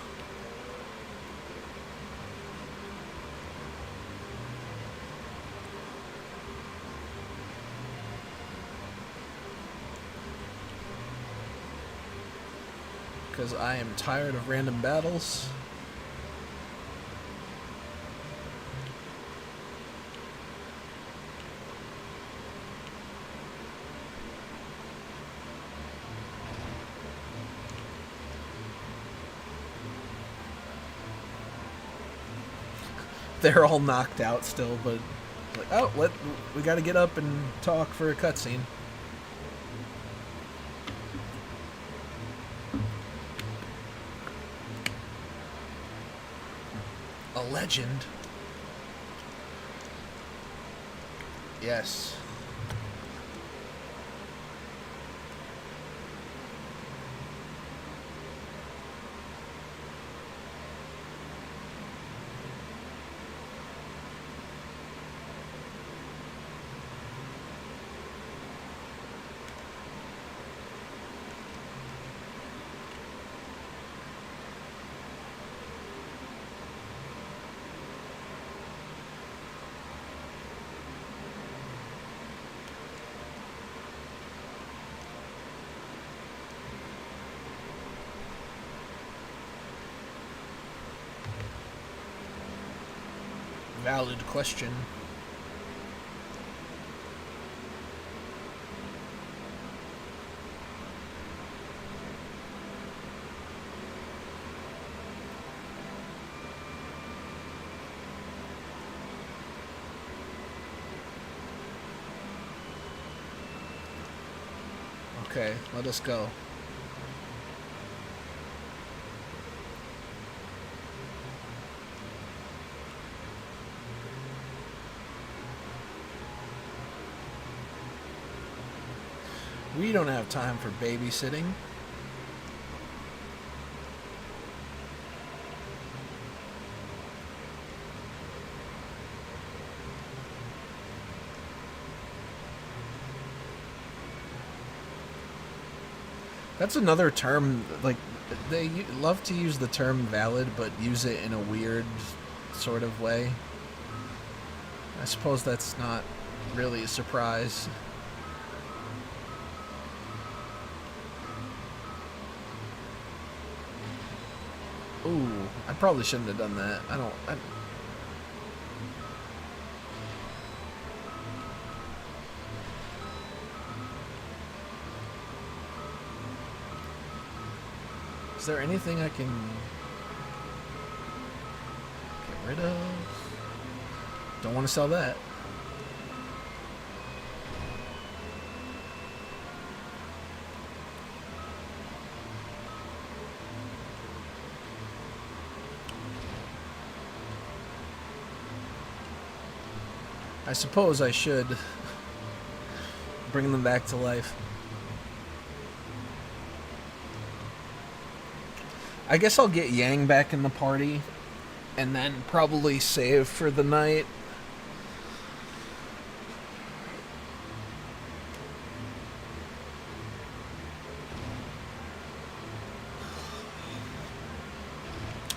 Because I am tired of random battles. They're all knocked out still, but like, oh, we got to get up and talk for a cutscene. A legend. Yes. Valid question. Okay, let us go. We don't have time for babysitting. That's another term, like, they love to use the term valid, but use it in a weird sort of way. I suppose that's not really a surprise. Ooh, I probably shouldn't have done that. Is there anything I can get rid of? Don't want to sell that. I suppose I should bring them back to life. I guess I'll get Yang back in the party, and then probably save for the night.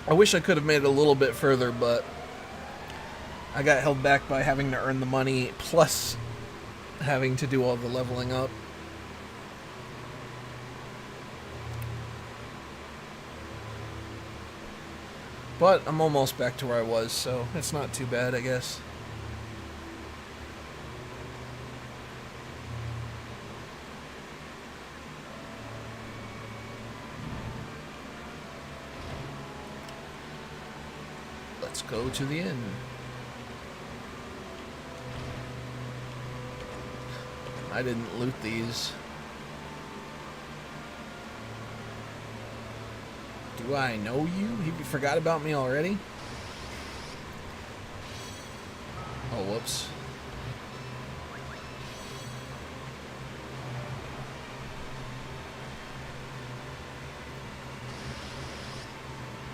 I wish I could have made it a little bit further, but I got held back by having to earn the money, plus having to do all the leveling up. But I'm almost back to where I was, so it's not too bad, I guess. Let's go to the inn. I didn't loot these. Do I know you? Have you forgot about me already? Oh, whoops.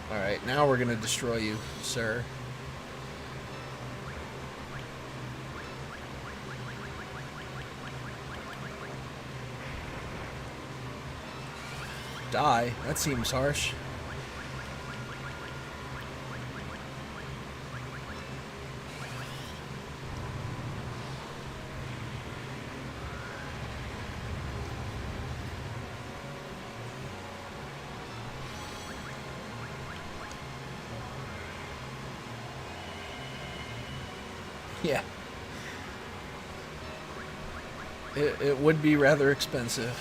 Alright, now we're gonna destroy you, sir. Die? That seems harsh. Yeah. It would be rather expensive.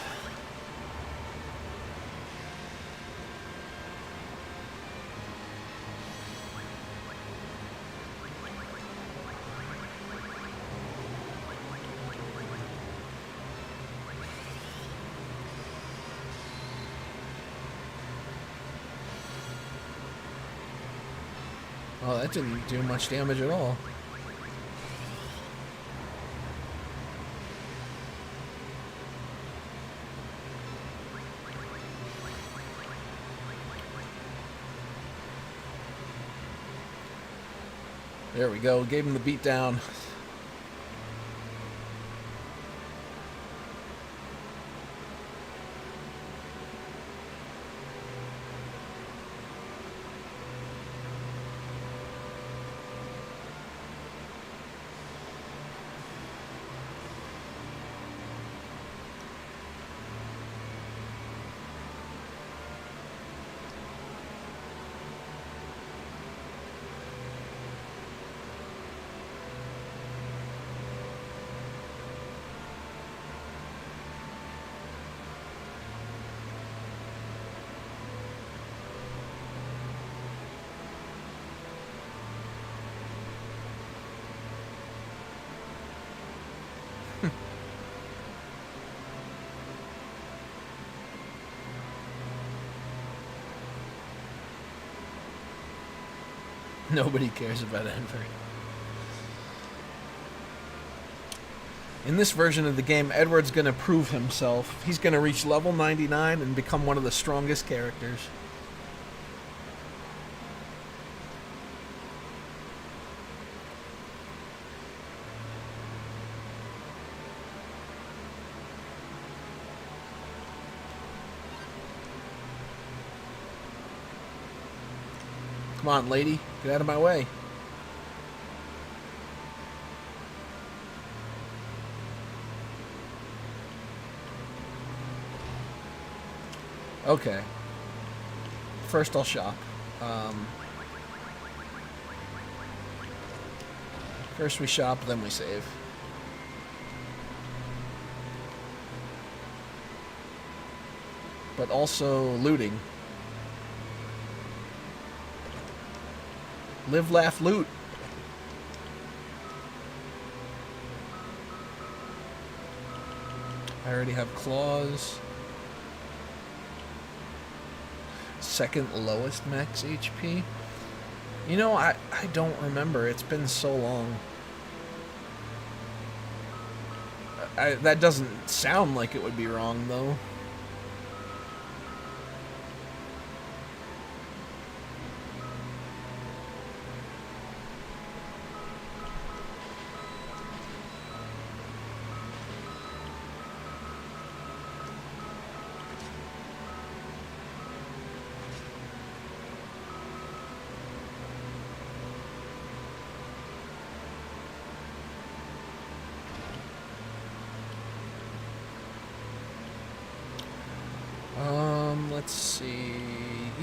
Oh, that didn't do much damage at all. There we go. Gave him the beat down. Nobody cares about Enver. In this version of the game, Edward's going to prove himself. He's going to reach level 99 and become one of the strongest characters. Come on, lady. Get out of my way. Okay. First I'll shop. First we shop, then we save. But also looting. Live, laugh, loot. I already have claws. Second lowest max HP. You know, I don't remember. It's been so long. That doesn't sound like it would be wrong, though.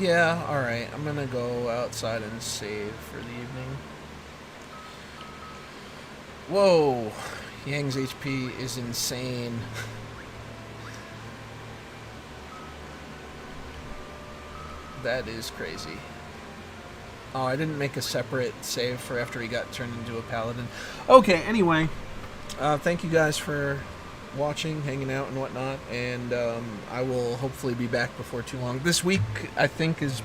Yeah, alright. I'm gonna go outside and save for the evening. Whoa! Yang's HP is insane. That is crazy. Oh, I didn't make a separate save for after he got turned into a paladin. Okay, anyway. Thank you guys for watching, hanging out, and whatnot. And I will hopefully be back before too long. This week, I think, is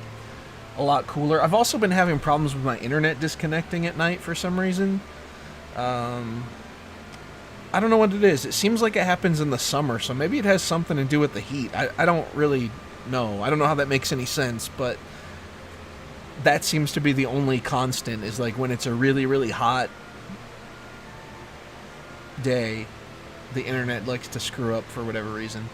a lot cooler. I've also been having problems with my internet disconnecting at night for some reason. I don't know what it is. It seems like it happens in the summer, so maybe it has something to do with the heat. I don't really know. I don't know how that makes any sense, but that seems to be the only constant, is like when it's a really, really hot day, the internet likes to screw up for whatever reason.